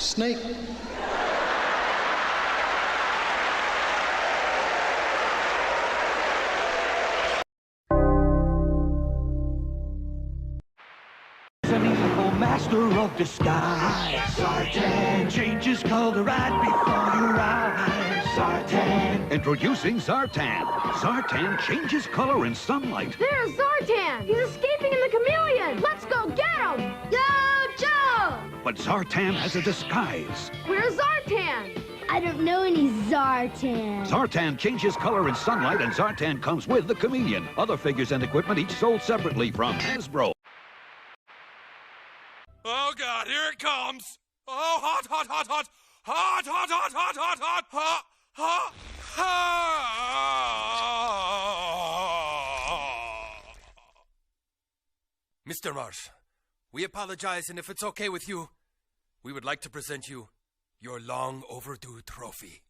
Snake. Master of disguise, Zartan changes color right before your eyes. Zartan. Introducing Zartan. Zartan changes color in sunlight. There's Zartan! He's escaping in the chameleon! Let's go get him! Yo, Joe! But Zartan has a disguise. Where's Zartan? I don't know any Zartan. Zartan changes color in sunlight, and Zartan comes with the chameleon. Other figures and equipment each sold separately from Hasbro. Oh God, here it comes! Oh, hot, hot, hot, hot! Hot, hot, hot, hot, hot, hot! Hot, hot, hot! Mr. Marsh, we apologize, and if it's okay with you, we would like to present you your long overdue trophy.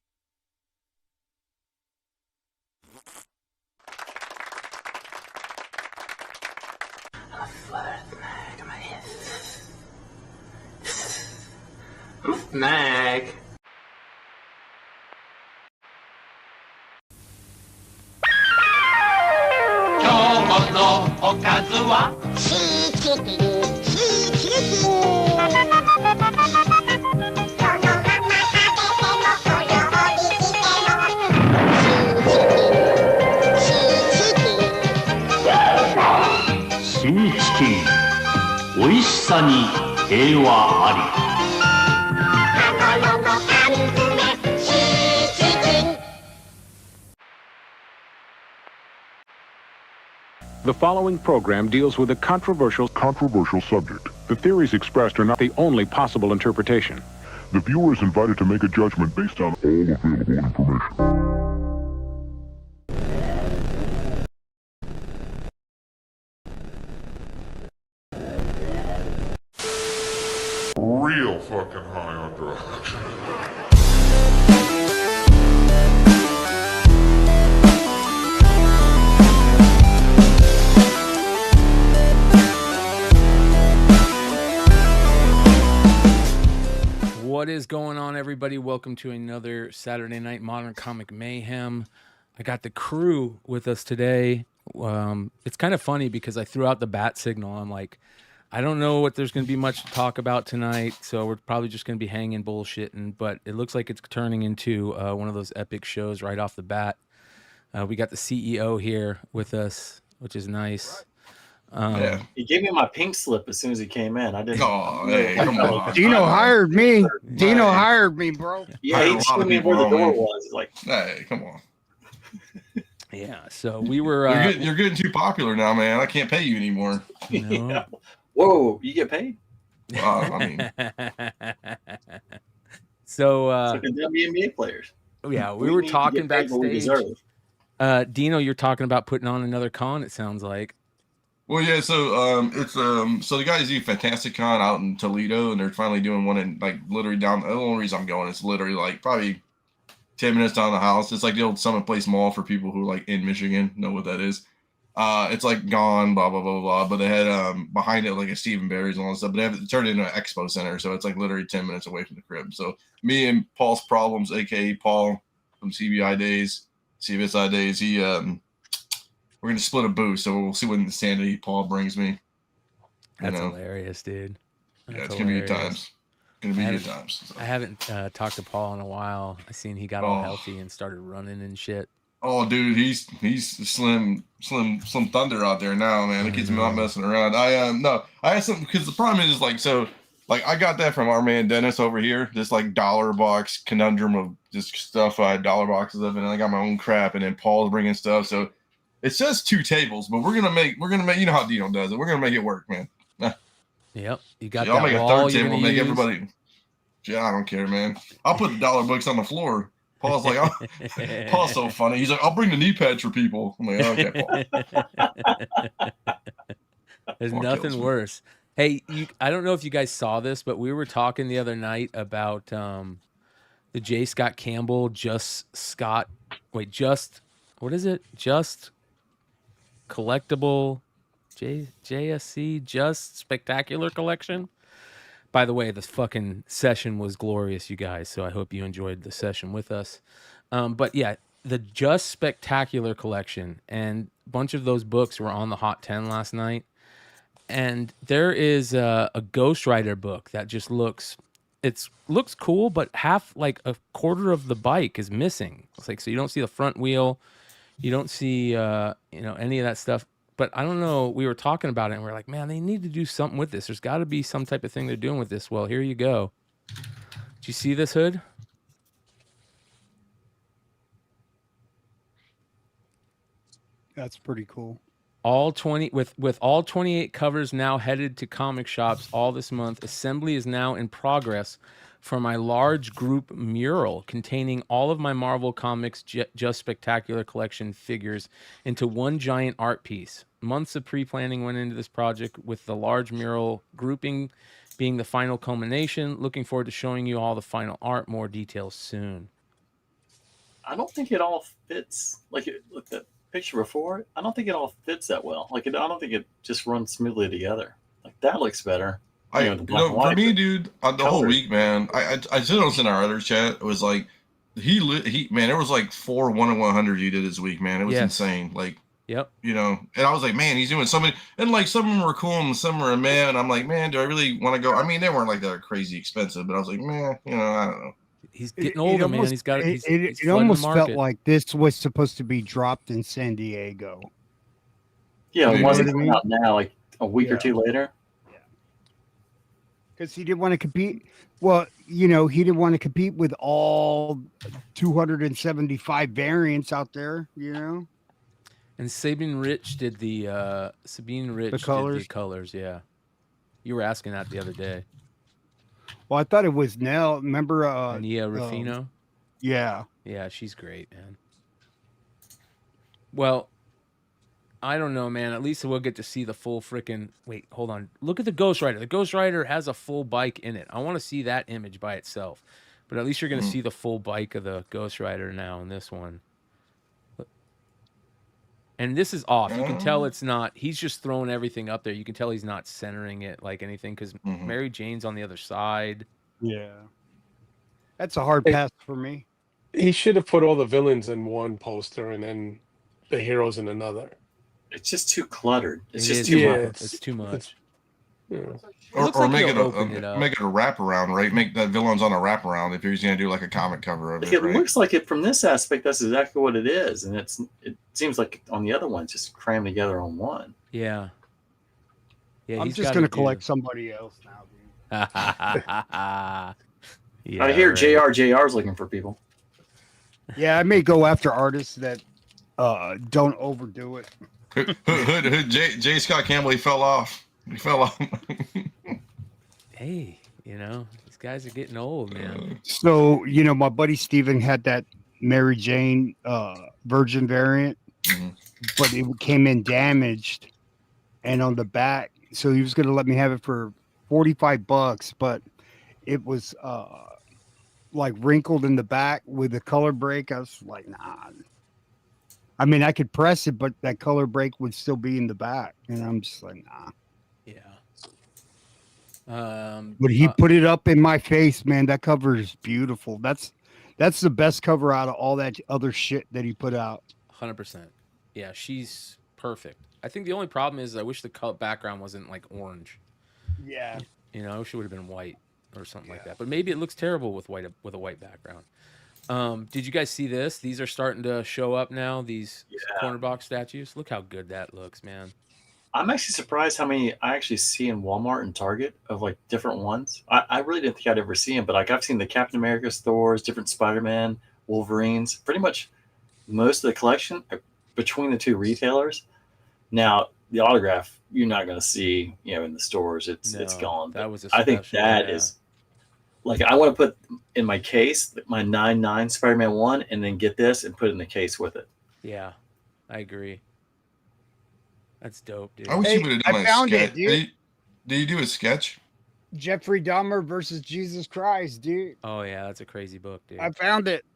Mag. The following program deals with a controversial subject. The theories expressed are not the only possible interpretation. The viewer is invited to make a judgment based on all available information. Real fucking high on drugs. What is going on, everybody? Welcome to another Saturday Night Modern Comic Mayhem. I got the crew with us today. It's kind of funny because I threw out the bat signal. I'm like, I don't know what there's going to be much to talk about tonight, so we're probably just going to be hanging bullshitting, but it looks like it's turning into one of those epic shows right off the bat. We got the CEO here with us, which is nice. Yeah. He gave me my pink slip as soon as he came in. I didn't. Oh, hey, come on. Dino hired me. Dino hired me, bro. Yeah, he showed me where the door was. Like, hey, come on. Yeah, so we were. You're getting too popular now, man. I can't pay you anymore. No. Yeah. Whoa, you get paid? I mean, so it's like the WNBA players. Yeah, we were talking backstage. Dino, you're talking about putting on another con. It sounds like. Well, yeah. So it's so the guys do Fantastic Con out in Toledo, and they're finally doing one in like literally down. The only reason I'm going is literally like probably 10 minutes down the house. It's like the old Summit Place Mall for people who are like in Michigan know what that is. It's like gone, blah blah blah blah. But they had behind it like a Stephen Barry's and all that stuff. But they have it turned into an expo center, so it's like literally 10 minutes away from the crib. So me and Paul's Problems, aka Paul from CBSI days, he we're gonna split a booth, so we'll see what insanity Paul brings me. That's hilarious, dude. That's it's gonna be good times. Gonna be good times. So. I haven't talked to Paul in a while. I seen he got all healthy and started running and shit. Oh, dude, he's slim thunder out there now, man. The kid's not messing around. I had something because the problem is like I got that from our man Dennis over here. This like dollar box conundrum of just stuff I had dollar boxes of, and I got my own crap, and then Paul's bringing stuff. So it's just 2 tables, but we're gonna make you know how Dino does it. We're gonna make it work, man. Yep, you got. I'll make a third table. We'll make everybody. Yeah, I don't care, man. I'll put the dollar books on the floor. Paul's like, oh. Paul's so funny. He's like, I'll bring the knee pads for people. I'm like, okay, Paul. There's nothing worse. Hey, I don't know if you guys saw this, but we were talking the other night about the J. Scott Campbell, what is it? Just Collectible JSC Just Spectacular Collection. By the way, the fucking session was glorious, you guys. So I hope you enjoyed the session with us. But yeah, the Just Spectacular collection and a bunch of those books were on the Hot 10 last night. And there is a Ghost Rider book that just looks cool, but half, like a quarter of the bike is missing. It's like, so you don't see the front wheel, you don't see any of that stuff. But I don't know, we were talking about it and we're like, man, they need to do something with this. There's got to be some type of thing they're doing with this. Well, here you go. Did you see this hood? That's pretty cool. All 20 with all 28 covers now headed to comic shops all this month. Assembly is now in progress for my large group mural containing all of my Marvel Comics Just Spectacular collection figures into one giant art piece. Months of pre-planning went into this project, with the large mural grouping being the final culmination. Looking forward to showing you all the final art. More details soon. I don't think it all fits. Like the picture before, I don't think it all fits that well. Like I don't think it just runs smoothly together. Like that looks better. For me, dude, on the whole week, man, I said it was in our other chat. It was like he man, it was like 4 1-in-100 you did this week, man. It was insane. Like, yep, and I was like, man, he's doing so many, and like some of them were cool and some were meh. And I'm like, man, do I really want to go? I mean, they weren't like that crazy expensive, but I was like, man, I don't know. He's getting older, man. He's got it. It almost felt like this was supposed to be dropped in San Diego. Yeah, it wasn't coming out now, like a week or two later. Because he didn't want to compete. Well, he didn't want to compete with all 275 variants out there, And Sabine Rich did the colors. Yeah, you were asking that the other day. Well, I thought it was Nell. Remember Nia Ruffino? Yeah, she's great, man. Well, I don't know, man. At least we'll get to see the full freaking... Wait, hold on. Look at the Ghost Rider. The Ghost Rider has a full bike in it. I want to see that image by itself. But at least you're going to see the full bike of the Ghost Rider now in this one. And this is off. You can tell it's not... He's just throwing everything up there. You can tell he's not centering it like anything, because Mary Jane's on the other side. Yeah. That's a hard pass for me. He should have put all the villains in one poster and then the heroes in another. It's just too cluttered. It's just too much. It's too much. Or make it a wraparound, right? Make that villains on a wraparound if you're gonna do like a comic cover of it. It looks like it from this aspect. That's exactly what it is, and it seems like on the other ones just crammed together on one. Yeah. I'm just gonna collect somebody else now, dude. I hear JR's looking for people. Yeah, I may go after artists that don't overdo it. J. Scott Campbell, he fell off. Hey, these guys are getting old, man. So, my buddy Steven had that Mary Jane Virgin variant, but it came in damaged and on the back. So he was going to let me have it for $45, but it was like wrinkled in the back with a color break. I was like, nah. I mean, I could press it, but that color break would still be in the back. And I'm just like, nah. Yeah. But he put it up in my face, man. That cover is beautiful. That's the best cover out of all that other shit that he put out. 100%. Yeah, she's perfect. I think the only problem is I wish the color background wasn't like orange. Yeah. I wish it would have been white or something like that. But maybe it looks terrible with a white background. Did you guys see this? These are starting to show up now, these corner box statues. Look how good that looks, man. I'm actually surprised how many I actually see in Walmart and Target of like different ones. I really didn't think I'd ever see them, but like I've seen the Captain America stores, different Spider-Man, Wolverines, pretty much most of the collection between the two retailers. Now the autograph you're not going to see, in the stores. It's gone. That was I think that is like I want to put in my case my 9/9 Spider-Man 1 and then get this and put it in the case with it. Yeah, I agree. That's dope, dude. I wish you would have done I found it, dude. Did you do a sketch? Jeffrey Dahmer versus Jesus Christ, dude. Oh yeah, that's a crazy book, dude. I found it.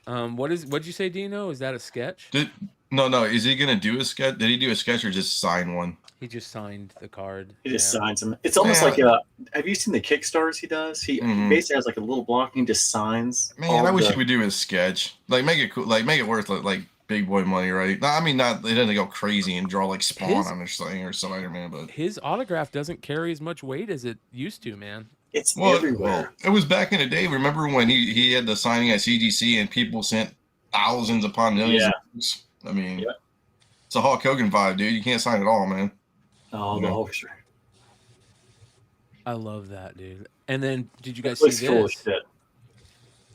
What'd you say, Dino? Is that a sketch? No. Is he gonna do a sketch? Did he do a sketch or just sign one? He just signed the card. He just signs them. It's almost like have you seen the Kickstarters he does? He basically has like a little block and he just signs. Man, I wish he would do his sketch. Like make it cool, like make it worth like big boy money, right? I mean, not they didn't go crazy and draw like Spawn on his thing or Spider-Man, but his autograph doesn't carry as much weight as it used to, man. It's everywhere. It was back in the day. Remember when he had the signing at CGC and people sent thousands upon millions? Yeah. I mean, it's a Hulk Hogan vibe, dude. You can't sign it all, man. Oh, the Hulk shirt. I love that, dude. And then, did you guys see this? Cool shit.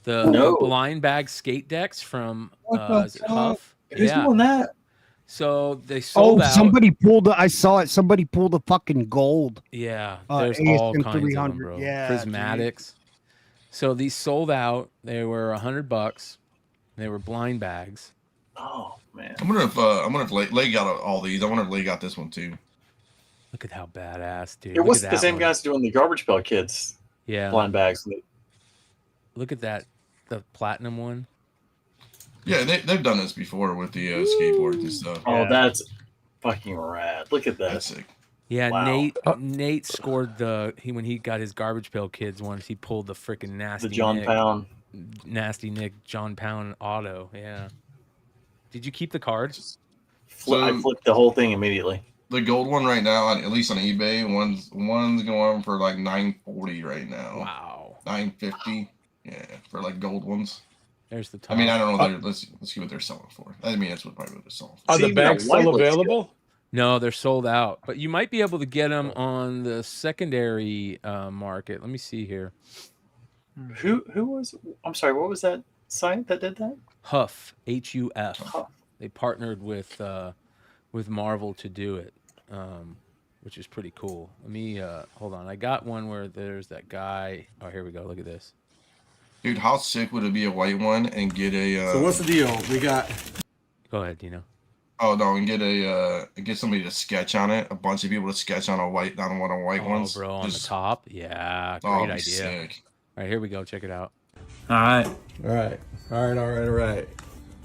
The blind bag skate decks from is it HUF? Who's doing that? So they sold out. Somebody pulled. I saw it. Somebody pulled the fucking gold. Yeah, there's all ASM kinds of them, bro. Yeah, Prismatics. So these sold out. They were $100. They were blind bags. Oh man! I wonder if Lay got all these. I wonder if Lay got this one too. Look at how badass, dude. It wasn't the same guys doing the Garbage Pail Kids. Yeah, blind bags. Look at that, the platinum one. Yeah, they've done this before with the skateboards and stuff. Oh, that's fucking rad! Look at that. That's sick. Yeah, Wow. Nate scored when he got his Garbage Pail Kids once. He pulled the freaking nasty Nasty Nick John Pound auto. Yeah. Did you keep the cards? I flipped the whole thing immediately. The gold one right now, at least on eBay, one's going for like $940 right now. Wow. $950. Yeah, for like gold ones. There's the top. I mean, I don't know. Let's see what they're selling for. I mean, that's probably what they're selling for. Are the bags still available? No, they're sold out. But you might be able to get them on the secondary market. Let me see here. Who was? I'm sorry. What was that site that did that? HUF, HUF. They partnered with Marvel to do it, which is pretty cool. Let me hold on. I got one where there's that guy. Oh, here we go. Look at this. Dude, how sick would it be a white one and get a? So what's the deal? We got. Go ahead, Dino. Oh no, and get somebody to sketch on it. A bunch of people to sketch on one of the white ones. Bro, on the top. Yeah, great idea. Sick. All right, here we go. Check it out. All right.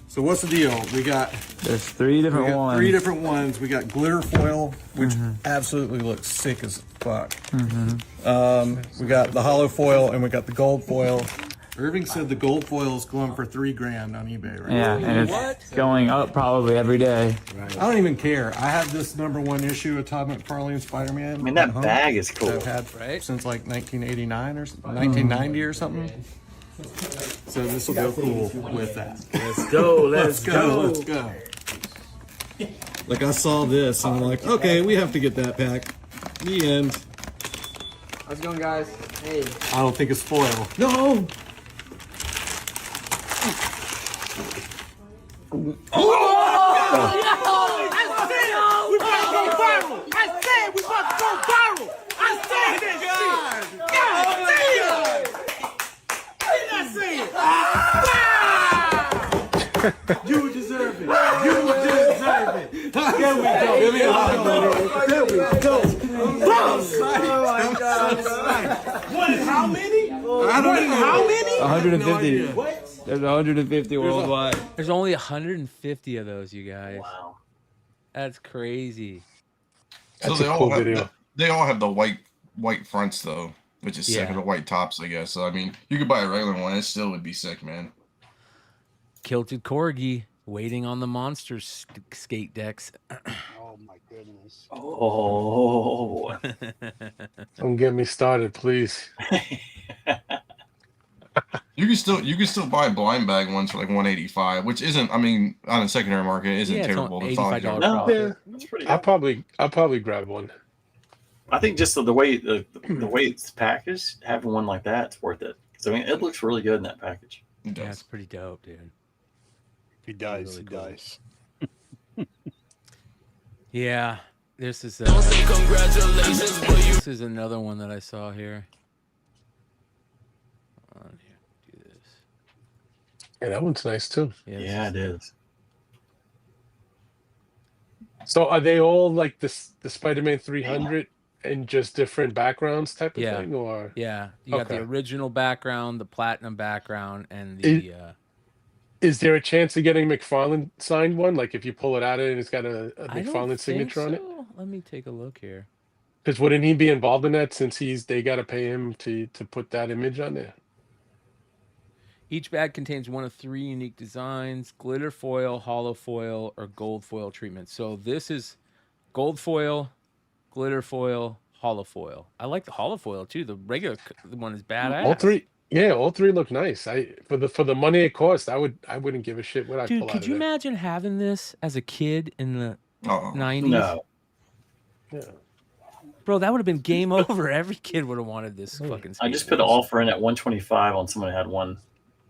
So what's the deal? We got. There's three different ones. Three different ones. We got glitter foil, which absolutely looks sick as fuck. We got the hollow foil and we got the gold foil. Irving said the gold foil is going for $3,000 on eBay right now. Yeah, and it's going up probably every day. Right. I don't even care. I have this #1 issue of Todd McFarlane Spider-Man. I mean, that bag is cool. I've had since like 1989 or 1990 or something. So this will go cool with that. Let's go. Let's go. Like I saw this and I'm like, okay, we have to get that pack. The end. How's it going, guys? Hey. I don't think it's foil. No. You deserve it. You deserve it. There we go. There we go. Oh my God. What? How many? How many? 150. What? There's 150 worldwide. There's only 150 of those, you guys. Wow. That's crazy. So they all have they all have the white fronts though, which is sick, and the white tops, I guess. So I mean, you could buy a regular one, it still would be sick, man. Kilted Corgi waiting on the monsters skate decks. Oh my goodness. Oh. Don't get me started, please. You can still buy blind bag ones for like $185, which isn't. I mean, on the secondary market, isn't terrible. It's $85 no, that's pretty good. I'll probably grab one. I think just the way the way it's packaged, having one like that's worth it. Because I mean, it looks really good in that package. Yeah, it's pretty dope, dude. He does. Really He cool. does. Yeah, this is this is another one that I saw here. Hold on here, do this. Yeah, that one's nice too. Yeah, it is. So are they all like the Spider-Man 300 and just different backgrounds type of thing, or? Yeah, you got the original background, the platinum background, and the. Is there a chance of getting McFarlane signed one? Like if you pull it out and it's got a McFarlane signature on it? Let me take a look here. Because wouldn't he be involved in that since they got to pay him to put that image on there? Each bag contains one of 3 unique designs: glitter foil, hollow foil, or gold foil treatment. So this is gold foil, glitter foil, hollow foil. I like the hollow foil too. The regular one is badass. All three look nice. For the money it costs, I wouldn't give a shit what I Dude, pull out could of you there. imagine having this as a kid in the 90s? No. Yeah. Bro, that would have been game over. Every kid would have wanted this fucking. I just put an offer in at 125 on someone who had one.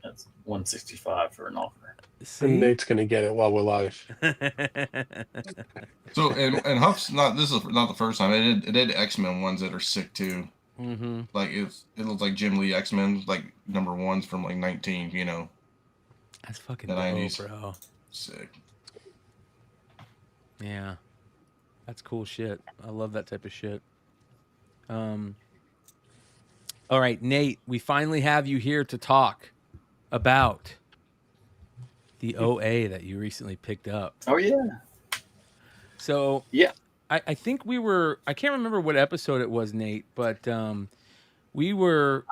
That's 165 for an offer. And Nate's gonna get it while we're live. So and Huff's not. This is not the first time. It did X-Men ones that are sick too. Mm-hmm. Like it looks like Jim Lee X-Men, like number ones from like 19. You know. That's fucking the dope, 90s. bro. Sick. Yeah, that's cool shit. I love that type of shit. All right, Nate, we finally have you here to talk about the OA that you recently picked up. Oh yeah. So yeah, I think I can't remember what episode it was, Nate, but we were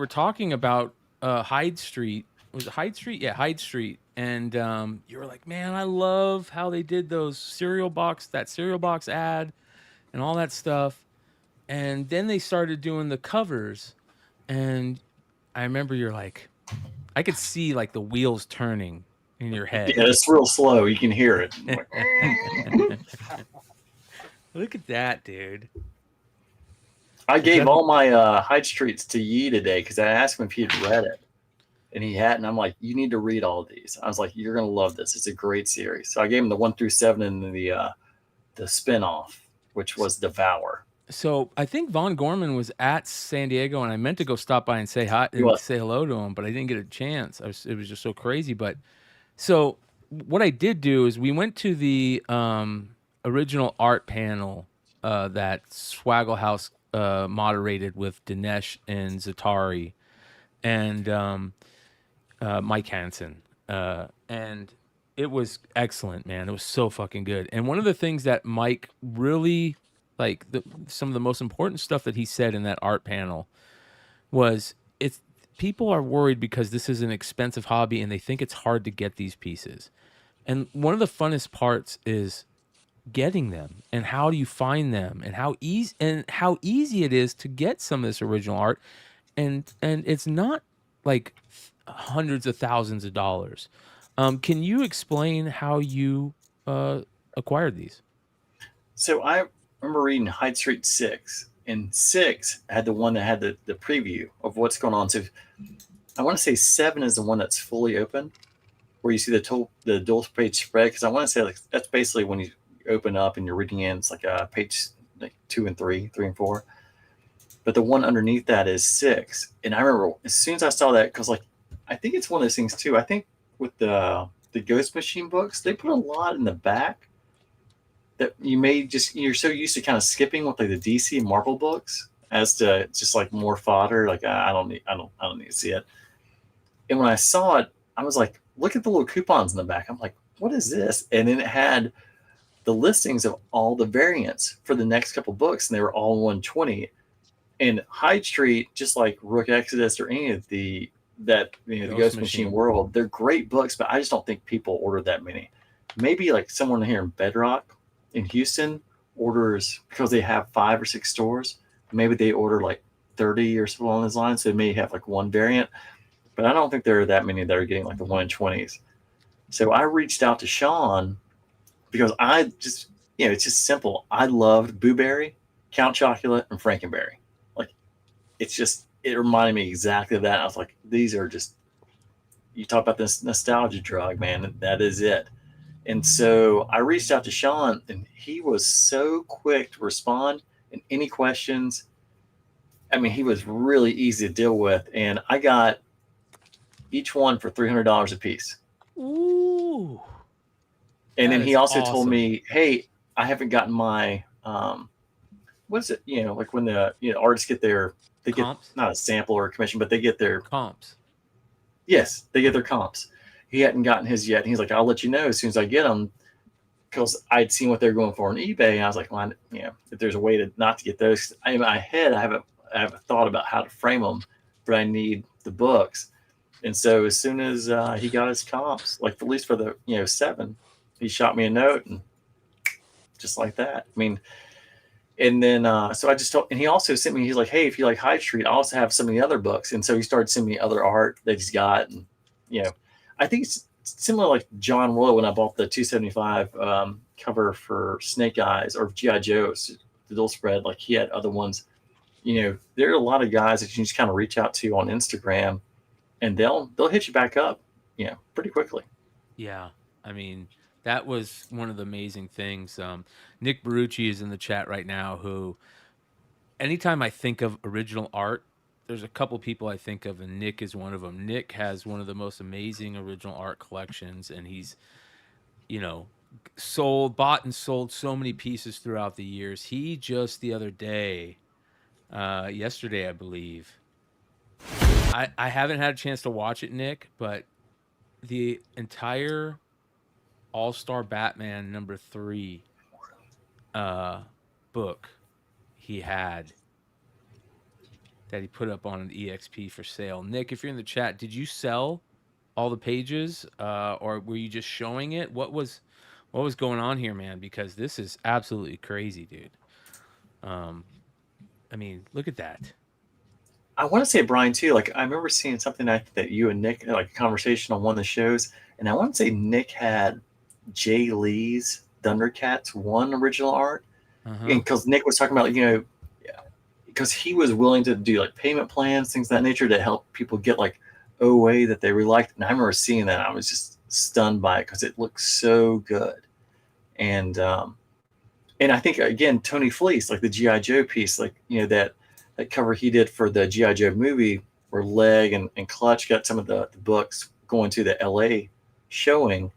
talking about Hyde Street. Was it Hyde Street? Yeah, Hyde Street. And you were like, man, I love how they did that cereal box ad and all that stuff. And then they started doing the covers. And I remember you're like, I could see like the wheels turning in your head. Yeah, it's real slow. You can hear it. Look at that, dude. I gave all my Hyde Streets to Yi today because I asked him if he had read it. And he hadn't. I'm like, you need to read all of these. I was like, you're going to love this. It's a great series. So I gave him the 1 through 7 and the spinoff, which was Devour. So I think Von Gorman was at San Diego, and I meant to go stop by and say hi and say hello to him, but I didn't get a chance. It was just so crazy. But so what I did do is we went to the original art panel that Swaggle House moderated with Dinesh and Zatari and Mike Hansen. And it was excellent, man. It was so fucking good. And one of the things that Mike really, like, some of the most important stuff that he said in that art panel was, people are worried because this is an expensive hobby and they think it's hard to get these pieces. And one of the funnest parts is getting them, and how do you find them, and how easy it is to get some of this original art. And it's not like hundreds of thousands of dollars. Can you explain how you acquired these? So I remember reading Hyde Street 6, and 6 had the one that had the preview of what's going on. So I want to say 7 is the one that's fully open, where you see the dual page spread. Because I want to say like that's basically when you open up and you're reading in, it's like a page like 2 and 3 and 4. But the one underneath that is 6. And I remember as soon as I saw that, because like I think it's one of those things too. I think with the Ghost Machine books, they put a lot in the back that you're so used to kind of skipping with like the DC and Marvel books as to just like more fodder. Like I don't need to see it. And when I saw it, I was like, look at the little coupons in the back. I'm like, what is this? And then it had the listings of all the variants for the next couple books, and they were all 120. And Hyde Street, just like Rook Exodus or any of the Ghost Machine world, they're great books, but I just don't think people order that many. Maybe like someone here in Bedrock in Houston orders, because they have 5 or 6 stores, maybe they order like 30 or so along those lines. So they may have like one variant, but I don't think there are that many that are getting like the 120s. So I reached out to Sean because I just, it's just simple. I loved Boo Berry, Count Chocula, and Frankenberry. Like, it reminded me exactly of that. I was like, these are just, you talk about this nostalgia drug, man. That is it. And so I reached out to Sean, and he was so quick to respond. And any questions, I mean, he was really easy to deal with. And I got each one for $300 a piece. Ooh. And then he also told me, hey, I haven't gotten my, what is it? Like when the artists get their, they comps? Get not a sample or a commission, but they get their comps. Yes, they get their comps. He hadn't gotten his yet. And he's like, I'll let you know as soon as I get them, because I'd seen what they're going for on eBay, and I was like, well, you know, if there's a way to not to get those, in my head, I haven't thought about how to frame them, but I need the books. And so as soon as he got his comps, like at least for the 7, he shot me a note, and just like that. I mean, and then so I just told, and he also sent me. He's like, hey, if you like High Street, I also have some of the other books. And so he started sending me other art that he's got, and I think it's similar like John Roy when I bought the 275 cover for Snake Eyes or GI Joe's, the dual spread. Like he had other ones. There are a lot of guys that you just kind of reach out to on Instagram, and they'll hit you back up, pretty quickly. Yeah, I mean, that was one of the amazing things. Nick Barrucci is in the chat right now, who anytime I think of original art, there's a couple people I think of, and Nick is one of them. Nick has one of the most amazing original art collections, and he's, bought and sold so many pieces throughout the years. He just the other day, yesterday, I believe, I haven't had a chance to watch it, Nick, but the entire All-Star Batman #3 book he had that he put up on an EXP for sale. Nick, if you're in the chat, did you sell all the pages, or were you just showing it? What was going on here, man? Because this is absolutely crazy, dude. I mean, look at that. I want to say, Bryan, too, like I remember seeing something that you and Nick, like a conversation on one of the shows, and I want to say Nick had Jay Lee's Thundercats 1 original art, and because Nick was talking about, because he was willing to do like payment plans, things of that nature, to help people get like OA that they really liked. And I remember seeing that, I was just stunned by it because it looked so good. And I think again, Tony Fleece, like the GI Joe piece, like that cover he did for the GI Joe movie, where Leg and Clutch got some of the books going to the LA showing.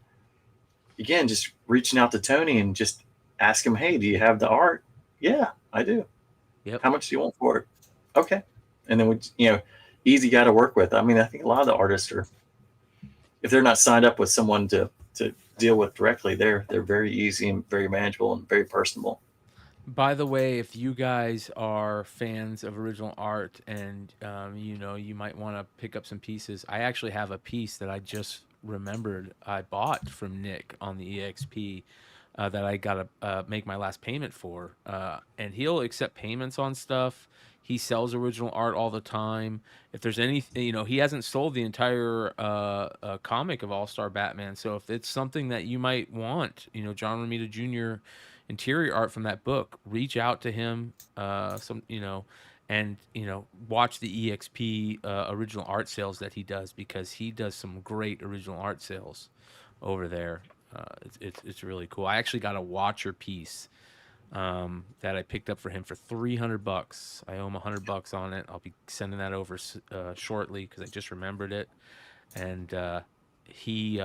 Again, just reaching out to Tony and just ask him, hey, do you have the art? Yeah, I do. Yep. How much do you want for it? Okay. And then easy guy to work with. I mean, I think a lot of the artists are, if they're not signed up with someone to deal with directly, they're very easy and very manageable and very personable. By the way, if you guys are fans of original art and you might want to pick up some pieces, I actually have a piece that I just remembered I bought from Nick on the EXP that I gotta make my last payment for, and he'll accept payments on stuff. He sells original art all the time. If there's anything, he hasn't sold the entire comic of All-Star Batman, so if it's something that you might want, John Romita Jr. interior art from that book, reach out to him, and watch the EXP original art sales that he does, because he does some great original art sales over there. It's really cool. I actually got a Watcher piece that I picked up for him for $300. I owe him $100 on it. I'll be sending that over shortly because I just remembered it, and he's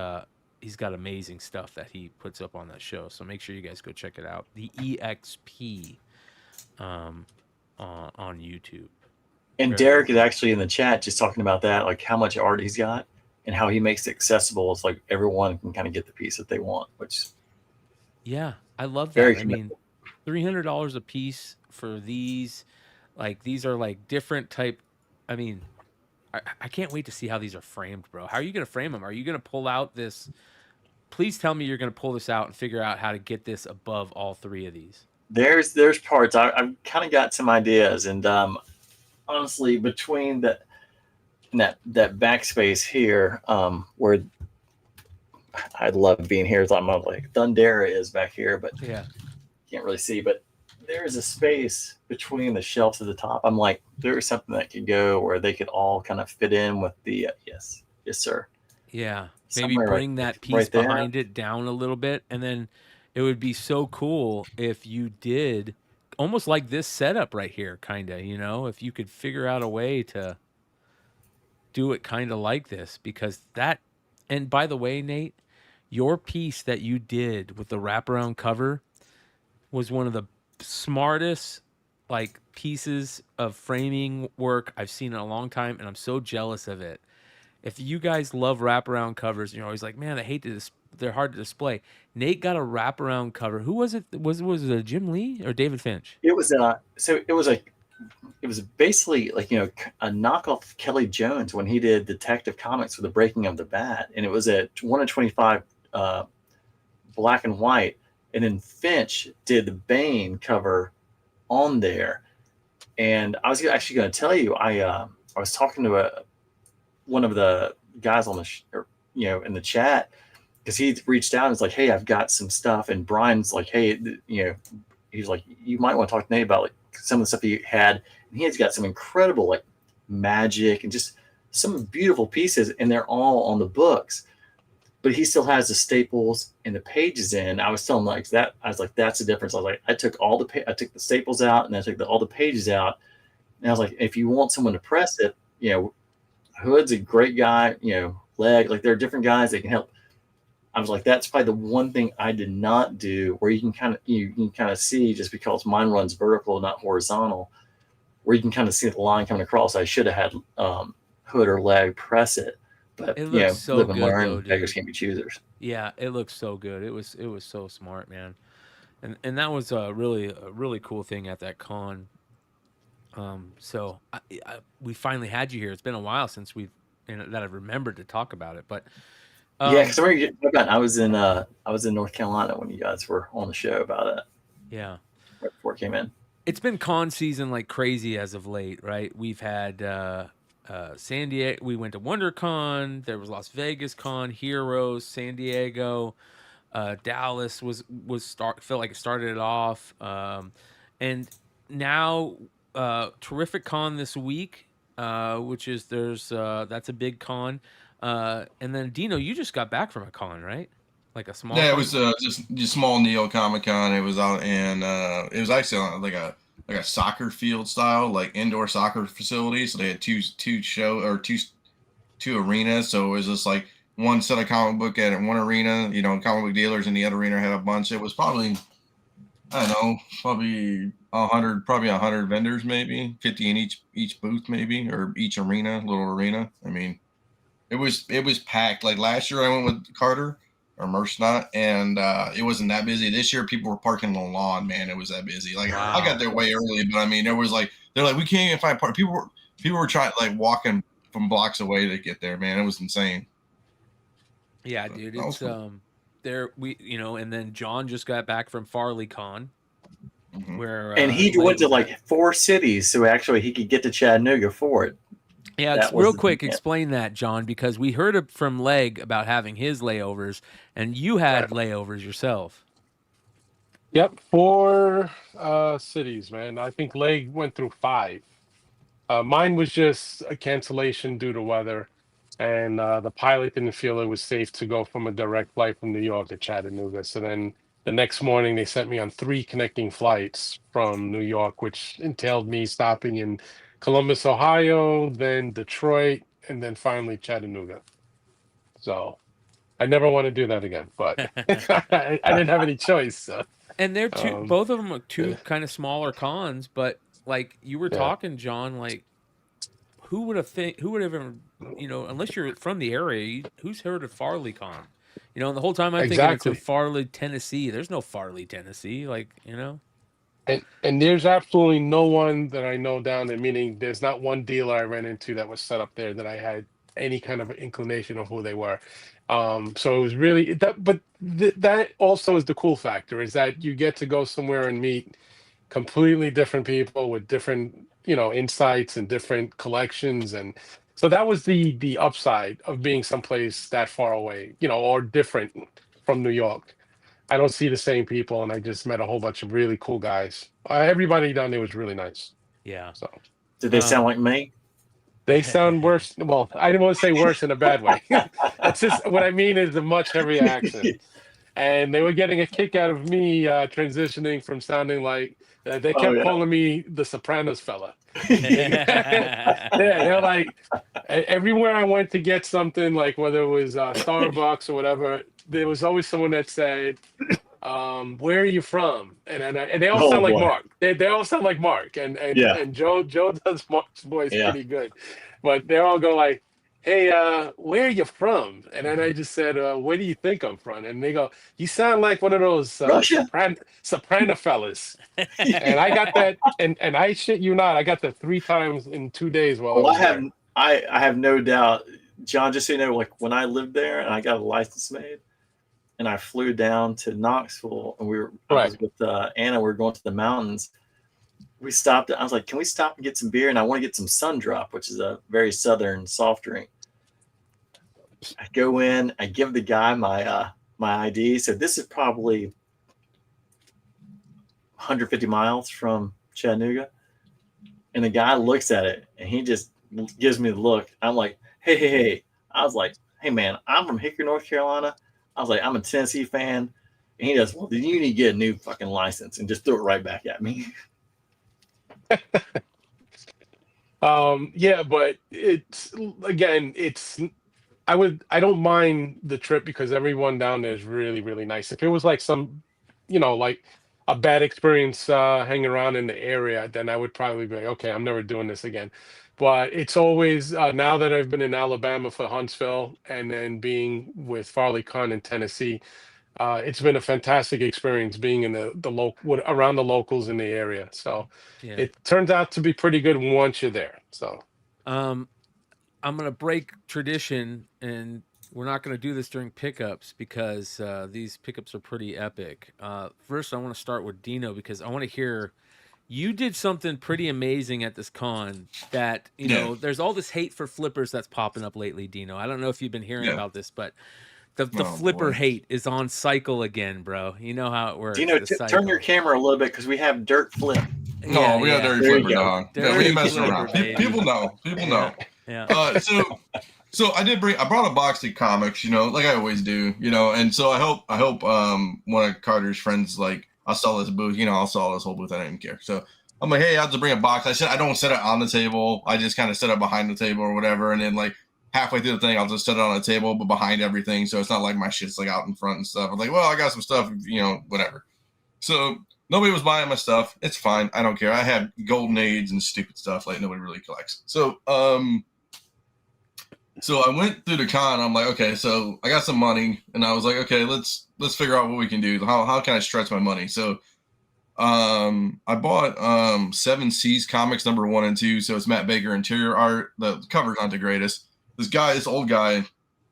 got amazing stuff that he puts up on that show. So make sure you guys go check it out. The EXP on YouTube. And Derek is actually in the chat just talking about that, like how much art he's got and how he makes it accessible. It's like everyone can kind of get the piece that they want, which I love that. I mean, $300 a piece for these. Like, these are like different type. I mean, I can't wait to see how these are framed, bro. How are you going to frame them? Are you going to pull out this? Please tell me you're going to pull this out and figure out how to get this above all 3 of these. There's parts. I've kind of got some ideas, and honestly, between that backspace here, where I'd love being here, I'm like Thundera is back here, but can't really see. But there's a space between the shelves at the top. I'm like, there's something that could go where they could all kind of fit in with the yes, sir. Yeah, maybe Somewhere bring that piece behind it down a little bit, and then it would be so cool if you did almost like this setup right here, kind of, if you could figure out a way to do it kind of like this, because that, and by the way, Nate, your piece that you did with the wraparound cover was one of the smartest like pieces of framing work I've seen in a long time, and I'm so jealous of it. If you guys love wraparound covers, you're always like, man, I hate to they're hard to display. Nate got a wraparound cover. Who was it? Was it Jim Lee or David Finch? It was it was basically like, you know, a knockoff of Kelly Jones when he did Detective Comics with the Breaking of the Bat, and it was a 1 of 25 black and white, and then Finch did the Bane cover on there. And I was actually going to tell you, I was talking to one of the guys on in the chat, because he reached out and was like, "Hey, I've got some stuff," and Brian's like, "Hey, you know," he's like, "You might want to talk to Nate about like some of the stuff he had." And he has got some incredible like magic and just some beautiful pieces, and they're all on the books. But he still has the staples and the pages in. I was telling him like that. I was like, "That's the difference." I was like, I took the staples out, and I took all the pages out. And I was like, if you want someone to press it, you know, Hood's a great guy. You know, Leg, like there are different guys that can help. I was like, that's probably the one thing I did not do, where you can kind of see, just because mine runs vertical, not horizontal, where you can kind of see the line coming across. I should have had Hood or Leg press it, but It you know, looks so live and good, learn. though, dude. Beggars can't be choosers. Yeah, it looks so good. It was so smart, man. And that was a really cool thing at that con. So we finally had you here. It's been a while since that I've remembered to talk about it, but yeah, because I was in North Carolina when you guys were on the show about it. Yeah, right before it came in. It's been con season like crazy as of late, right? We've had San Diego. We went to WonderCon. There was Las Vegas Con, Heroes, San Diego, Dallas felt like it started it off, and now Terrific Con this week, which is that's a big con. And then Dino, you just got back from a con, right? Like a small. Yeah, con? it was just small Neo Comic Con. It was out in it was actually on like a soccer field style, like indoor soccer facility. So they had two arenas. So it was just like one set of comic book at one arena, you know, comic book dealers, and the other arena had a bunch. It was probably, I don't know, probably 100 vendors, maybe 50 in each booth, maybe, or each little arena. I mean, it was packed. Like last year I went with Carter or Mercenot, and it wasn't that busy. This year people were parking on the lawn, man. It was that busy. Like Wow. I got there way early, but I mean, they're like, we can't even find park. People were trying, like, walking from blocks away to get there, man. It was insane. Yeah, dude, it's there and then John just got back from Farley Con, where and he went to like 4 cities, so actually he could get to Chattanooga for it. Yeah, real quick, explain that, John, because we heard from Leg about having his layovers, and you had layovers yourself. Yep, 4 cities, man. I think Leg went through 5. Mine was just a cancellation due to weather, and the pilot didn't feel it was safe to go from a direct flight from New York to Chattanooga. So then the next morning they sent me on 3 connecting flights from New York, which entailed me stopping in Columbus, Ohio, then Detroit, and then finally Chattanooga. So I never want to do that again, but I didn't have any choice. So. And they're both of them are 2 kind of smaller cons, but like you were talking, John, like who would have ever, unless you're from the area, who's heard of Farley Con? And the whole time I'm thinking it's in Farley, Tennessee. There's no Farley, Tennessee, And there's absolutely no one that I know down there, meaning there's not one dealer I ran into that was set up there that I had any kind of inclination of who they were. So it was really that, but that also is the cool factor, is that you get to go somewhere and meet completely different people with different, insights and different collections. And so that was the upside of being someplace that far away, or different from New York. I don't see the same people, and I just met a whole bunch of really cool guys. Everybody down there was really nice. Yeah. So, did they sound like me? They sound worse. Well, I didn't want to say worse in a bad way. It's just what I mean is a much heavier accent, and they were getting a kick out of me transitioning from sounding like they kept calling me the Sopranos fella. They're like, everywhere I went to get something, like whether it was Starbucks or whatever, there was always someone that said, where are you from? And they all sound like Mark. They all sound like Mark. And Joe does Mark's voice pretty good. But they all go like, hey, where are you from? And then I just said, where do you think I'm from? And they go, you sound like one of those Russia. soprano fellas. And I got that, and I shit you not, I got that 3 times in 2 days while I Oh, was there. I have no doubt, John. Just so you know, like when I lived there and I got a license made, and I flew down to Knoxville, and I was with Anna. We were going to the mountains. We stopped. I was like, "Can we stop and get some beer?" And I want to get some Sundrop, which is a very southern soft drink. I go in. I give the guy my ID. So this is probably 150 miles from Chattanooga, and the guy looks at it, and he just gives me the look. I'm like, "Hey." I was like, "Hey, man, I'm from Hickory, North Carolina." I was like, "I'm a Tennessee fan." And he goes, "Well, then you need to get a new fucking license," and just threw it right back at me. Yeah, but it's I don't mind the trip because everyone down there is really, really nice. If it was like some, like a bad experience hanging around in the area, then I would probably be like, okay, I'm never doing this again. But it's always now that I've been in Alabama for Huntsville and then being with Farley Con in Tennessee, it's been a fantastic experience being in around the locals in the area. So Yeah. it turns out to be pretty good once you're there. So I'm gonna break tradition, and we're not gonna do this during pickups because these pickups are pretty epic. First, I want to start with Dino because I want to hear. You did something pretty amazing at this con that, there's all this hate for flippers that's popping up lately, Dino. I don't know if you've been hearing about this, but the flipper hate is on cycle again, bro. You know how it works. Dino, turn your camera a little bit because we have Dirt Flip. No, we got Dirty Flipper, dog. We ain't messing around. Baby. People know. Yeah. So I brought a box of comics, like I always do, and so I hope one of Carter's friends, like, I'll sell this booth, I'll sell this whole booth. I don't even care. So I'm like, hey, I have to bring a box. I said, I don't set it on the table. I just kind of set it behind the table or whatever. And then like halfway through the thing, I'll just set it on the table, but behind everything. So it's not like my shit's like out in front and stuff. I'm like, well, I got some stuff, whatever. So nobody was buying my stuff. It's fine. I don't care. I had golden aids and stupid stuff like nobody really collects. So, so I went through the con. I'm like, okay, so I got some money, and I was like, okay, let's figure out what we can do. How can I stretch my money? So, I bought 7 C's comics number 1 and 2. So it's Matt Baker interior art. The cover's not the greatest. This old guy, and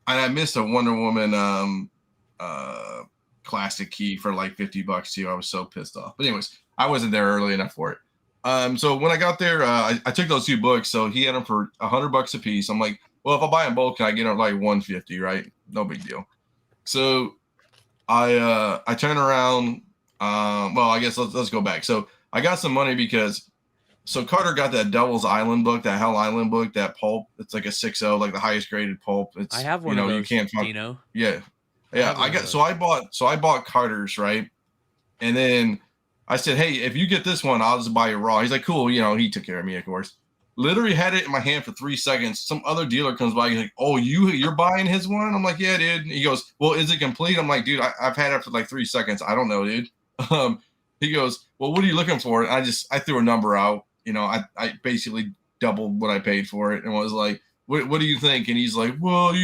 I missed a Wonder Woman classic key for like $50 too. I was so pissed off. But anyways, I wasn't there early enough for it. So when I got there, I took those 2 books. So he had them for $100 a piece. I'm like, well, if I buy them both, can I get them like $150, right? No big deal. So I turn around. Well, I guess let's go back. So I got some money because Carter got that Devil's Island book, that Hell Island book, that pulp. It's like a 6.0, like the highest graded pulp. It's I have one of those. You can't find. Dino. Yeah. I bought Carter's, right? And then I said, hey, if you get this one, I'll just buy it raw. He's like, cool. He took care of me, of course. Literally had it in my hand for 3 seconds. Some other dealer comes by. He's like, oh, you're buying his one? I'm like, yeah, dude. And he goes, well, is it complete? I'm like, dude, I've had it for like 3 seconds. I don't know, dude. He goes, well, what are you looking for? And I threw a number out. I basically doubled what I paid for it and was like, what do you think? And he's like, well,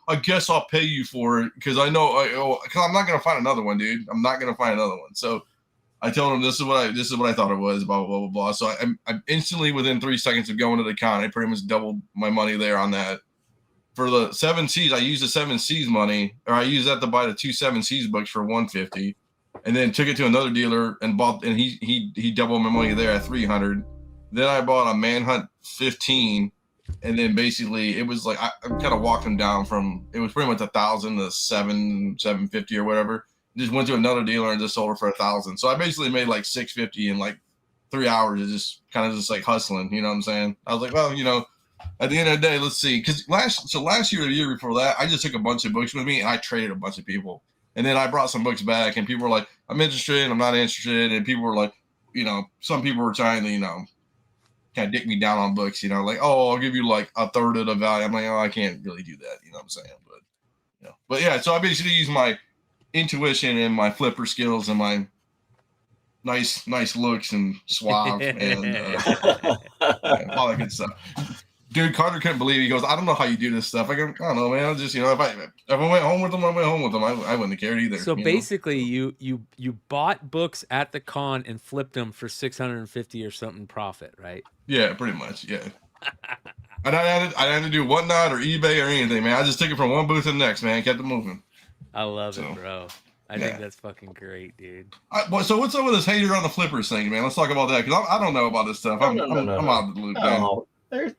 I guess I'll pay you for it because I know because I'm not gonna find another one, dude. I'm not gonna find another one. So I told him this is what I thought it was, blah blah blah blah. So I instantly within 3 seconds of going to the con, I pretty much doubled my money there on that. For the 7 C's, I used the 7 C's money, or I used that to buy the 2 7 C's books for $150, and then took it to another dealer and bought, and he doubled my money there at $300. Then I bought a Manhunt 15. And then basically it was like I kind of walked him down from, it was pretty much 1,000 to 750 or whatever. Just went to another dealer and just sold her for 1,000. So I basically made like 650 in like 3 hours of just kind of just like hustling. You know what I'm saying? I was like, well, at the end of the day, let's see. Because last year or the year before that, I just took a bunch of books with me and I traded a bunch of people. And then I brought some books back and people were like, I'm interested, I'm not interested. And people were like, some people were trying to, kind of dick me down on books, like, oh, I'll give you like a third of the value. I'm like, oh, I can't really do that, you know what I'm saying? But yeah, so I basically use my intuition and my flipper skills and my nice looks and suave and all that good stuff. Dude, Carter couldn't believe it. He goes, I don't know how you do this stuff. I go, I don't know, man. I just, if I went home with them, I went home with them. I wouldn't have cared either. So basically, you bought books at the con and flipped them for $650 or something profit, right? Yeah, pretty much. Yeah. And I had to do Whatnot or eBay or anything, man. I just took it from one booth to the next, man. Kept it moving. I love it, bro. I think that's fucking great, dude. So what's up with this hater on the flippers thing, man? Let's talk about that because I don't know about this stuff. I'm out of the loop, man.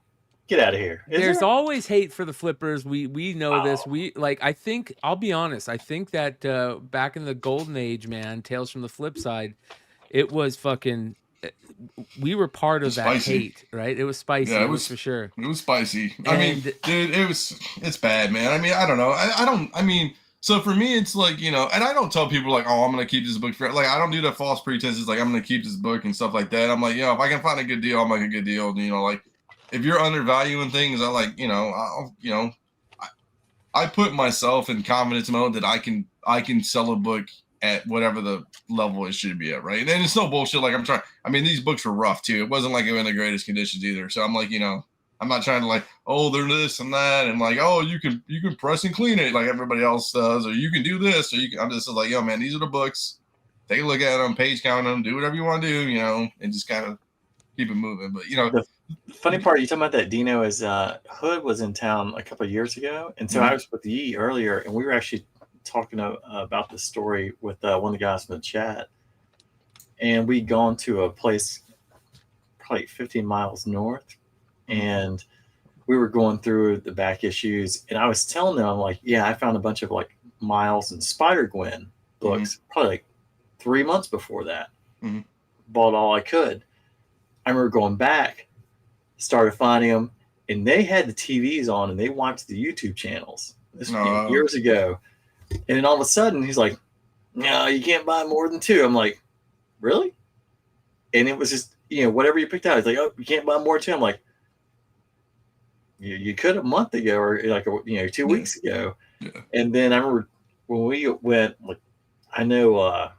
Get out of here. There's always hate for the flippers. We know this. I think, I'll be honest, I think that back in the golden age, man, Tales from the Flip Side, it was fucking, we were part of that hate, right? It was spicy. Yeah, it was for sure. It was spicy. I mean, dude, it's bad, man. I mean, I don't know. I mean, so for me, it's like, and I don't tell people like, oh, I'm going to keep this book for, like, I don't do that false pretenses. Like, I'm going to keep this book and stuff like that. I'm like, if I can find a good deal, I'll make a good deal. Like, if you're undervaluing things, I like, I put myself in confidence mode that I can sell a book at whatever the level it should be at, right? And it's no bullshit. Like these books were rough too. It wasn't like they were in the greatest conditions either. So I'm like, I'm not trying to like, oh, they're this and that, and like, oh, you can press and clean it like everybody else does, or you can do this, or I'm just like, yo, man, these are the books. Take a look at them, page count them, do whatever you want to do, and just kind of keep it moving. But the funny part you talking about that, Dino, is Hood was in town a couple of years ago, and so I was with Yee earlier, and we were actually talking about the story with one of the guys from the chat, and we'd gone to a place probably 15 miles north, and we were going through the back issues, and I was telling them, I'm like, yeah, I found a bunch of like Miles and Spider-Gwen books probably like 3 months before that. Bought all I could. I remember going back, started finding them, and they had the TVs on and they watched the YouTube channels. This was years ago. And then all of a sudden he's like, no, you can't buy more than two. I'm like, really? And it was just, whatever you picked out. He's like, oh, you can't buy more than two. I'm like, you could a month ago or like, 2 weeks ago. Yeah. And then I remember when we went, like, I know, I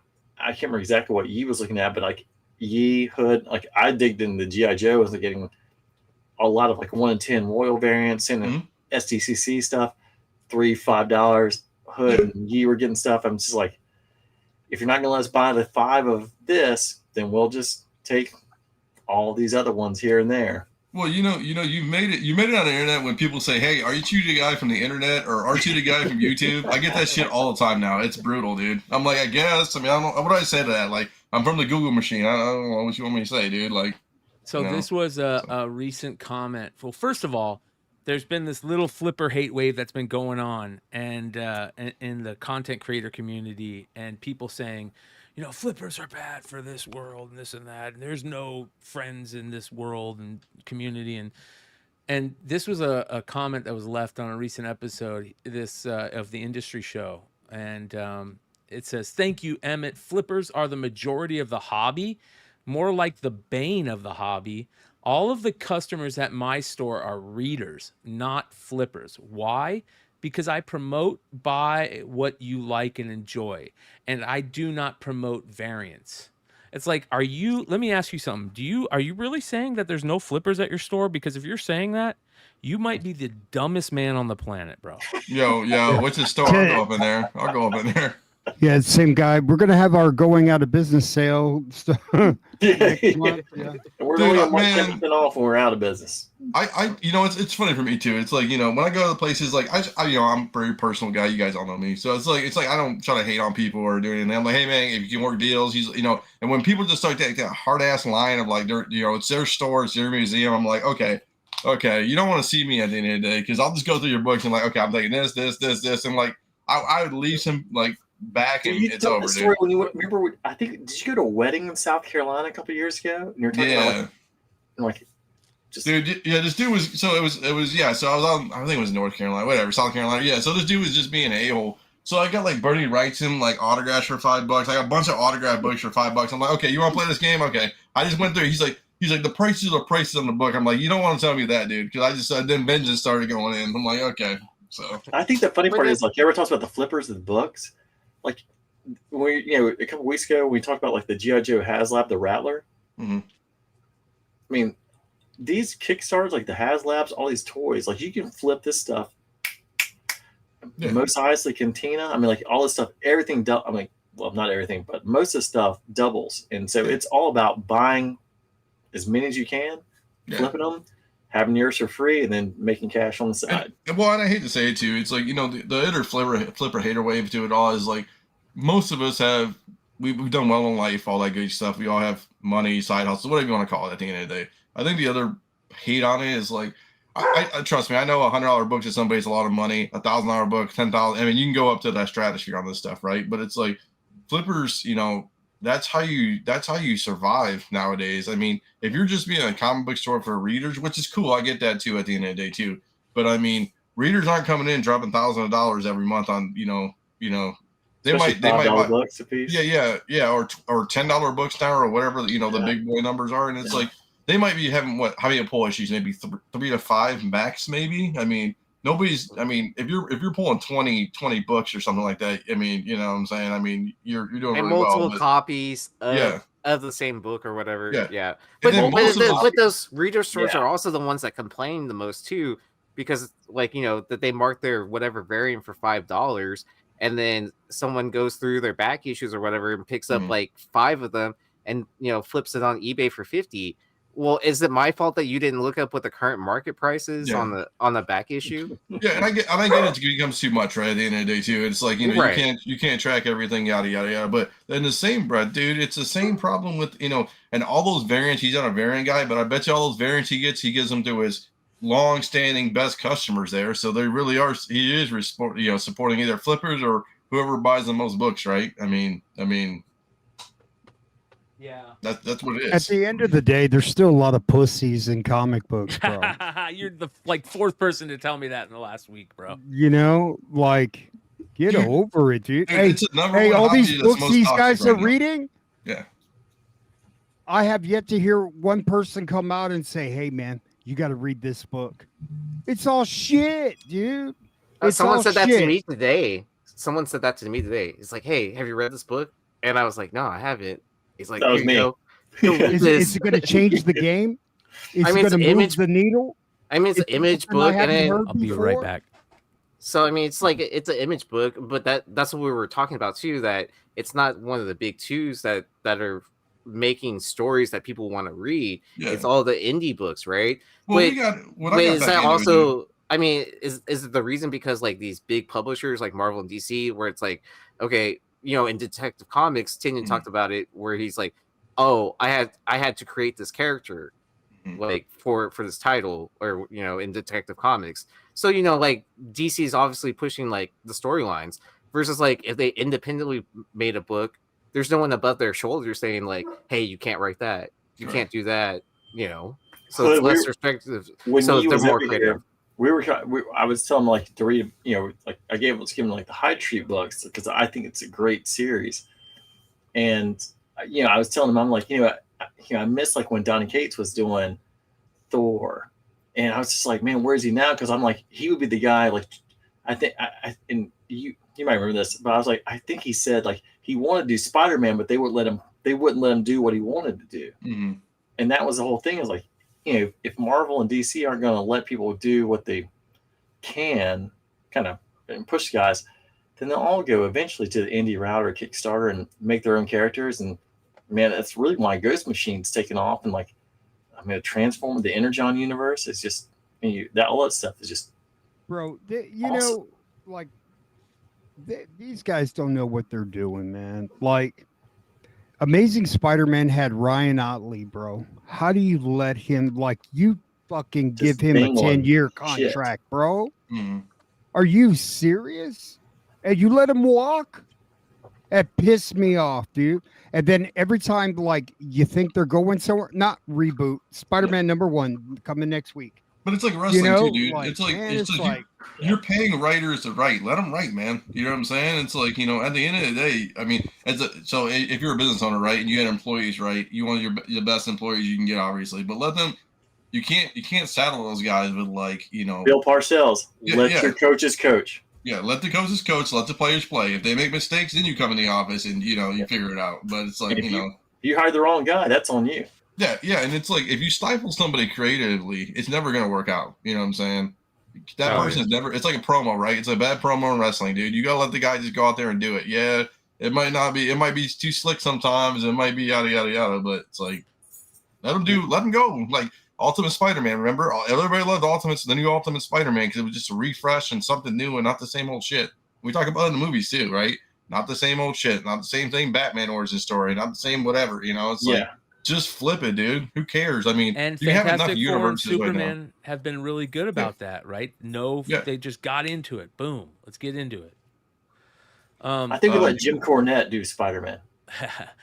can't remember exactly what Yee was looking at, but like Yee, Hood, like I digged in the G.I. Joe, was like getting a lot of like 1 in 10 Royal variants and SDCC stuff, $3-5. Hood and Yee were getting stuff. I'm just like, if you're not gonna let us buy the 5 of this, then we'll just take all these other ones here and there. Well, you've made it on the internet when people say, hey, are you the guy from the internet or are you the guy from YouTube? I get that shit all the time now. It's brutal, dude. I'm like, I guess. I mean, I don't know what do I say to that. Like, I'm from the Google machine. I don't know what you want me to say, dude. Like, so this was a recent comment. Well, first of all, there's been this little flipper hate wave that's been going on, and in the content creator community, and people saying, flippers are bad for this world and this and that, and there's no friends in this world and community, and this was a comment that was left on a recent episode of the industry show, and it says, "Thank you, Emmett. Flippers are the majority of the hobby, more like the bane of the hobby. All of the customers at my store are readers, not flippers. Why? Because I promote buy what you like and enjoy, and I do not promote variants." It's like, let me ask you something. Are you really saying that there's no flippers at your store? Because if you're saying that, you might be the dumbest man on the planet, bro. Yo, what's the store? I'll go up in there. Yeah, same guy. We're gonna have our going out of business sale next month. Yeah. We're going to 10% off when we're out of business. It's funny for me too. It's like, when I go to the places, like I'm a very personal guy. You guys all know me, so it's like I don't try to hate on people or do anything. I'm like, hey man, if you can work deals, and when people just start that hard ass line of like, it's their store, it's their museum. I'm like, okay, you don't want to see me at the end of the day because I'll just go through your books and like, okay, I'm taking this, and like I would leave some like back and it's over, dude. When you remember, I think, did you go to a wedding in South Carolina a couple of years ago? And you were talking about like just dude, yeah, this dude was so I was so I was on, I think it was North Carolina, whatever, South Carolina, yeah. So this dude was just being an a-hole. So I got like Bernie Wrightson like autographs for $5. I got a bunch of autograph books for $5. I'm like, okay, you want to play this game? Okay. I just went through. He's like the prices are prices on the book. I'm like, you don't want to tell me that, dude, because then Ben just started going in. I'm like, okay. So I think the funny part is like, you ever talks about the flippers of the books? Like, a couple weeks ago, we talked about like the G.I. Joe HasLab, the Rattler. I mean, these Kickstarters, like the HasLabs, all these toys, like you can flip this stuff. Yeah. Most honestly, Cantina, I mean, like all this stuff, everything. I mean, well, not everything, but most of the stuff doubles, and so it's all about buying as many as you can, flipping them, having yours for free, and then making cash on the side. And I hate to say it too, it's like, you know, the other flipper hater wave to it all is like, most of us have, we've done well in life, all that good stuff. We all have money, side hustles, whatever you want to call it at the end of the day. I think the other hate on it is like, I trust me, I know $100 books to somebody's a lot of money, $1,000 book, 10,000. I mean, you can go up to that stratosphere on this stuff, right? But it's like flippers, you know, that's how you survive nowadays. I mean, if you're just being a comic book store for readers, which is cool, I get that too at the end of the day too. But I mean, readers aren't coming in dropping thousands of dollars every month on, you know, they might buy books a piece. Yeah, or $10 books now or whatever, you know, the big boy numbers are, and it's like they might be having how many pull issues, maybe 3 to 5 max, maybe. I mean, if you're pulling 20 books or something like that, I mean, you know what I'm saying? I mean, you're doing and really multiple well, copies of the same book or whatever. Yeah. But those reader stores are also the ones that complain the most too, because like, you know, that they mark their whatever variant for $5, and then someone goes through their back issues or whatever and picks up like 5 of them and, you know, flips it on eBay for $50. Well, is it my fault that you didn't look up what the current market price is on the back issue? Yeah, and I get it becomes too much, right? At the end of the day, too, it's like, you know, you can't track everything, yada yada yada. But in the same breath, dude, it's the same problem with, you know, and all those variants. He's not a variant guy, but I bet you all those variants he gives them to his long-standing best customers there. So they really are. He is, you know, supporting either flippers or whoever buys the most books, right? I mean. Yeah, that's what it is. At the end of the day, there's still a lot of pussies in comic books, bro. You're the fourth person to tell me that in the last week, bro. You know, like, get over it, dude. Hey, all these books these guys are reading. Yeah. I have yet to hear one person come out and say, "Hey, man, you got to read this book." It's all shit, dude. Someone said that to me today. It's like, "Hey, have you read this book?" And I was like, "No, I haven't." He's like, that was me. Is it going to change the game? Is it going to move the needle? I mean, it's an image book, and I'll be right back. So I mean, it's like it's an image book, but that's what we were talking about too. That it's not one of the big twos that are making stories that people want to read. Yeah. It's all the indie books, right? Well, is that also? I mean, is it the reason because like these big publishers like Marvel and DC, where it's like, okay, you know, in Detective Comics, Tynion talked about it, where he's like, "Oh, I had to create this character, like for this title, or you know, in Detective Comics." So you know, like DC is obviously pushing like the storylines versus like if they independently made a book, there's no one above their shoulder saying like, "Hey, you can't write that, you can't do that," you know. So it's less restrictive. So they're more creative. I was telling them like to read, you know, like I was giving like the High Street books because I think it's a great series. And you know, I was telling them, I'm like, I miss like when Donny Cates was doing Thor, and I was just like, man, where is he now? Because I'm like, he would be the guy. Like, I think, and you might remember this, but I was like, I think he said like he wanted to do Spider-Man, but they wouldn't let him do what he wanted to do. Mm-hmm. And that was the whole thing. Is like, you know, if Marvel and DC aren't going to let people do what they can, kind of, and push guys, then they'll all go eventually to the indie route or Kickstarter and make their own characters. And man, that's really why Ghost Machine's taken off. And like, I'm going to transform the Energon universe. It's just, all that stuff is just, bro. You awesome. know, like these guys don't know what they're doing, man. Like, Amazing Spider-Man had Ryan Otley, bro. How do you let him, like, you fucking give him a 10-year contract, bro? Mm-hmm. Are you serious? And you let him walk? That pissed me off, dude. And then every time, like, you think they're going somewhere, not reboot. Spider-Man #1 coming next week. But it's like wrestling too, dude. Like, it's like, man, it's like you're paying writers to write. Let them write, man. You know what I'm saying? It's like, you know, at the end of the day, I mean, so if you're a business owner, right, and you had employees, right, you want your best employees you can get, obviously, but let them. You can't saddle those guys with, like, you know, Bill Parcells. Let your coaches coach. Yeah, let the coaches coach. Let the players play. If they make mistakes, then you come in the office and, you know, you figure it out. But it's like, you know, you hired the wrong guy, that's on you. Yeah, and it's like if you stifle somebody creatively, it's never gonna work out. You know what I'm saying? That person's never. It's like a promo, right? It's a bad promo in wrestling, dude. You gotta let the guy just go out there and do it. Yeah, it might not be. It might be too slick sometimes. It might be yada yada yada. But it's like let him go. Like Ultimate Spider-Man. Remember, everybody loved the new Ultimate Spider-Man because it was just a refresh and something new and not the same old shit. We talk about it in the movies too, right? Not the same old shit. Not the same thing. Batman origin story. Not the same whatever. You know, it's like. Just flip it, dude. Who cares? I mean, and you have enough Fantastic Four and universes right Superman now. have been really good about that, right? They just got into it. Boom, let's get into it. I think we let Jim Cornette do Spider-Man.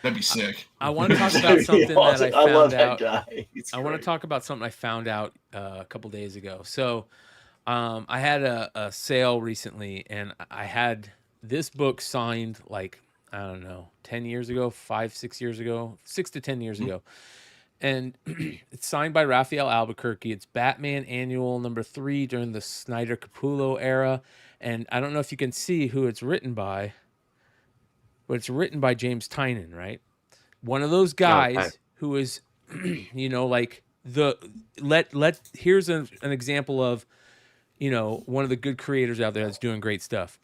That'd be sick. I want to talk about something that I found love out. that guy. I want to talk about something I found out a couple days ago. So, I had a sale recently, and I had this book signed like. I don't know, 10 years ago, 6 years ago, 6 to 10 years ago. And it's signed by Raphael Albuquerque. It's Batman Annual #3 during the Snyder Capullo era. And I don't know if you can see who it's written by, but it's written by James Tynion, right? One of those guys who is, you know, like here's an example of, you know, one of the good creators out there that's doing great stuff.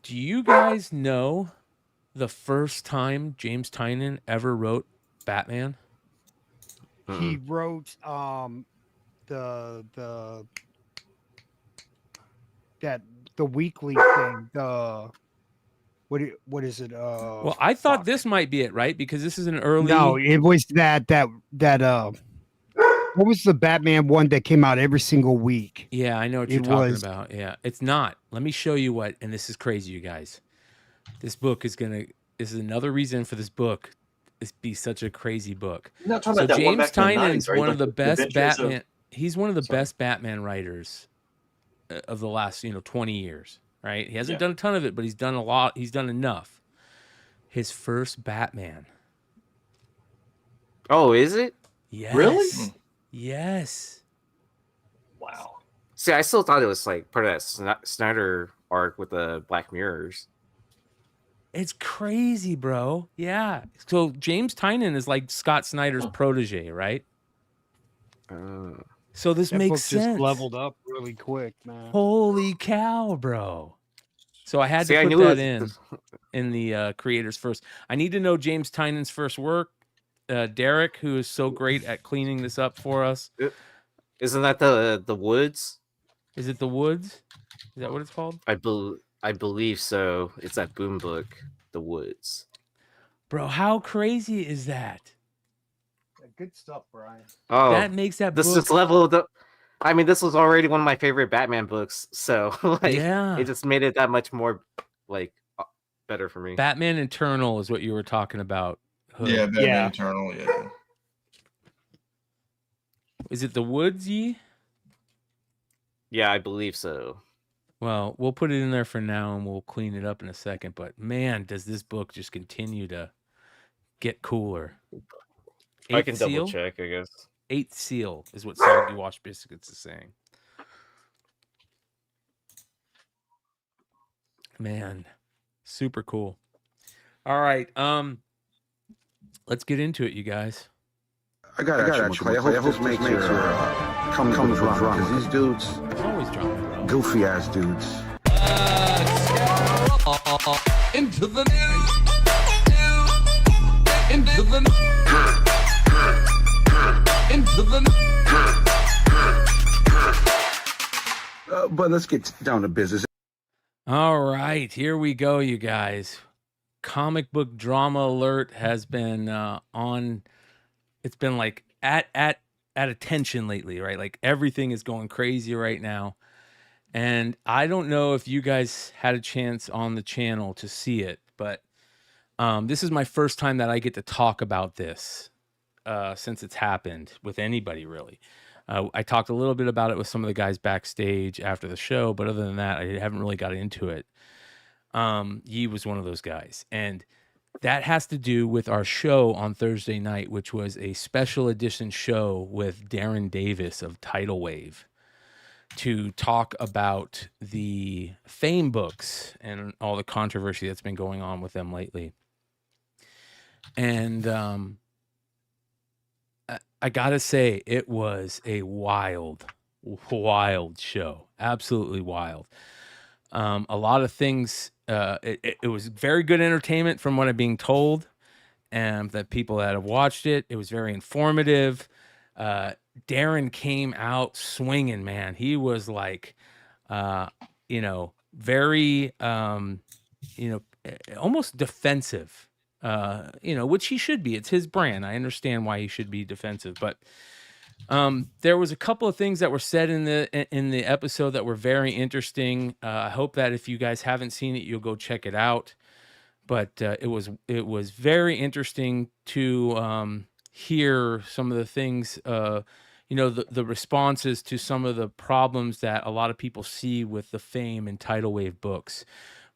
Do you guys know the first time James Tynion ever wrote Batman? He wrote the weekly thing. What is it? Well, I thought this might be it, right? Because this is an early. No, it was that what was the Batman one that came out every single week? Yeah, I know what you're talking about. Yeah, it's not. Let me show you what, and this is crazy, you guys. This book is this is another reason for this book is be such a crazy book. You're not talking about that one James back in the Tynion's 90s, right? one of the best Batman. He's one of the Sorry. best Batman writers of the last 20 years. Right? He hasn't done a ton of it, but he's done a lot. He's done enough. His first Batman. Oh, is it? Yes. Really? Yes. Wow. See, I still thought it was like part of that Snyder arc with the Black Mirrors. It's crazy, bro. Yeah. So James Tynion is like Scott Snyder's protege, right? So this that makes book sense. just leveled up really quick, man. Holy cow, bro. So I had to put that in the creator's first. I need to know James Tynion's first work. Derek, who is so great at cleaning this up for us. Isn't that the Woods? Is it the Woods? Is that what it's called? I believe so. It's that Boom book, The Woods. Bro, how crazy is that? Good stuff, Brian. Oh, that makes that this book... is leveled up. I mean, this was already one of my favorite Batman books, so it just made it that much more better for me. Batman Eternal is what you were talking about. Hood. Yeah, Batman Eternal. Yeah. Is it the Woodsy? Yeah, I believe so. Well, we'll put it in there for now, and we'll clean it up in a second. But man, does this book just continue to get cooler? I can double check, I guess. 8th Seal is what Soggy Wash Biscuits is saying. Man, super cool. All right, let's get into it, you guys. I got actually. I hope this makes your come drunk, because these dudes, always drunk, bro. Goofy ass dudes. Into the news. Into the into the But let's get down to business. All right, here we go, you guys. Comic book drama alert has been on. It's been like at attention lately, right? Like everything is going crazy right now. And I don't know if you guys had a chance on the channel to see it, but this is my first time that I get to talk about this since it's happened with anybody, really. I talked a little bit about it with some of the guys backstage after the show, but other than that, I haven't really got into it. Yi was one of those guys. And that has to do with our show on Thursday night, which was a special edition show with Darren Davis of Tidal Wave to talk about the Fame books and all the controversy that's been going on with them lately. And I gotta say, it was a wild show. Absolutely wild. A lot of things. It was very good entertainment from what I'm being told, and that people that have watched it. It was very informative. Darren came out swinging, man. He was like, very, almost defensive. Which he should be. It's his brand. I understand why he should be defensive, but there was a couple of things that were said in the episode that were very interesting. I hope that if you guys haven't seen it, you'll go check it out. But it was very interesting to hear some of the things, the responses to some of the problems that a lot of people see with the Fame and Tidal Wave books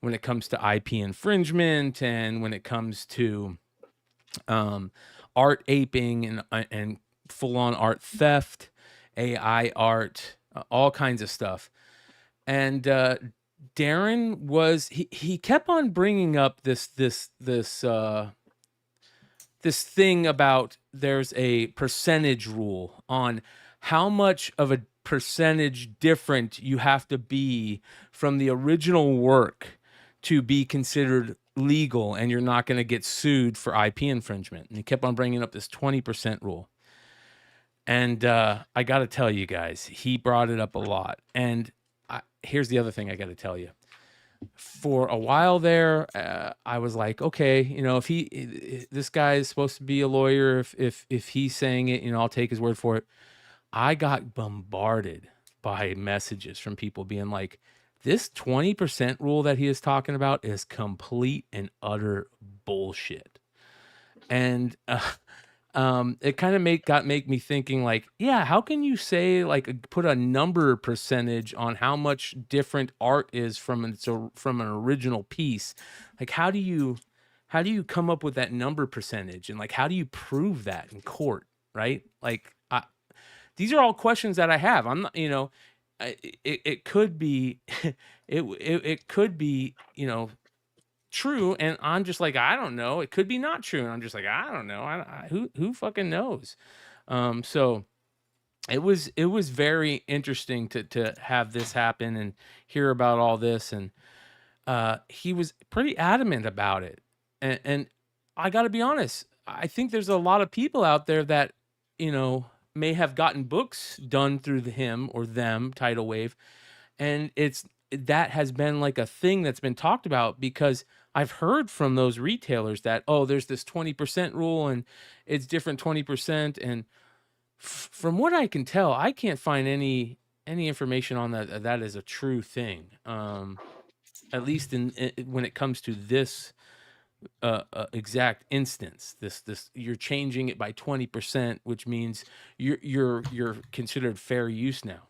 when it comes to IP infringement and when it comes to art aping and full-on art theft, AI art, all kinds of stuff. And Darren was he kept on bringing up this thing about there's a percentage rule on how much of a percentage different you have to be from the original work to be considered legal and you're not going to get sued for IP infringement. And he kept on bringing up this 20% rule. And I got to tell you guys, he brought it up a lot. And here's the other thing I got to tell you. For a while there, I was like, okay, if this guy is supposed to be a lawyer, if he's saying it, I'll take his word for it. I got bombarded by messages from people being like, this 20% rule that he is talking about is complete and utter bullshit. And it kind of make me thinking like, yeah, how can you say like put a number percentage on how much different art is from an original piece? Like, how do you come up with that number percentage, and like how do you prove that in court, right? Like, these are all questions that I have. I'm not, it could be it could be true, and I'm just like, I don't know. It could be not true, and I'm just like, I don't know. Who fucking knows? So it was very interesting to have this happen and hear about all this, and he was pretty adamant about it. And I got to be honest, I think there's a lot of people out there that may have gotten books done through him or them, Tidal Wave, and that has been like a thing that's been talked about, because I've heard from those retailers that, there's this 20% rule and it's different 20%. And from what I can tell, I can't find any information on that is a true thing. At least when it comes to this exact instance, this you're changing it by 20%, which means you're considered fair use now.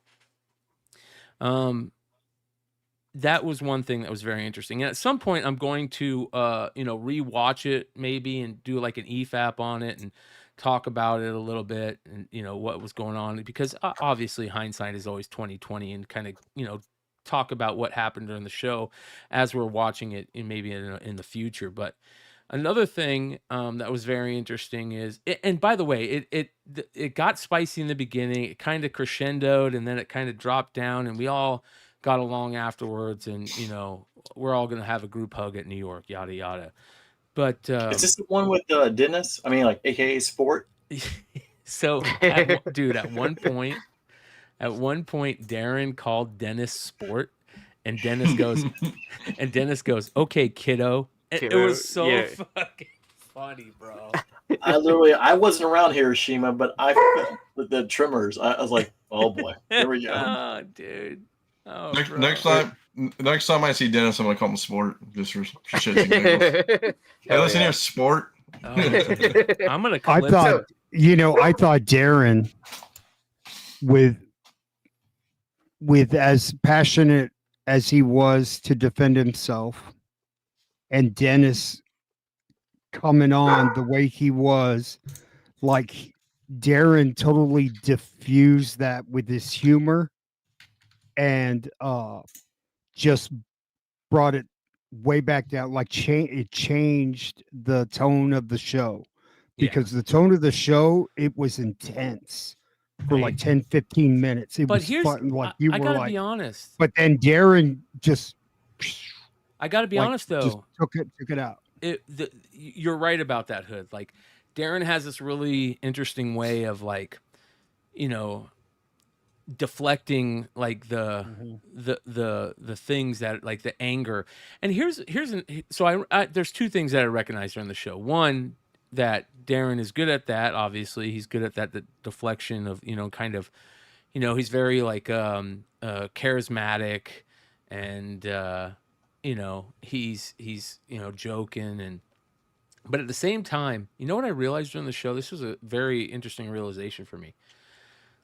That was one thing that was very interesting. And at some point I'm going to, rewatch it maybe and do like an EFAP on it and talk about it a little bit and, what was going on, because obviously hindsight is always 20/20, and kind of, talk about what happened during the show as we're watching it and maybe in the future. But another thing that was very interesting is, and by the way, it got spicy in the beginning. It kind of crescendoed and then it kind of dropped down, and we all got along afterwards, and we're all gonna have a group hug at New York, yada yada. But is this the one with Dennis? I mean, like AKA Sport. So, at one point, Darren called Dennis Sport, and Dennis goes, "Okay, kiddo." It was so fucking funny, bro. I wasn't around Hiroshima, but I felt the tremors. I was like, oh boy, here we go. Oh, dude. Oh, next time I see Dennis, I'm gonna call him Sport, just for shit and giggles. Hey, listen here, Sport. Oh, I'm gonna. I thought Darren, with as passionate as he was to defend himself, and Dennis coming on the way he was, like Darren totally diffused that with his humor and just brought it way back down. Like it changed the tone of the show. because the tone of the show, it was intense for like 10, 15 minutes. It But was here's fun. Like you I were gotta like, be honest. but then Darren just, I gotta be like, honest just though. took it out. You're right about that, Hood. Like Darren has this really interesting way of like, you know, deflecting like the things that like the anger. And so I there's two things that I recognize during the show. One, that Darren is good at that. Obviously, he's good at that, the deflection of, you know, kind of, you know, he's very like charismatic, and you know, he's you know, joking. And but at the same time, you know what I realized during the show? This was a very interesting realization for me.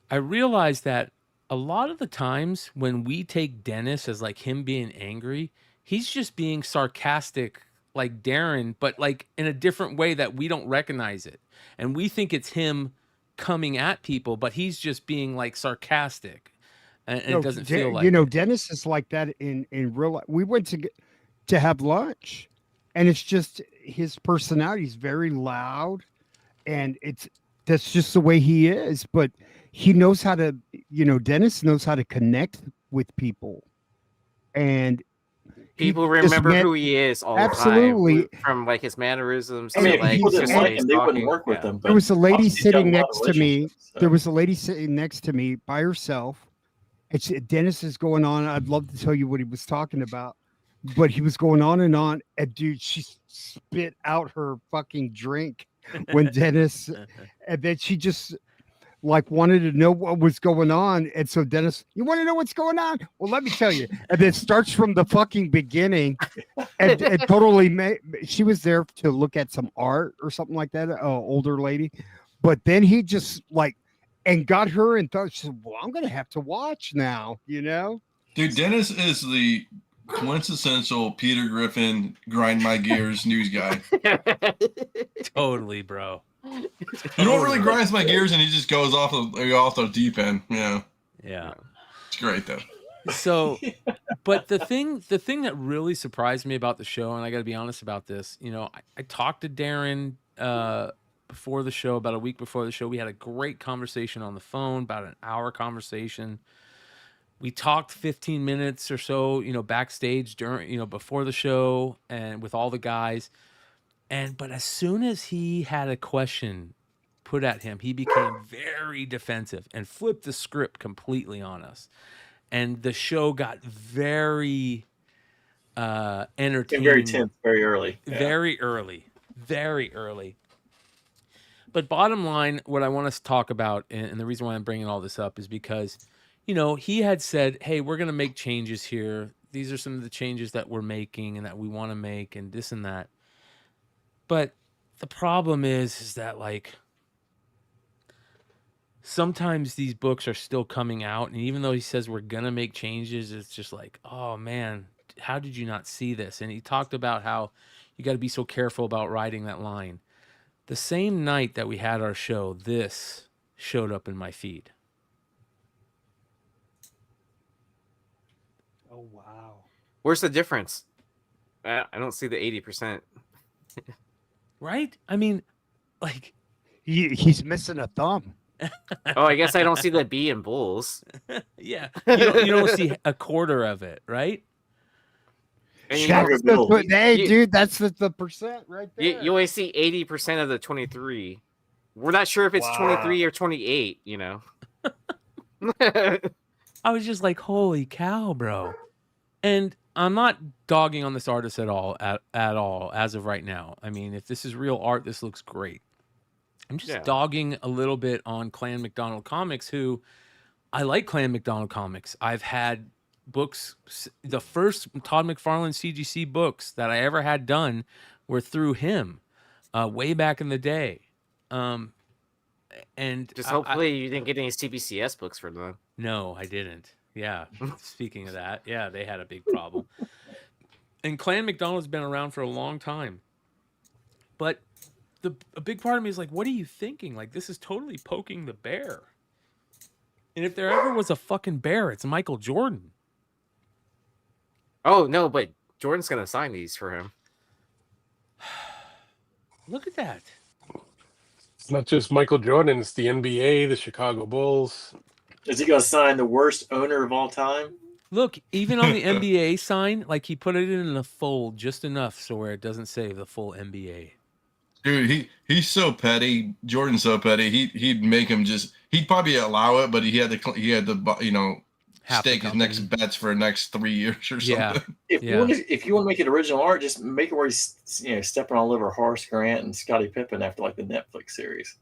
I realized that a lot of the times when we take Dennis as like him being angry, he's just being sarcastic like Darren, but like in a different way that we don't recognize it. And we think it's him coming at people, but he's just being like sarcastic. And it doesn't feel like, you know, Dennis is like that in real life. We went to have lunch, and it's just his personality is very loud, and that's just the way he is. But he knows how to, you know, Dennis knows how to connect with people, and people remember who he is all the time, from like his mannerisms. I mean, to, like, people didn't just like his him, they wouldn't talking. work with him. But there was a lady obviously he's got sitting a lot of next to me. relationships, so. There was a lady sitting next to me by herself. It's Dennis is going on. I'd love to tell you what he was talking about, but he was going on. And dude, she spit out her fucking drink when Dennis, and then she just like wanted to know what was going on. And so Dennis, you want to know what's going on? Well, let me tell you. And then it starts from the fucking beginning, and totally she was there to look at some art or something like that. Older lady, but then he just like, and got her and thought, she said, well, I'm going to have to watch now, you know? Dude, Dennis is the quintessential Peter Griffin grind my gears news guy. Totally, bro. You know what really grinds my gears, and he just goes off the deep end. Yeah. Yeah. It's great though. So, but the thing that really surprised me about the show, and I got to be honest about this, you know, I talked to Darren before the show, about a week before the show. We had a great conversation on the phone, about an hour conversation. We talked 15 minutes or so, you know, backstage during, you know, before the show, and with all the guys. But as soon as he had a question put at him, he became very defensive and flipped the script completely on us. And the show got very entertaining. Very tense, very early. Yeah. Very early. But bottom line, what I want us to talk about, and the reason why I'm bringing all this up is because, you know, he had said, hey, we're going to make changes here. These are some of the changes that we're making and that we want to make and this and that. But the problem is that, like, sometimes these books are still coming out, and even though he says we're going to make changes, it's just like, oh, man, how did you not see this? And he talked about how you got to be so careful about riding that line. The same night that we had our show, this showed up in my feed. Oh, wow. Where's the difference? I don't see the 80%. Right? I mean, like... He's missing a thumb. Oh, I guess I don't see the B in bulls. Yeah. You don't see a quarter of it, right? That's dude, that's the percent right there. You only see 80% of the 23. We're not sure if it's 23 or 28, you know. I was just like, holy cow, bro. And I'm not dogging on this artist at all, as of right now. I mean, if this is real art, this looks great. I'm just dogging a little bit on Clan McDonald Comics, who I like Clan McDonald Comics. I've had books, the first Todd McFarlane CGC books that I ever had done were through him way back in the day. And just hopefully you didn't get any CBCS books for them. No, I didn't. Yeah. Speaking of that, yeah, they had a big problem. And Clan McDonald's been around for a long time. But a big part of me is like, what are you thinking? Like, this is totally poking the bear. And if there ever was a fucking bear, it's Michael Jordan. Oh, no, but Jordan's going to sign these for him. Look at that. It's not just Michael Jordan, it's the NBA, the Chicago Bulls. Is he going to sign the worst owner of all time? Look, even on the NBA sign, like he put it in the fold just enough so where it doesn't say the full NBA. Dude, he's so petty. Jordan's so petty. He'd make him he'd probably allow it, but he had to stake his next bets for the next 3 years or something. Yeah. If you want to make it original art, just make it where he's stepping all over Horace Grant and Scottie Pippen after like the Netflix series.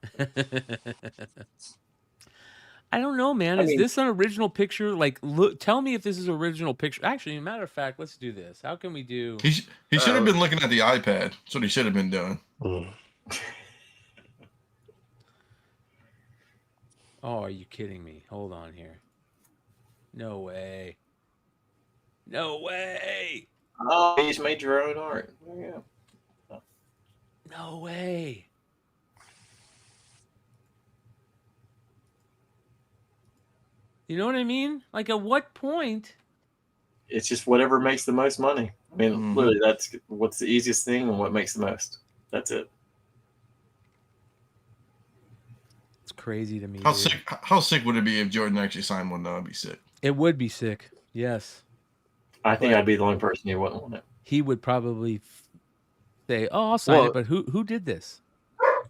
I don't know, man. Is this an original picture? Like, look, tell me if this is original picture. Actually, matter of fact, let's do this. How can we do? He should have been looking at the iPad. That's what he should have been doing. Oh, are you kidding me? Hold on here. No way. No way. Oh, you just made your own art. There you go. No way. You know what I mean? Like, at what point? It's just whatever makes the most money. I mean, literally, that's what's the easiest thing and what makes the most. That's it. It's crazy to me. How sick would it be if Jordan actually signed one? Though, it'd be sick. It would be sick. Yes. I think I'd be the only person who wouldn't want it. He would probably say, "Oh, I'll sign it," but who did this?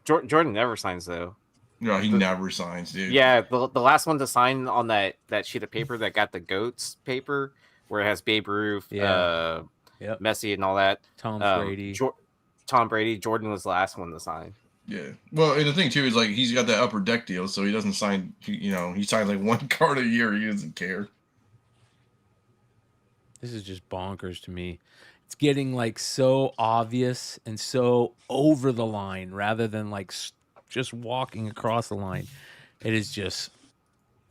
Jordan never signs though. No, he never signs, dude. Yeah, the last one to sign on that sheet of paper that got the goats paper, where it has Babe Ruth, Messi, and all that. Tom Brady. Tom Brady. Jordan was the last one to sign. Yeah. Well, and the thing too is like he's got that upper deck deal, so he doesn't sign. He signs like one card a year. He doesn't care. This is just bonkers to me. It's getting like so obvious and so over the line rather than like just walking across the line. It is just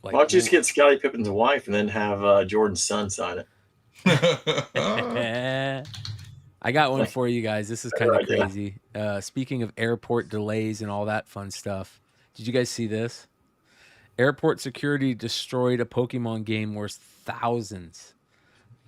like. Why don't you just get Scottie Pippen's wife and then have Jordan's son sign it? I got one for you guys. This is kind of crazy. Speaking of airport delays and all that fun stuff, did you guys see this? Airport security destroyed a Pokemon game worth thousands.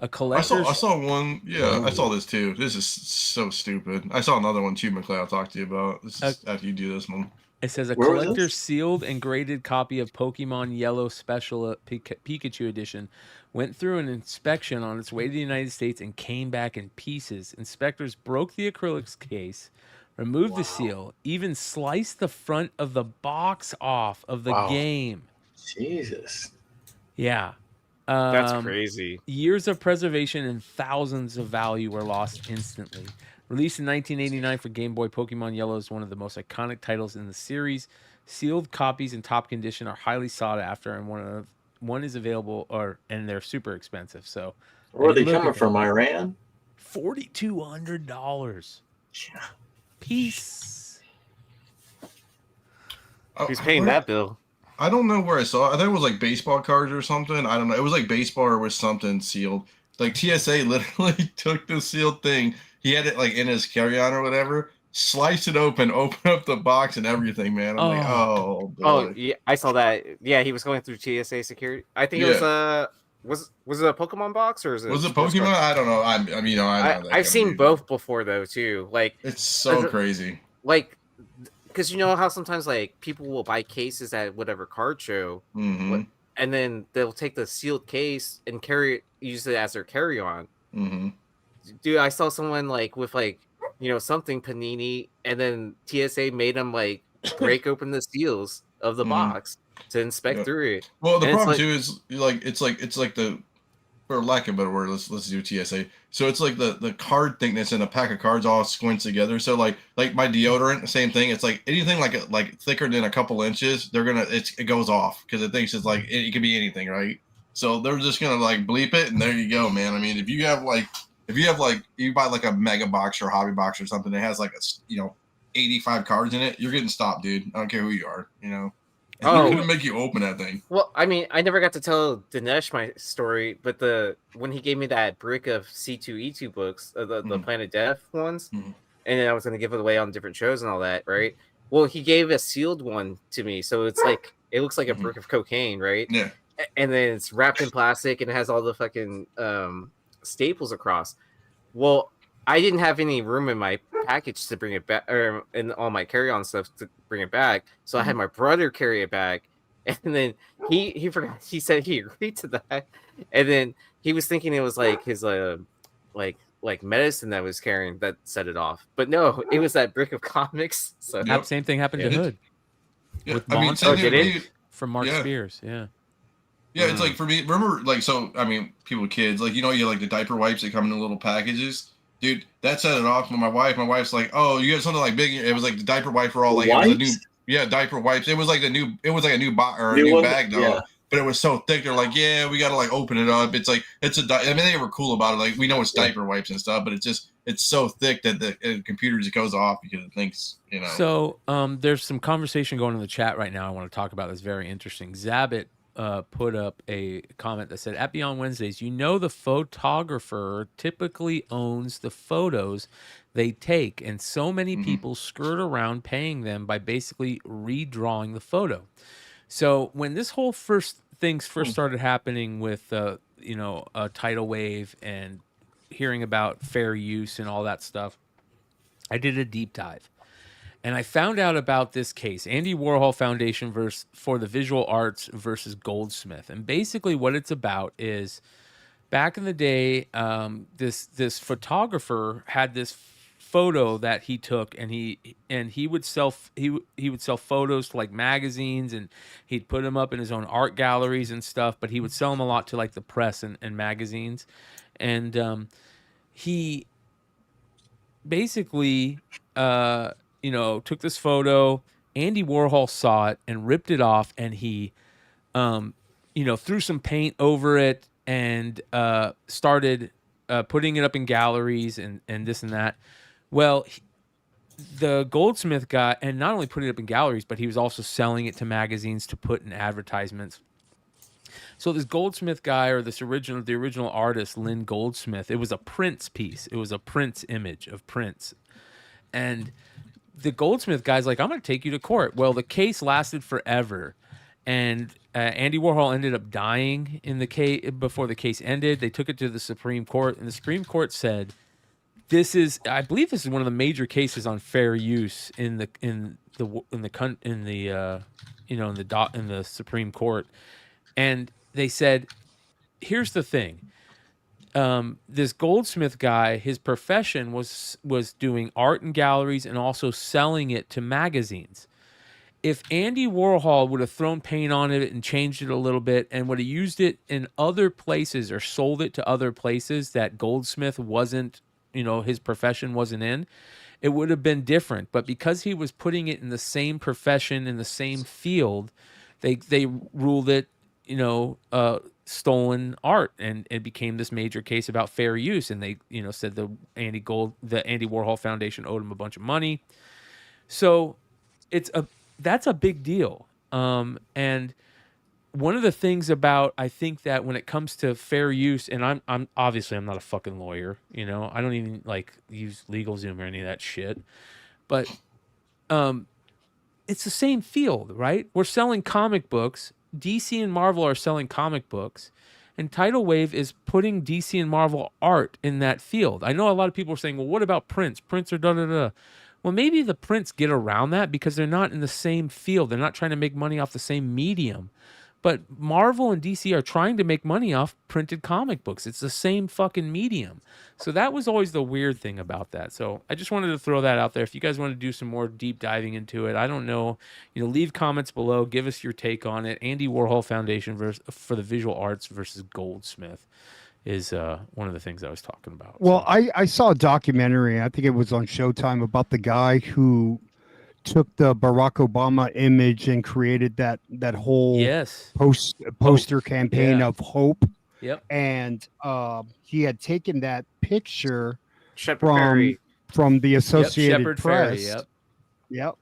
A collector. I saw one. Yeah, I saw this too. This is so stupid. I saw another one too, McClay. I'll talk to you about. This is after you do this one. It says a collector sealed and graded copy of Pokemon Yellow Special Pikachu Edition went through an inspection on its way to the United States and came back in pieces. Inspectors broke the acrylics case, removed the seal, even sliced the front of the box off of the game. Jesus. Yeah. That's crazy. Years of preservation and thousands of value were lost instantly. Released in 1989 for Game Boy, Pokemon Yellow is one of the most iconic titles in the series. Sealed copies in top condition are highly sought after, and one is available, and they're super expensive. So, where are they coming from? Iran? $4,200. Yeah. Peace. Who's paying that bill? I don't know where I saw it. I thought it was like baseball cards or something. I don't know. It was like baseball or was something sealed. Like TSA literally took the sealed thing. He had it like in his carry-on or whatever. Sliced it open up the box and everything, man. I'm like, oh, boy. Oh, yeah, I saw that. Yeah, he was going through TSA security. I think it was it a Pokemon box or is it? Was it Pokemon? I don't know. I've seen both before though too. Like it's so crazy. Like. Because you know how sometimes like people will buy cases at whatever card show, and then they'll take the sealed case and use it as their carry-on. Dude, I saw someone like with like something Panini, and then TSA made them like break open the seals of the box to inspect through it. Well, the problem too is it's like the, for lack of a better word, let's do TSA. So it's like the card thickness and a pack of cards all squints together. So like my deodorant, same thing. It's like anything like thicker than a couple inches, it goes off because it thinks it's like it could be anything, right? So they're just gonna like bleep it, and there you go, man. I mean, if you buy like a mega box or hobby box or something that has like 85 cards in it, you're getting stopped, dude. I don't care who you are, It's not gonna make you open that thing. Well, I mean, I never got to tell Dinesh my story, but when he gave me that brick of C2E2 books, the Planet Death ones, and then I was gonna give it away on different shows and all that, right? Well, he gave a sealed one to me, so it's like it looks like a brick of cocaine, right? Yeah. And then it's wrapped in plastic and it has all the fucking staples across. Well, I didn't have any room in my package to bring it back, and all my carry-on stuff to bring it back. So I had my brother carry it back, and then he forgot. He said he agreed to that, and then he was thinking it was like his like medicine that was carrying that set it off. But no, it was that brick of comics. So Same thing happened to Hood. Yeah, With I mean, Monster. same thing with me. From Mark Yeah. Spears. Yeah. Yeah, it's like for me. Remember, like, so I mean, people with kids, like, you know, you like the diaper wipes that come in little packages, dude. That set it off. With my wife's like, "Oh, you got something like big." It was like the diaper wipes were all like it was a new, diaper wipes. It was like a new box or a new bag though. Yeah. But it was so thick. They're like, "Yeah, we got to like open it up." It's like I mean, they were cool about it. Like, we know it's diaper wipes and stuff, but it's so thick that the computer just goes off because it thinks, you know. So there's some conversation going in the chat right now I want to talk about that's very interesting. Zabit put up a comment that said, at Beyond Wednesdays, you know, the photographer typically owns the photos they take, and so many people skirt around paying them by basically redrawing the photo. So when this whole first started happening with Tidal Wave and hearing about fair use and all that stuff, I did a deep dive. And I found out about this case, Andy Warhol Foundation for the Visual Arts versus Goldsmith. And basically what it's about is, back in the day, this photographer had this photo that he took, and he would sell photos to like magazines, and he'd put them up in his own art galleries and stuff, but he would sell them a lot to like the press and magazines. And he basically took this photo. Andy Warhol saw it and ripped it off, and he threw some paint over it and started putting it up in galleries and this and that. Well, the Goldsmith guy, and not only put it up in galleries, but he was also selling it to magazines to put in advertisements. So this Goldsmith guy, or the original artist, Lynn Goldsmith, it was a Prince piece. It was a Prince image of Prince. And the Goldsmith guy's like, I'm going to take you to court. Well, the case lasted forever. And Andy Warhol ended up dying in the case before the case ended. They took it to the Supreme Court, and the Supreme Court said, I believe this is one of the major cases on fair use in the Supreme Court. And they said, here's the thing. This Goldsmith guy, his profession was doing art in galleries and also selling it to magazines. If Andy Warhol would have thrown paint on it and changed it a little bit and would have used it in other places or sold it to other places that Goldsmith wasn't, his profession wasn't in, it would have been different. But because he was putting it in the same profession, in the same field, they ruled it, stolen art, and it became this major case about fair use. And they, said the Andy Warhol Foundation owed him a bunch of money. So that's a big deal. And one of the things about, I think that when it comes to fair use, and I'm obviously I'm not a fucking lawyer, I don't even use LegalZoom or any of that shit, but it's the same field, right? We're selling comic books. DC and Marvel are selling comic books, and Tidal Wave is putting DC and Marvel art in that field. I know a lot of people are saying, well, what about prints? Prints are da-da-da. Well, maybe the prints get around that because they're not in the same field. They're not trying to make money off the same medium. But Marvel and DC are trying to make money off printed comic books. It's the same fucking medium. So that was always the weird thing about that. So I just wanted to throw that out there. If you guys want to do some more deep diving into it, I don't know. Leave comments below. Give us your take on it. Andy Warhol Foundation for the Visual Arts versus Goldsmith is one of the things I was talking about. Well, I saw a documentary, I think it was on Showtime, about the guy who took the Barack Obama image and created that whole poster campaign of hope. Yep. And he had taken that picture Shepard from the Associated Shepard Press. Fairey, Yep.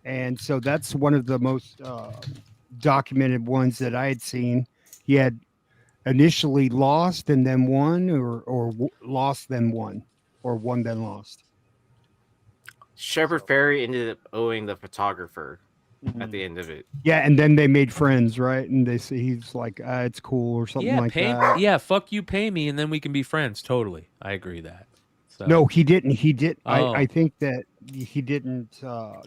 And so that's one of the most documented ones that I had seen. He had initially lost and then won, or lost then won, or won then lost. Shepard Fairey ended up owing the photographer at the end of it. Yeah, and then they made friends, right? And he's like, it's cool or something like that. Yeah, fuck you, pay me, and then we can be friends. Totally, I agree that. though. No, he didn't. He did. Oh. I think that he didn't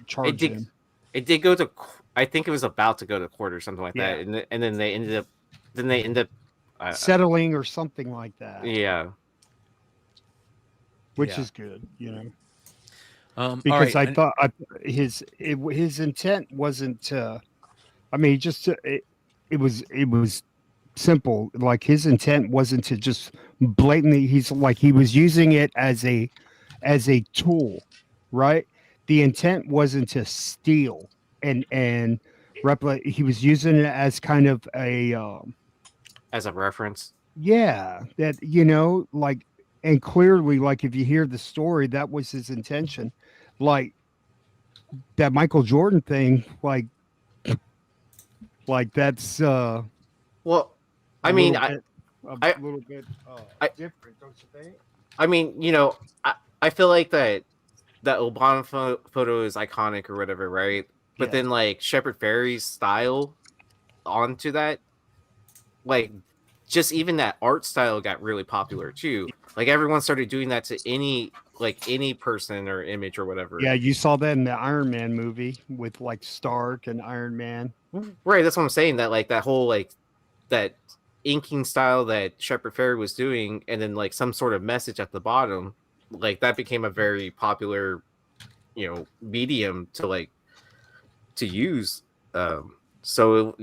charge him. It did go to. I think it was about to go to court or something like Yeah. that, and then they ended up. Settling or something like that. Yeah. Which is good, All because right, I thought his intent wasn't to. I mean, just it was simple. Like his intent wasn't to just blatantly. He was using it as a tool, right? The intent wasn't to steal and replicate. He was using it as kind of as a reference. Yeah, that like, and clearly, like if you hear the story, that was his intention. Like that Michael Jordan thing, like that's well, I mean, a little bit different, don't you think? I mean, I feel like that Obama photo is iconic or whatever, right? But then like Shepard Fairey's style onto that, like just even that art style got really popular too. Like everyone started doing that to any person or image or whatever. Yeah, you saw that in the Iron Man movie with like Stark and Iron Man. Right, that's what I'm saying. That like that whole like that inking style that Shepard Fairey was doing, and then like some sort of message at the bottom, like that became a very popular, medium to use. So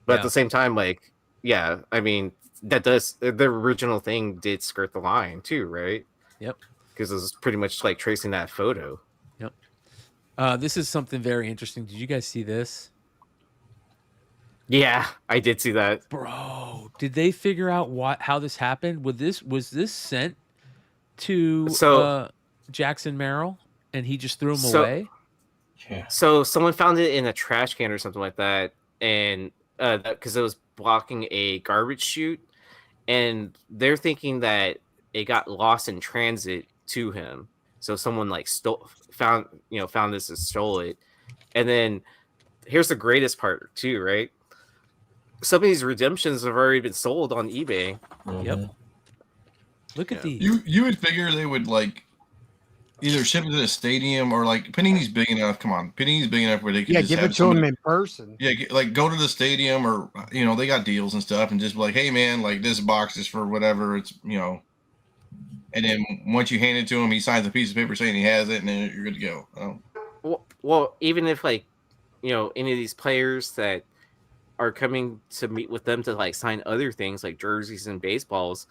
but at the same time, like, yeah, I mean, that does the original thing did skirt the line too, right? Yep. Because it was pretty much like tracing that photo. Yep. This is something very interesting. Did you guys see this? Yeah, I did see that. Bro, did they figure out how this happened? Was this sent to Jackson Merrill and he just threw him away? Yeah. So someone found it in a trash can or something like that, and because it was blocking a garbage chute, and they're thinking that it got lost in transit to him. So someone like found this and stole it. And then here's the greatest part too, right? Some of these redemptions have already been sold on eBay. Mm-hmm. Yep. Look at these. You would figure they would like either ship it to the stadium or like Panini's big enough. Come on, Panini's big enough where they can give it to them in person. Yeah, like go to the stadium or they got deals and stuff, and just be like, hey man, like this box is for whatever. It's and then once you hand it to him, he signs a piece of paper saying he has it, and then you're good to go. Well, even if like any of these players that are coming to meet with them to like sign other things like jerseys and baseballs,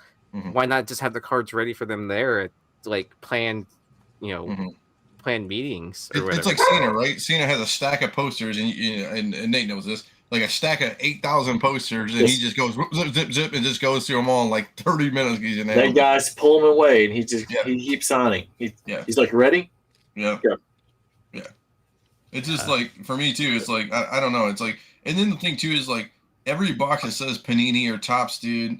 why not just have the cards ready for them there at like planned meetings or whatever. It's like Cena, right? Cena has a stack of posters, and Nate knows this, like a stack of 8,000 posters, and he just goes zip, zip, zip, and just goes through them all in like 30 minutes. That guy's pulling him away, and he keeps signing. He's like, ready? Yeah. It's just like, for me too, it's like, I don't know. It's like, and then the thing too is like, every box that says Panini or Topps, dude,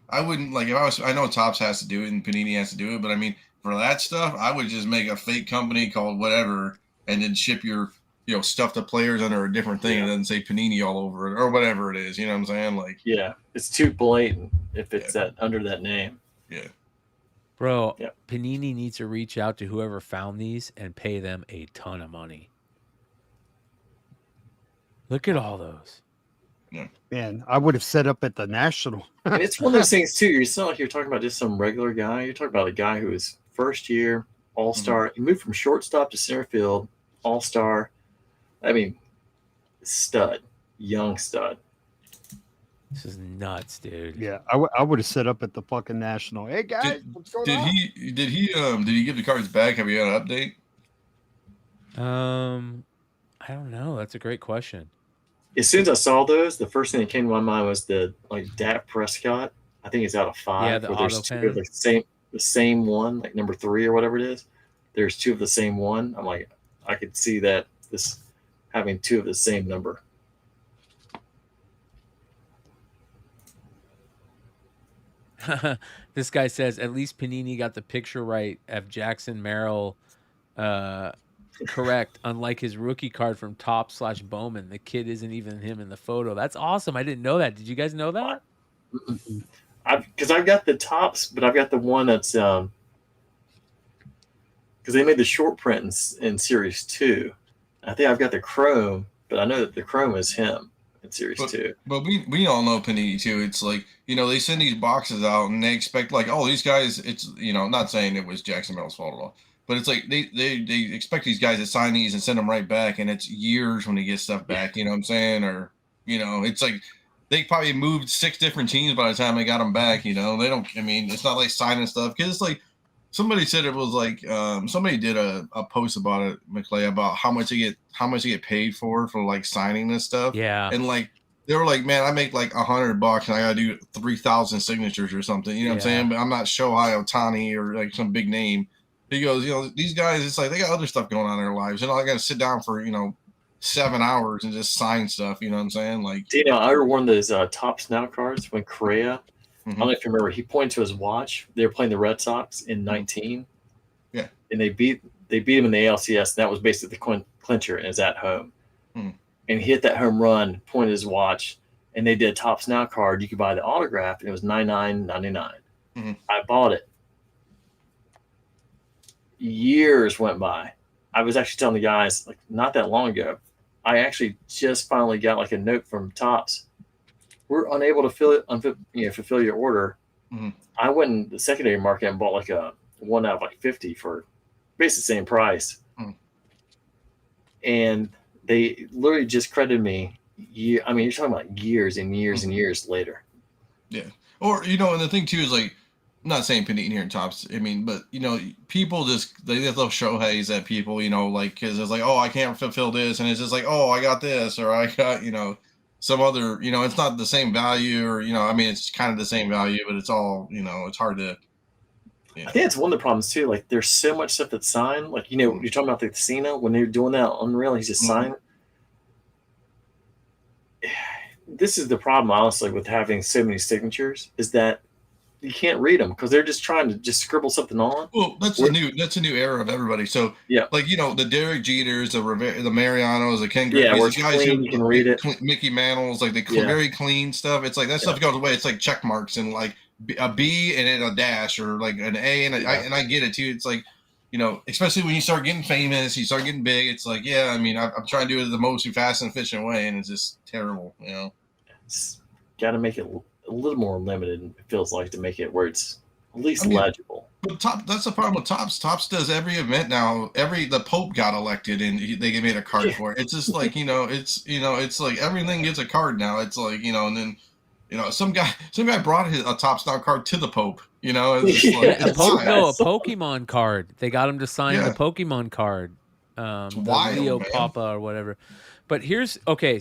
I wouldn't, like, I know Topps has to do it and Panini has to do it, but I mean, for that stuff, I would just make a fake company called whatever, and then ship your, stuff to players under a different thing, and then say Panini all over it or whatever it is. You know what I'm saying? Like, yeah, it's too blatant if it's under that name. Yeah, bro. Yeah. Panini needs to reach out to whoever found these and pay them a ton of money. Look at all those. Yeah. Man, I would have set up at the National. And it's one of those things too. It's not like you're talking about just some regular guy. You're talking about a guy who is first year all-star. He moved from shortstop to center field, all-star. I mean, stud, young stud. This is nuts, dude. Yeah, I would have set up at the fucking National. Hey guys, what's going on? Did he give the cards back? Have you got an update? I don't know. That's a great question. As soon as I saw those, the first thing that came to my mind was the Dak Prescott. I think it's out of 5. Yeah, the auto pen. The same one, like number 3 or whatever it is. There's 2 of the same one. I'm like, I could see that this having 2 of the same number. This guy says at least Panini got the picture right of Jackson Merrill. Correct. Unlike his rookie card from Top/Bowman, the kid isn't even him in the photo. That's awesome. I didn't know that. Did you guys know that? because I've got the tops, but I've got the one that's because they made the short print in series 2. I think I've got the Chrome, but I know that the Chrome is him in series 2. But we all know Panini too. It's like, they send these boxes out and they expect like, oh, these guys. It's not saying it was Jackson Merrill's fault at all, but it's like they expect these guys to sign these and send them right back, and it's years when they get stuff back. You know what I'm saying? Or it's like they probably moved 6 different teams by the time they got them back. They don't. I mean, it's not like signing stuff because it's like. Somebody said it was like somebody did a post about it, McClay, about how much they get paid for like signing this stuff. Yeah. And like they were like, man, I make like $100 and I gotta do 3,000 signatures or something. You know what I'm saying? But I'm not Shohei Ohtani or like some big name. He goes, these guys, it's like they got other stuff going on in their lives. I gotta sit down for 7 hours and just sign stuff. You know what I'm saying? Like, I remember one of those Topps Now cards when Correa. I don't know if you remember. He pointed to his watch. They were playing the Red Sox in 19. Yeah, and they beat him in the ALCS. And that was basically the clincher, and it's at home. And he hit that home run, pointed his watch, and they did a Topps Now card. You could buy the autograph, and it was $99.99. I bought it. Years went by. I was actually telling the guys like not that long ago. I actually just finally got like a note from Topps. We're unable to fulfill your order. I went in the secondary market and bought like a 1 out of like 50 for basically the same price. And they literally just credited me. You're talking about years and years and years later. Yeah. Or, and the thing too is like, I'm not saying Panini here in Topps. I mean, but people they love Shohei's at people, like, because it's like, oh, I can't fulfill this. And it's just like, oh, I got this, or I got, some other, it's not the same value, or it's kind of the same value, but it's all, it's hard to. I think it's one of the problems too. Like, there's so much stuff that's signed. Like, you're talking about the casino when they're doing that on Unreal, he's just signing. This is the problem, honestly, with having so many signatures, is that you can't read them because they're just trying to just scribble something on. Well, that's a new era of everybody. So like the Derek Jeters, the Marianos, the Ken Griffey's, the guys who you can read it. Mickey Mantles, like the very clean stuff. It's like that stuff goes away. It's like check marks and like a B and then a dash, or like an A and I get it too. It's like especially when you start getting famous, you start getting big. It's like I'm trying to do it the most fast and efficient way, and it's just terrible. It's got to make it a little more limited, it feels like, to make it where it's at least legible. But that's the problem with Topps. Topps does every event now. The Pope got elected and they made a card for it. It's just like, it's like everything gets a card now. It's like, and then, some guy brought a Topps Now card to the Pope. It's just like, a Pokemon card. They got him to sign the Pokemon card. Wild, Leo man. Papa or whatever. But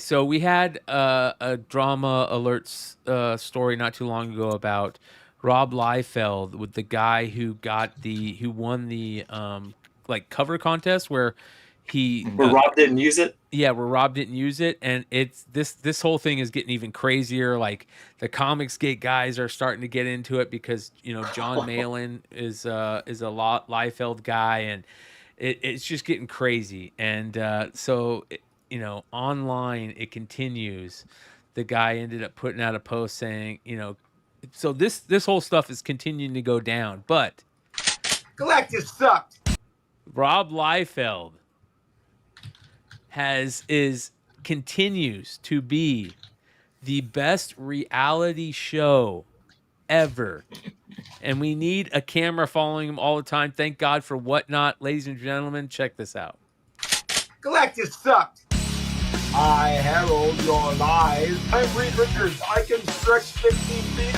so we had a drama alerts story not too long ago about Rob Liefeld with the guy who won the like cover contest where Rob didn't use it. Yeah, where Rob didn't use it, and it's this whole thing is getting even crazier. Like the Comicsgate guys are starting to get into it because John Malin is a Liefeld guy, and it's just getting crazy. And online it continues. The guy ended up putting out a post saying, so this whole stuff is continuing to go down, but Galactus sucked. Rob Liefeld continues to be the best reality show ever. And we need a camera following him all the time. Thank God for Whatnot. Ladies and gentlemen, check this out. Galactus sucked. I herald your lies. I'm Reed Richards. I can stretch 15 feet.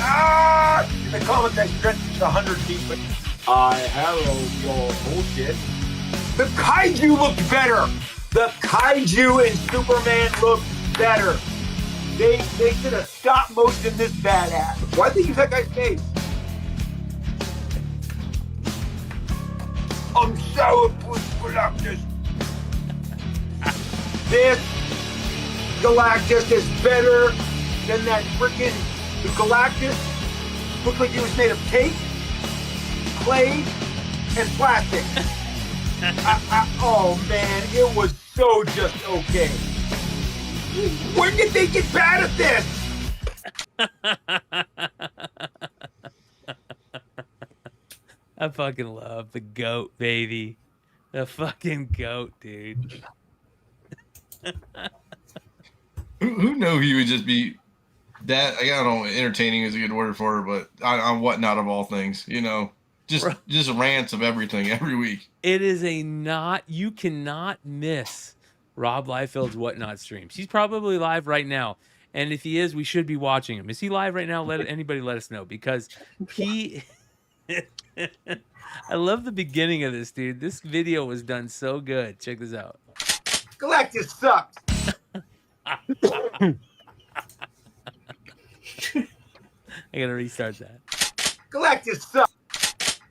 In the comics, I stretch 100 feet. But I herald your bullshit. The kaiju looked better. The kaiju in Superman looked better. They should have stop motion this badass. Why did they use that guy's face? I'm sour puss Galactus. This Galactus is better than that freaking Galactus. Looked like he was made of tape, clay, and plastic. Oh man, it was so just okay. When did they get bad at this? I fucking love the goat, baby. The fucking goat, dude. Who knew he would just be that? I don't know. Entertaining is a good word for it, but on whatnot of all things, just rants of everything every week. It is you cannot miss Rob Liefeld's Whatnot streams. He's probably live right now. And if he is, we should be watching him. Is he live right now? Let us know, because he I love the beginning of this, dude. This video was done so good. Check this out. Galactus sucked. I gotta restart that. Galactus sucked.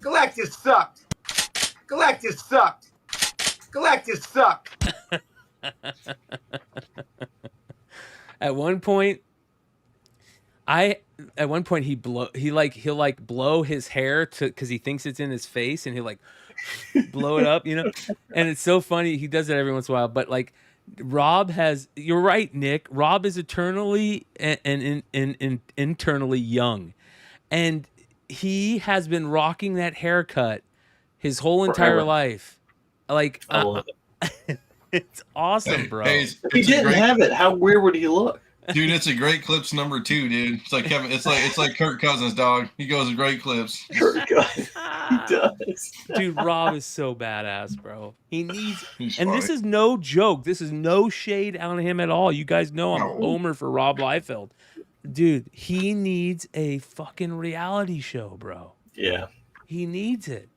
Galactus sucked. Galactus sucked. Galactus sucked. At one point he'll blow his hair because he thinks it's in his face, and he'll blow it up, and it's so funny. He does it every once in a while, but Rob you're right, Nick. Rob is eternally and internally young, and he has been rocking that haircut his whole entire life. I love it. It's awesome, bro. If he didn't have it, how weird would he look? Dude, it's a great clips number 2, dude. It's like Kevin. It's like Kirk Cousins, dog. He goes with great clips. Kirk Cousins, he does. Dude, Rob is so badass, bro. He's funny. This is no joke. This is no shade on him at all. You guys know I'm a homer for Rob Liefeld. Dude, he needs a fucking reality show, bro. Yeah, he needs it.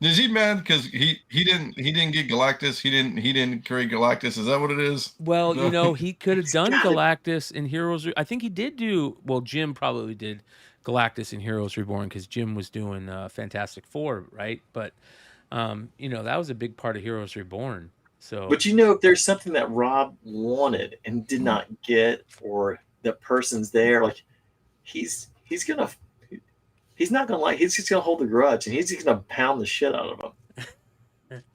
Is he mad because he didn't get Galactus? He didn't create Galactus. Is that what it is? Well, he could have done Galactus in Heroes. I think he did do. Well, Jim probably did Galactus in Heroes Reborn because Jim was doing Fantastic Four, right? But that was a big part of Heroes Reborn. So, but if there's something that Rob wanted and did not get, or the person's there, he's not gonna he's just gonna hold a grudge, and he's just gonna pound the shit out of him.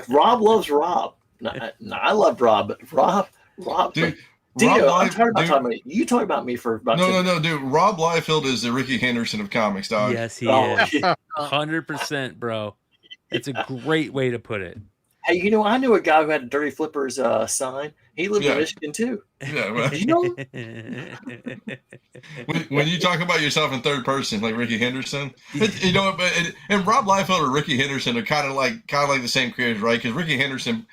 Rob loves Rob. I love Rob, but Rob, dude. Dio, I'm tired about talking about you. You talk about me for about no, dude. Rob Liefeld is the Ricky Henderson of comics, dog. Yes, he is. 100%, bro. It's a great way to put it. Hey, I knew a guy who had a Dirty Flippers sign. He lived in Michigan too. Yeah, well, when you talk about yourself in third person, like Ricky Henderson, and Rob Liefeld or Ricky Henderson are kind of like the same careers, right? Because Ricky Henderson,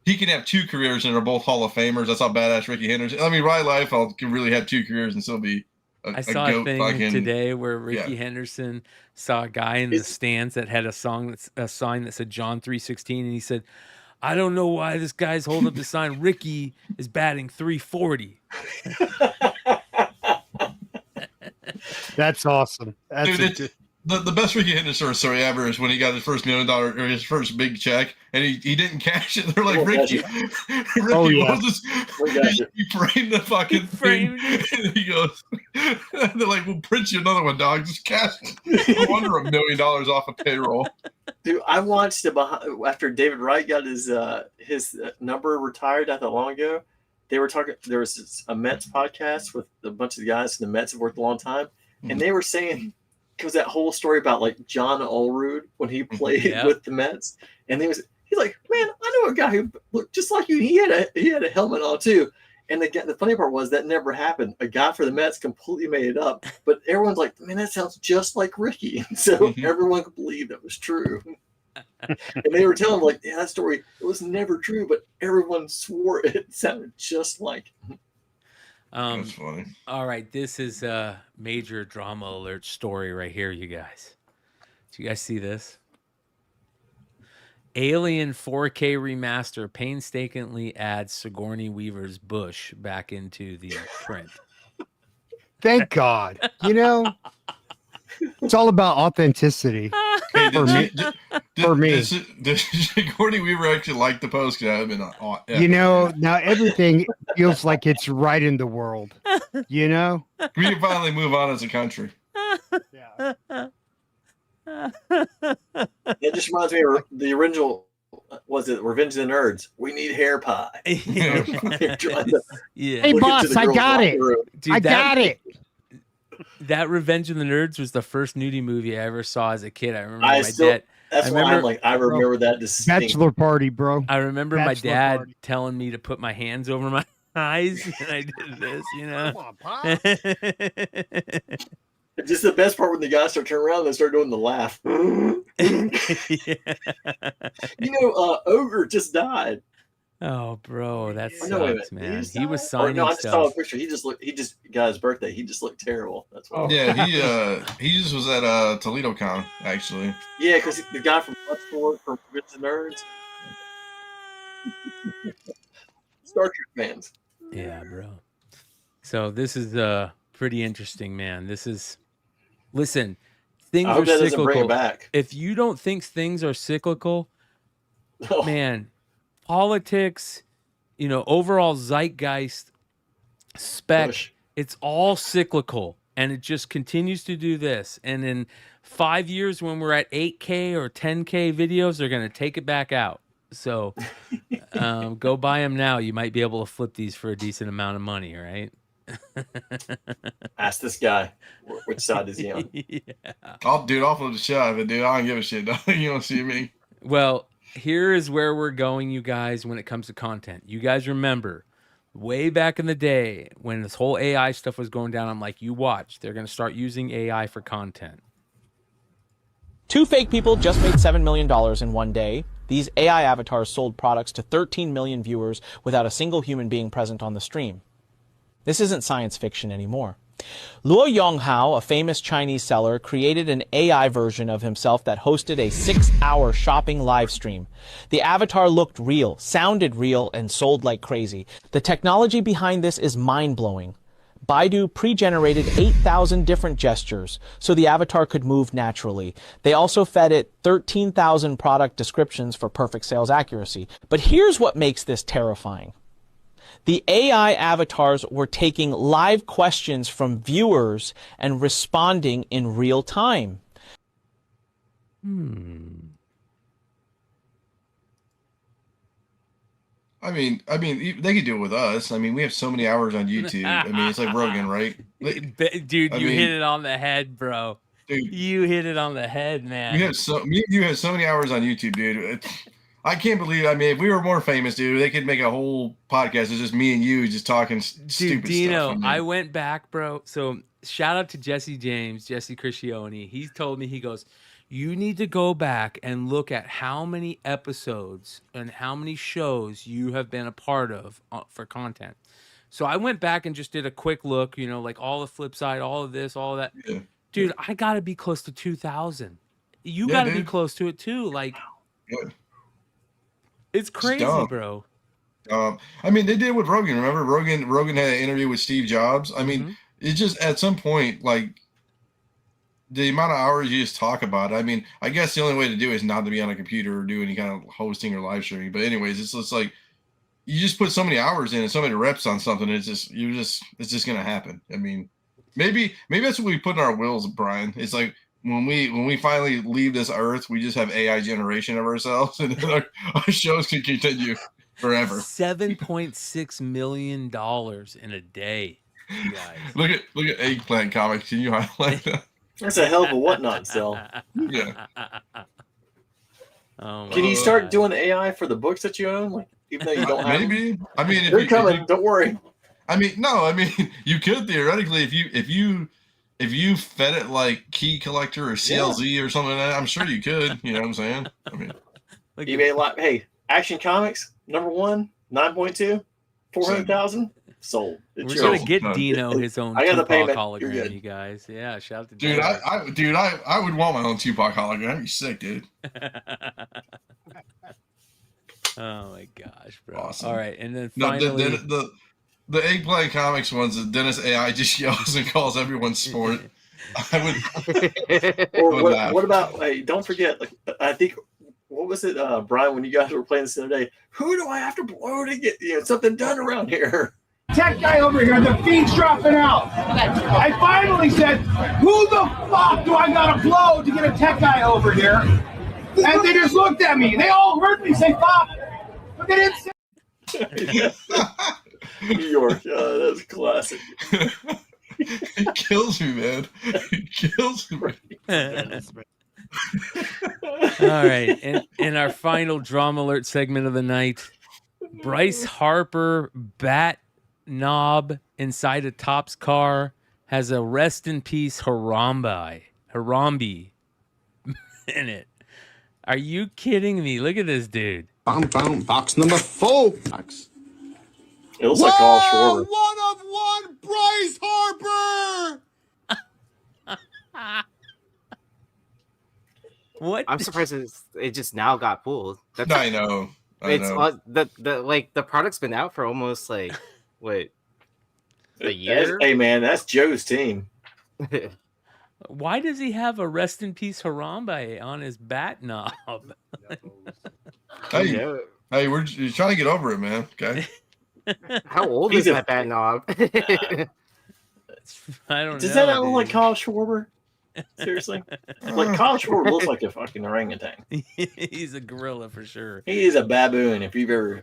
he can have 2 careers and are both Hall of Famers. That's how badass Ricky Henderson. I mean, Rob Liefeld can really have 2 careers and still be. I saw a thing today where Ricky Henderson saw a guy in the stands that had a sign that said John 3:16, and he said, "I don't know why this guy's holding up the sign. Ricky is batting 340." That's awesome. Dude, the best Ricky Henderson story ever is when he got his first $1 million or his first big check, and he didn't cash it. They're like, Ricky, what was this? He framed the fucking thing. And he goes, they're like, we'll print you another one, dog. Just cash it. No wonder $1 million off of payroll. Dude, I watched it after David Wright got his number retired not that long ago. They were talking. There was a Mets podcast with a bunch of the guys in the Mets have worked a long time, and they were saying. Because that whole story about John Allrood when he played with the Mets, and he's like, man, I know a guy who looked just like you. He had a helmet on too. And the funny part was that never happened. A guy for the Mets completely made it up, but everyone's like, man, that sounds just like Ricky. And so everyone could believe that was true. And they were telling that story, it was never true, but everyone swore it sounded just like. That's funny. All right, this is a major drama alert story right here, you guys. Do you guys see this? Alien 4K remaster painstakingly adds Sigourney Weaver's bush back into the print. Thank God. It's all about authenticity for me. Does Sigourney Weaver actually like the post? Because I've been now everything feels like it's right in the world. We can finally move on as a country. It just reminds me of the original. Was it Revenge of the Nerds? We need hair pie. Hey, boss, I got it. Dude, I got it. That Revenge of the Nerds was the first nudie movie I ever saw as a kid. I remember That's why I'm like, I remember that distinctly. Bachelor party, bro. I remember my Bachelor dad party. telling me to put my hands over my eyes, and I did this, you know. Come on, Pop. Just the best part when the guys start turning around and they start doing the laugh. You know, Ogre just died. Oh, bro, that Oh, no, wait a sucks, minute. man. Did He was die? signing no, I just saw stuff. a picture. He just got his birthday. He just looked terrible. That's why. Yeah, he just was at Toledo Con actually. Yeah, because the guy from Bloodsport from Revenge of the Nerds. Star Trek fans. Yeah, bro. So this is pretty interesting, man. This is listen, things I are hope that doesn't bring cyclical. it back. If you don't think things are cyclical, Oh. man, politics, you know, overall zeitgeist, spec, Push. it's all cyclical, and it just continues to do this. And in 5 years, when we're at 8K or 10K videos, they're going to take it back out. So go buy them now. You might be able to flip these for a decent amount of money, right? Ask this guy which side is he on. Yeah. I'll flip the shit out of it, dude. I don't give a shit. You don't see me. Well, here is where we're going, you guys, when it comes to content. You guys remember way back in the day when this whole AI stuff was going down, I'm like, you watch, they're going to start using AI for content. 2 fake people just made $7 million in one day. These AI avatars sold products to 13 million viewers without a single human being present on the stream. This isn't science fiction anymore. Luo Yonghao, a famous Chinese seller, created an AI version of himself that hosted a 6-hour shopping live stream. The avatar looked real, sounded real, and sold like crazy. The technology behind this is mind-blowing. Baidu pre-generated 8,000 different gestures, so the avatar could move naturally. They also fed it 13,000 product descriptions for perfect sales accuracy. But here's what makes this terrifying. The AI avatars were taking live questions from viewers and responding in real time. I mean, they could do it with us. I mean, we have so many hours on YouTube. I mean, it's like Rogan, right? Dude, you hit it on the head, bro. Dude, you hit it on the head, man. You have so many hours on YouTube, dude. I can't believe. I mean, if we were more famous, dude, they could make a whole podcast. It's just me and you just talking stupid Dino, stuff. I went back, bro. So shout out to Jesse Criscione. He told me, he goes, you need to go back and look at how many episodes and how many shows you have been a part of for content. So I went back and just did a quick look, you know, like all the flip side, all of this, all of that. Yeah. Dude, I got to be close to 2,000. You got to be close to it too. Like, it's crazy, bro. I mean, they did with Rogan. Remember, Rogan had an interview with Steve Jobs. I mean, it's just at some point, like, the amount of hours you just talk about it. I mean, I guess the only way to do it is not to be on a computer or do any kind of hosting or live streaming. But anyways, it's just like you just put so many hours in and so many reps on something. It's just gonna happen. I mean, maybe that's what we put in our wills, Brian. It's like when we finally leave this earth, we just have AI generation of ourselves, and then our shows can continue forever. $7.6 million in a day, you guys. Look at Eggplant Comics. Can you highlight that? That's a hell of a whatnot sell. Yeah. Can you start doing the AI for the books that you own? Like, even though you don't have maybe. them? I mean, they're coming. Don't worry. I mean, no. I mean, you could theoretically, if you fed it like Key Collector or CLZ or something like that, I'm sure you could. You know what I'm saying? I mean, You made a lot. Hey, Action Comics #1, 9.2, 400,000 sold. We're gonna get Dino his own I got the Tupac payment. hologram, you guys. Yeah, shout out to dude, Darren. I would want my own Tupac hologram. That'd be sick, dude. Oh my gosh, bro! Awesome. All right, and then finally, the Eggplant Comics ones, the Dennis AI just yells and calls everyone sport. I would. Or what about? Hey, don't forget. Like, I think. What was it, Brian? When you guys were playing this the other day, who do I have to blow to get something done around here? Tech guy over here, the feed's dropping out. I finally said, who the fuck do I gotta blow to get a tech guy over here? And they just looked at me. They all heard me say fuck, but they didn't say. New York, that's classic. It kills me, man. It kills me. All right. In our final drama alert segment of the night, Bryce Harper bat knob inside a Topps car has a rest in peace Harambe in it. Are you kidding me? Look at this dude. Box number 4. Box. It looks like Carl Schwarber. 1 of 1, Bryce Harper. What? I'm surprised it just now got pulled. I know. The product's been out for almost like what, a year? Hey man, that's Joe's team. Why does he have a rest in peace Harambe on his bat knob? Hey, you're trying to get over it, man. Okay. How old is that bat knob? I don't know. Does that not look like Carl Schwarber? Seriously? Like Carl Schwarber looks like a fucking orangutan. He's a gorilla for sure. He is a baboon if you've ever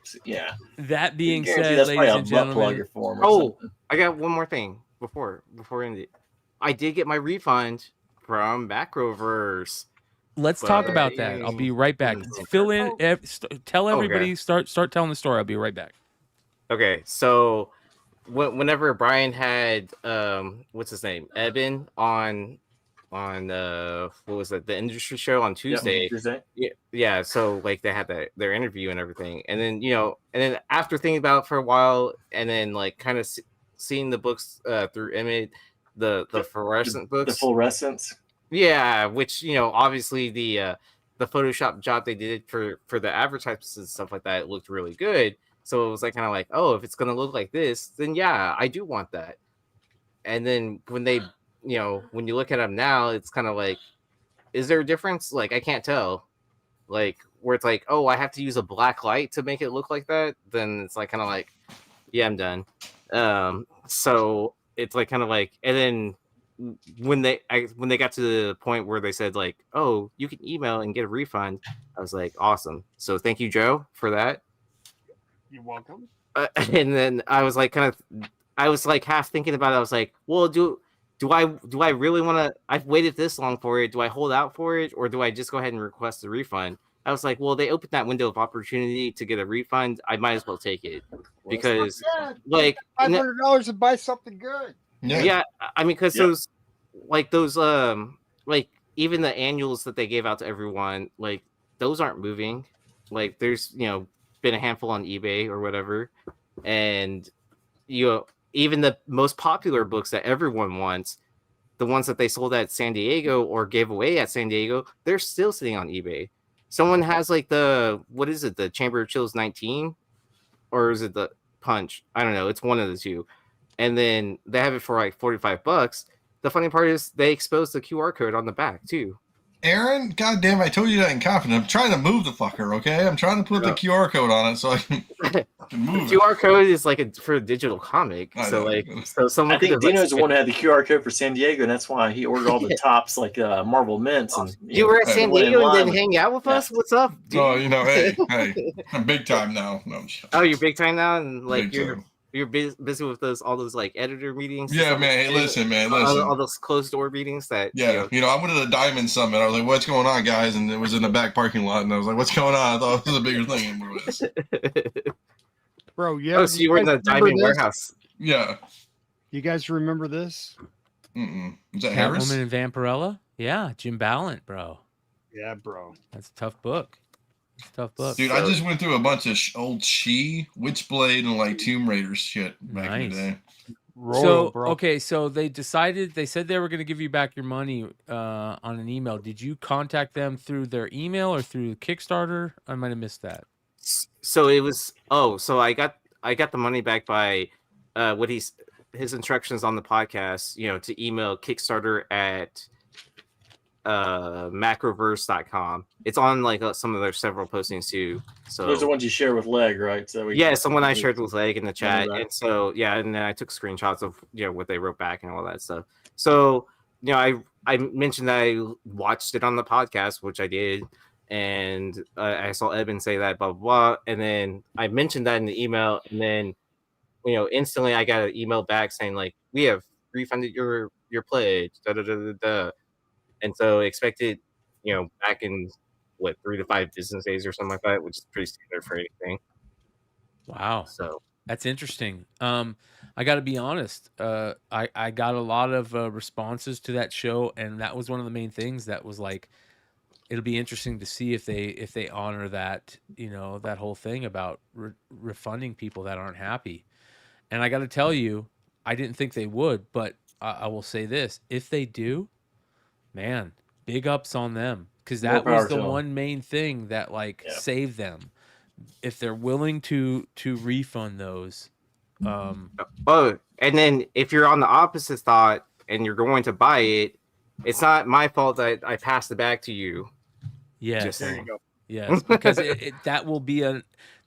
That being Guarantee said, that's ladies probably and a butt gentlemen. plugger for him or something. I got one more thing before we end it. I did get my refund from Macroverse. Let's talk about that. I'll be right back. Fill in. Tell everybody. Okay. Start telling the story. I'll be right back. Okay, so whenever Bryan had what's his name, Eben on what was it, the industry show on Tuesday? Yeah, Tuesday. Yeah. So like they had their interview and everything, and then after thinking about it for a while, and then like kind of seeing the books through Emmett, the fluorescent books, the fluorescence. Yeah, which obviously the Photoshop job they did for the advertisements and stuff like that, it looked really good. So it was like kind of like, oh, if it's gonna look like this, then yeah, I do want that. And then when they, when you look at them now, it's kind of like, is there a difference? Like I can't tell. Like where it's like, oh, I have to use a black light to make it look like that. Then it's like kind of like, yeah, I'm done. So it's like kind of like, and then when they got to the point where they said like, oh, you can email and get a refund, I was like, awesome. So thank you, Joe, for that. You're welcome. And then I was like half thinking about it. I was like, well, do I really want to? I've waited this long for it. Do I hold out for it, or do I just go ahead and request a refund? I was like, well, they opened that window of opportunity to get a refund. I might as well take it because like $500 to buy something good. Yeah, I mean, because those even the annuals that they gave out to everyone, like those aren't moving. Like there's been a handful on eBay or whatever, and even the most popular books that everyone wants, the ones that they sold at San Diego or gave away at San Diego, they're still sitting on eBay. Someone has like the Chamber of Chills 19, or is it the Punch? I don't know. It's one of the two. And then they have it for like $45. The funny part is they exposed the QR code on the back too. Aaron, goddamn! I told you that in confidence. I'm trying to move the fucker. Okay, I'm trying to put the QR code on it so I can move. QR code is like for a digital comic. So someone. I think Dino's the one that had the QR code for San Diego, and that's why he ordered all the tops like Marvel Mints. And you were at San Diego and didn't hang out with us. What's up, dude? Oh, hey, I'm big time now. No, oh, you're big time now, and like you're busy with all those like editor meetings. Yeah, man. Hey, listen. All those closed door meetings that. Yeah, I went to the Diamond Summit. I was like, "What's going on, guys?" And it was in the back parking lot, and I was like, "What's going on?" I thought it was a bigger thing than it was. Bro, yeah. Oh, so you were in the Diamond warehouse? Yeah. You guys remember this? Is that Harris? Catwoman and Vampirella? Yeah, Jim Ballant, bro. Yeah, bro. That's a tough book. Tough book. Dude, I just went through a bunch of old Witchblade and like Tomb Raider shit back in the day. So they said they were going to give you back your money on an email. Did you contact them through their email or through Kickstarter? I might have missed that. So it was so I got the money back by his instructions on the podcast, to email Kickstarter at macroverse.com. It's on like some of their several postings too. So those are the ones you share with Leg, right? So someone I shared with Leg in the chat, and so and then I took screenshots of what they wrote back and all that stuff. So I mentioned that I watched it on the podcast, which I did, and I saw Eben say that blah blah blah, and then I mentioned that in the email, and then instantly I got an email back saying like we have refunded your pledge, da da da da da. And so expected, back in what 3 to 5 business days or something like that, which is pretty standard for anything. Wow. So that's interesting. I got to be honest. I got a lot of responses to that show, and that was one of the main things that was like, it'll be interesting to see if they honor that, that whole thing about refunding people that aren't happy. And I got to tell you, I didn't think they would, but I will say this: if they do, man, big ups on them, because that was the one main thing that saved them. If they're willing to refund those. Oh, and then if you're on the opposite thought and you're going to buy it, it's not my fault that I passed the bag to you. Yes. There you go. Yes, because that will be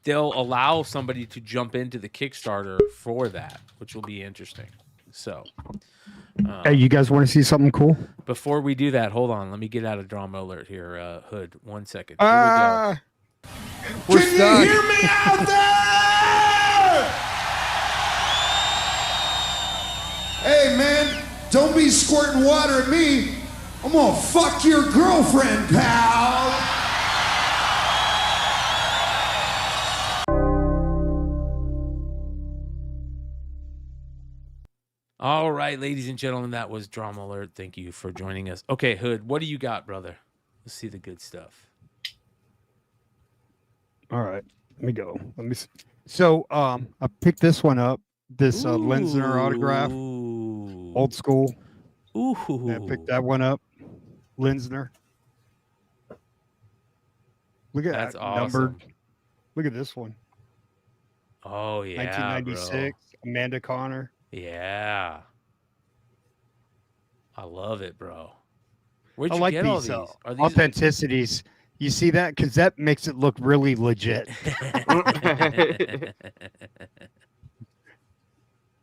they'll allow somebody to jump into the Kickstarter for that, which will be interesting. So, hey, you guys want to see something cool? Before we do that, hold on. Let me get out of drama alert here, Hood. 1 second. Here we go. We're stuck. You hear me out there? Hey, man, don't be squirting water at me. I'm gonna fuck your girlfriend, pal. All right, ladies and gentlemen, that was drama alert. Thank you for joining us. Okay, Hood, what do you got, brother? Let's see the good stuff. All right, let me go. Let me see. So, I picked this one up. This Lenzner autograph, old school. Ooh, I picked that one up. Lenzner. Look at that's that awesome. numbered. Look at this one. Oh yeah, 1996. bro. Amanda Connor. Yeah, I love it, bro. Where'd you I like get all these, these? Are these authenticities. You see that? Because that makes it look really legit.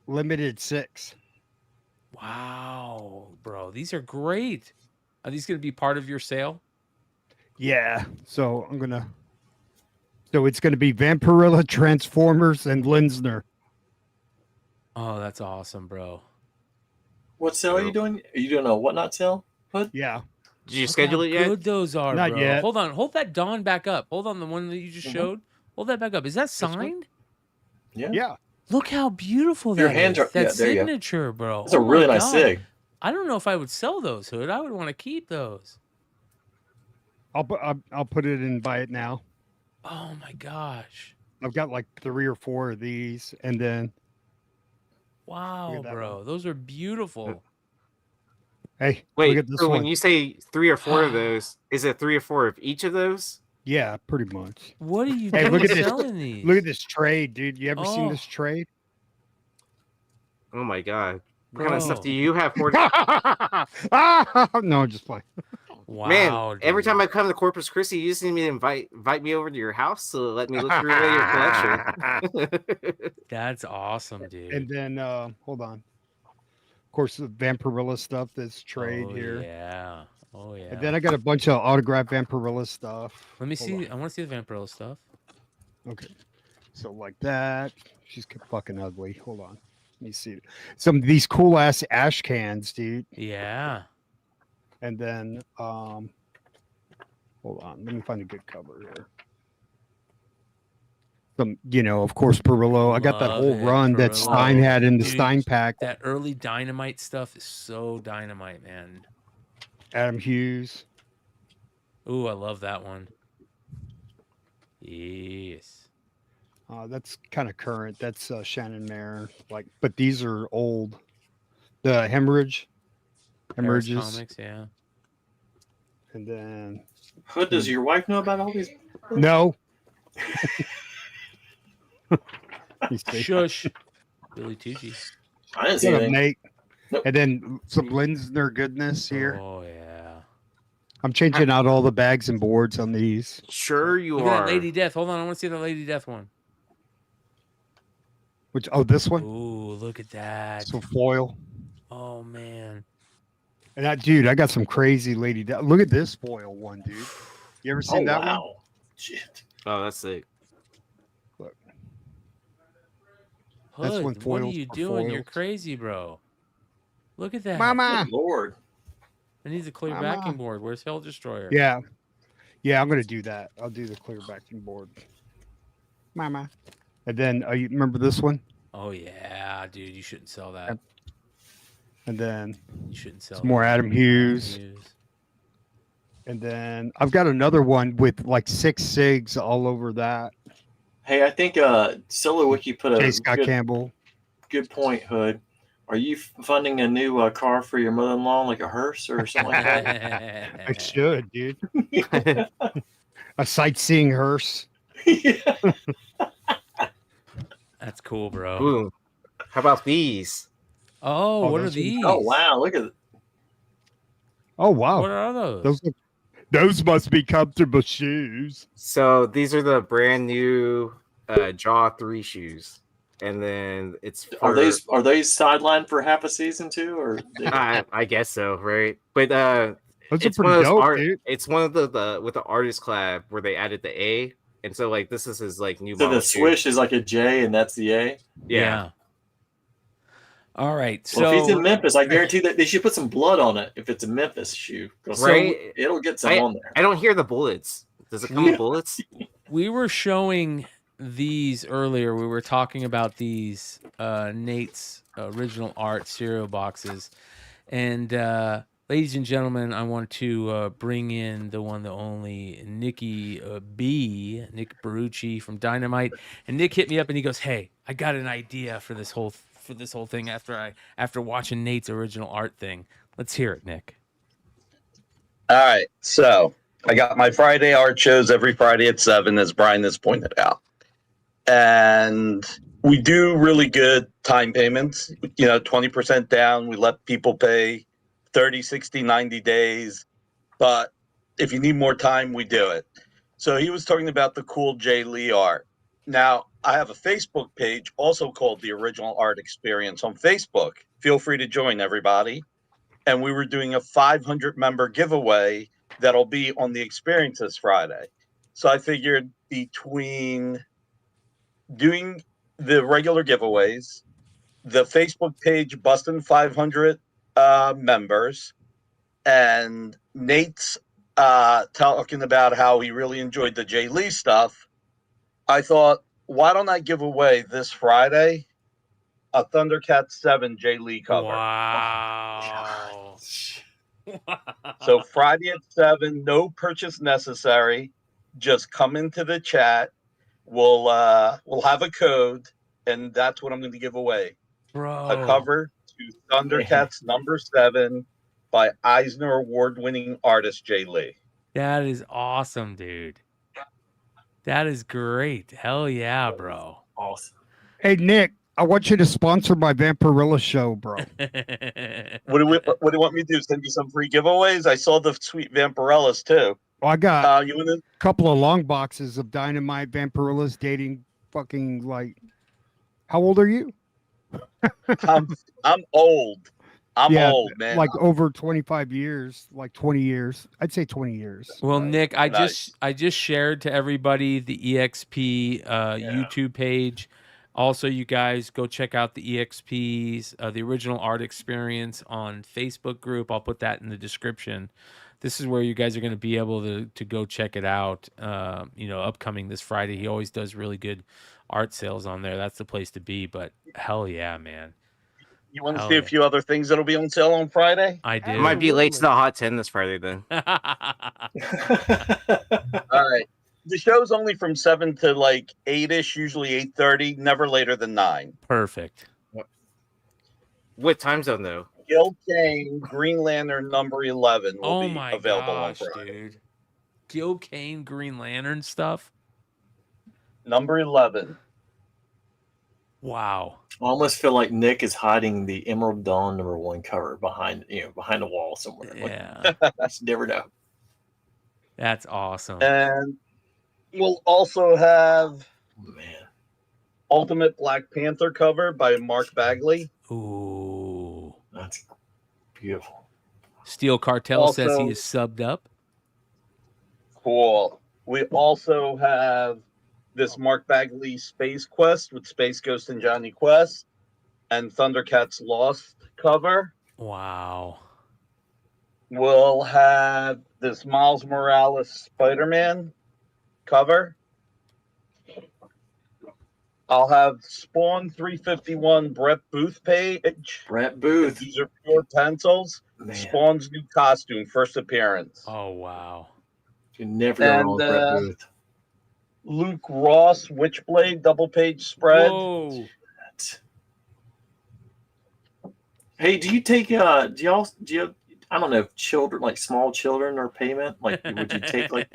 Limited 6. Wow, bro, these are great. Are these going to be part of your sale? Yeah. So it's gonna be Vampirilla, Transformers, and Lenzner. Oh, that's awesome, bro. What sale are you doing? Are you doing a whatnot sale? What? Yeah. Did you Look schedule how it yet? good those are, Not bro. yet. Hold on. Hold that Dawn back up. Hold on, the one that you just showed. Hold that back up. Is that signed? Yeah. Yeah. Look how beautiful Your that hands is. are- yeah, That there you go. signature, bro. That's a Oh my really nice God. sig. I don't know if I would sell those, Hood. I would want to keep those. I'll put it in buy it now. Oh my gosh. I've got like 3 or 4 of these, and then Wow, that bro. Those are beautiful. hey, Wait, look at this so one. when you say 3 or 4 of those, is it 3 or 4 of each of those? Yeah, pretty much. What are you Hey, doing look at this. selling these? Look at this trade, dude. You ever seen Oh. this trade? Oh my god. What kind Bro. of stuff do you have for No, just play. Wow, Man, every dude. time I come to Corpus Christi, you just need me to invite me over to your house to let me look through your collection. That's awesome, dude. And then hold on. Of course, the Vampirilla stuff that's trade Oh, here. yeah. Oh yeah. And then I got a bunch of autographed Vampirilla stuff. Let me Hold see. I want to see the Vampirilla stuff. on. Okay. So like that. She's fucking ugly. Hold on. Let me see. Some of these cool ass ash cans, dude. Yeah. And then hold on. Let me find a good cover here. Some, of course, Perillo. I got that Love whole it, run that Perillo. Stein had in the Dude, Stein pack. That early Dynamite stuff is so dynamite, man. Adam Hughes. Ooh, I love that one. Yes. That's kind of current. That's Shannon Mayer. But these are old. The Paris hemorrhages. Comics, yeah. And then Hood, does your wife know about all these? no. Shush. Billy Tucci. I didn't see Got a anything. Nate. And then some Lenzner goodness here. Oh yeah. I'm changing out all the bags and boards on these. Sure you Look at are. that Lady Death. Hold on, I want to see the Lady Death one. This one? Ooh, look at that. So foil. Oh man. And I got some crazy Lady Death. Look at this foil one, dude. You ever seen that one? Shit. Oh, that's sick. Look. Hood, That's when what are foils you were doing? You're foils. crazy, bro. Look at that. Mama. Good Lord. It needs a clear Mama. backing board. Where's Hell Destroyer? Yeah. Yeah, I'm gonna do that. I'll do the clear backing board. Mama. And then you remember this one? Oh yeah, dude, you shouldn't sell that. And then You shouldn't sell some more Adam Hughes. And then I've got another one with like 6 SIGs all over that. Hey, I think Solo Wiki put a J. Scott Campbell. Good point, Hood. Are you funding a new car for your mother-in-law, like a hearse or something like that? I should, dude. A sightseeing hearse. That's cool, bro. Ooh. How about these? Oh, what are these? Oh wow, look at it. Oh wow. What are those? Those must be comfortable shoes. So these are the brand new Jaw 3 shoes. And then it's Are they sidelined for half a season too, or I guess so, right? But Those it's are one of pretty those dope, dude. it's one of the with the artist collab where they added the A, and so like this is his like new so model the swish is like a J and that's the A? Yeah. All right. Well, So if he's in Memphis, I guarantee that they should put some blood on it if it's a Memphis shoe. Right? It'll get some on there. I don't hear the bullets. Does it come with bullets? we were showing these earlier. We were talking about these Nate's original art cereal boxes. And ladies and gentlemen, I want to bring in the one, the only Nick Barrucci from Dynamite. And Nick hit me up and he goes, "Hey, I got an idea for this whole thing after watching Nate's original art thing." Let's hear it, Nick. All right, so I got my Friday art shows every Friday at 7, as Bryan has pointed out. And we do really good time payments, 20% down. We let people pay 30, 60, 90 days. But if you need more time, we do it. So he was talking about the cool Jay Lee art. Now, I have a Facebook page also called The Original Art Experience on Facebook. Feel free to join, everybody. And we were doing a 500-member giveaway that'll be on the experience this Friday. So I figured between doing the regular giveaways, the Facebook page busting 500 members, and Nate's talking about how he really enjoyed the Jay Lee stuff, I thought, why don't I give away this Friday a Thundercats 7 Jay Lee cover? Wow. So Friday at 7, no purchase necessary. Just come into the chat. We'll have a code, and that's what I'm going to give away. Bro. A cover to Thundercats number 7 by Eisner Award-winning artist Jay Lee. That is awesome, dude. That is great. Hell yeah, bro. Awesome. Hey Nick, I want you to sponsor my Vampirilla show, bro. What do you want me to do? Send you some free giveaways? I saw the sweet Vampirillas too. Well, I got you want a couple of long boxes of Dynamite Vampirillas dating fucking like. How old are you? I'm old. I'm old, man. Like over 25 years, like 20 years. I'd say 20 years. Well, Nick, I just shared to everybody the EXP YouTube page. Also, you guys go check out the EXP's the original art experience on Facebook group. I'll put that in the description. This is where you guys are going to be able to go check it out. Upcoming this Friday. He always does really good art sales on there. That's the place to be. But hell yeah, man. You want to see a few other things that'll be on sale on Friday? I do. I might be late to the Hot 10 this Friday then. All right. The show's only from 7 to like 8-ish, usually 8:30, never later than 9. Perfect. What time zone though? Gil Kane, Green Lantern number 11 will be available on gosh, Friday. dude. Gil Kane Green Lantern stuff. Number 11. Wow. I almost feel like Nick is hiding the Emerald Dawn number 1 cover behind the wall somewhere. Yeah. Like, you never know. That's awesome. And we'll also have Ultimate Black Panther cover by Mark Bagley. Ooh. That's beautiful. Steel Cartel says Also- he is subbed up. Cool. We also have this Mark Bagley Space Quest with Space Ghost and Johnny Quest and Thundercats Lost cover. Wow. We'll have this Miles Morales Spider-Man cover. I'll have Spawn 351 Brett Booth page. Brett Booth. These are pure pencils. Man. Spawn's new costume, first appearance. Oh, wow. You never go wrong with Brett Booth. Luke Ross Witchblade double page spread. Whoa. Hey, do you take do you I don't know, children, like small children or payment? Like, would you take, like,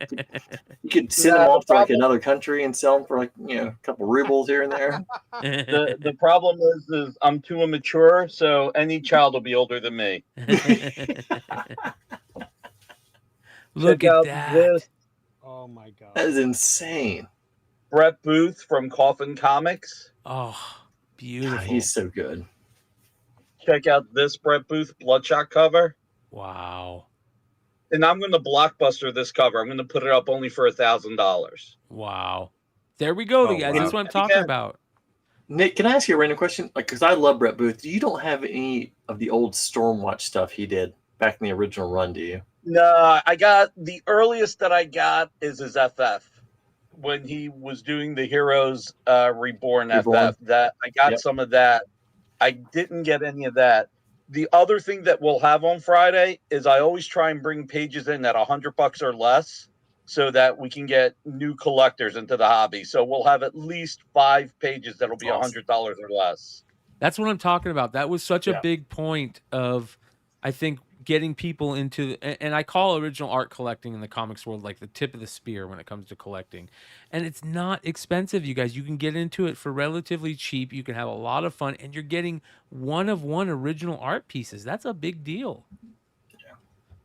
you could send them off to like another country and sell them for, like, you know, a couple rubles here and there? The problem is I'm too immature, so any child will be older than me. Look Check at out that. this. Oh my god. That is insane. Brett Booth from Coffin Comics. Oh, beautiful. God, he's so good. Check out this Brett Booth Bloodshot cover. Wow. And I'm going to blockbuster this cover. I'm going to put it up only for $1,000. Wow. There we go, guys. wow. That's what I'm talking about. Nick, can I ask you a random question? Like, because I love Brett Booth. You don't have any of the old Stormwatch stuff he did back in the original run, do you? No, I got the earliest that I got is his FF when he was doing the Heroes Reborn FF. That I got some of that. I didn't get any of that. The other thing that we'll have on Friday is I always try and bring pages in at $100 or less so that we can get new collectors into the hobby. So we'll have at least 5 pages that'll be $100 or less. That's what I'm talking about. That was such a big point of, I think, getting people into, and I call original art collecting in the comics world like the tip of the spear when it comes to collecting. And it's not expensive, you guys. You can get into it for relatively cheap. You can have a lot of fun, and you're getting one of one original art pieces. That's a big deal.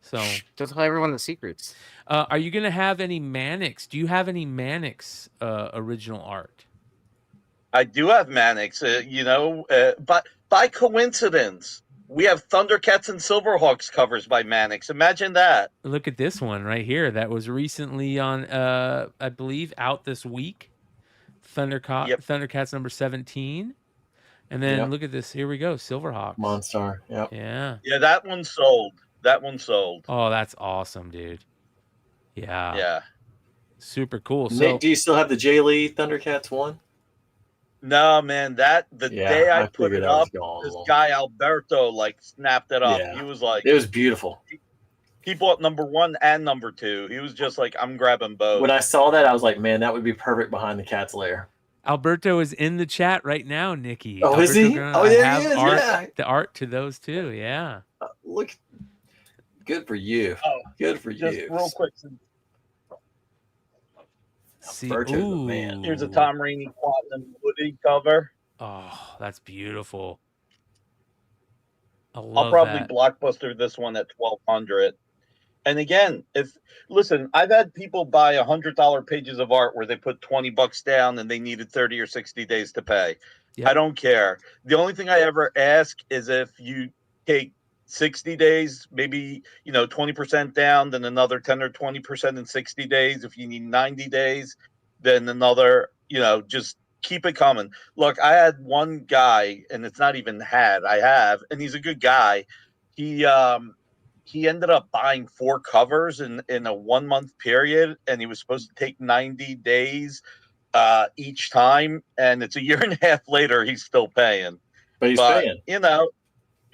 So don't tell everyone the secrets. Are you going to have any Mannix? Do you have any Mannix original art? I do have Mannix, but by coincidence, we have Thundercats and Silverhawks covers by Mannix. Imagine that. Look at this one right here. That was recently on, I believe, out this week. Thundercats number 17. And then look at this. Here we go. Silverhawks. Monstar. Yep. Yeah. Yeah, that one sold. That one sold. Oh, that's awesome, dude. Yeah. Yeah. Super cool. Nick, do you still have the Jay Lee Thundercats one? No, man, the day I put it up, this guy Alberto snapped it up. Yeah. He was like, it was beautiful. He bought number 1 and number 2. He was just like, I'm grabbing both. When I saw that, I was like, man, that would be perfect behind the cat's lair. Alberto is in the chat right now, Nikki. Oh, is he? Oh, yeah, he is. Art, the art to those too. Yeah. Look, good for you. Oh, good for just you. Real quick. See, man. Here's a Tom Rainey Quantum Woody cover. Oh, that's beautiful. I'll probably blockbuster this one at $1,200. And again, I've had people buy $100 pages of art where they put $20 down and they needed 30 or 60 days to pay. Yep. I don't care. The only thing I ever ask is if you take 60 days, maybe 20% down, then another 10 or 20% in 60 days. If you need 90 days, then another, just keep it coming. Look, I had one guy, and it's not even I have, and he's a good guy. He ended up buying 4 covers in a 1-month period, and he was supposed to take 90 days each time, and it's a year and a half later, he's still paying. But he's paying.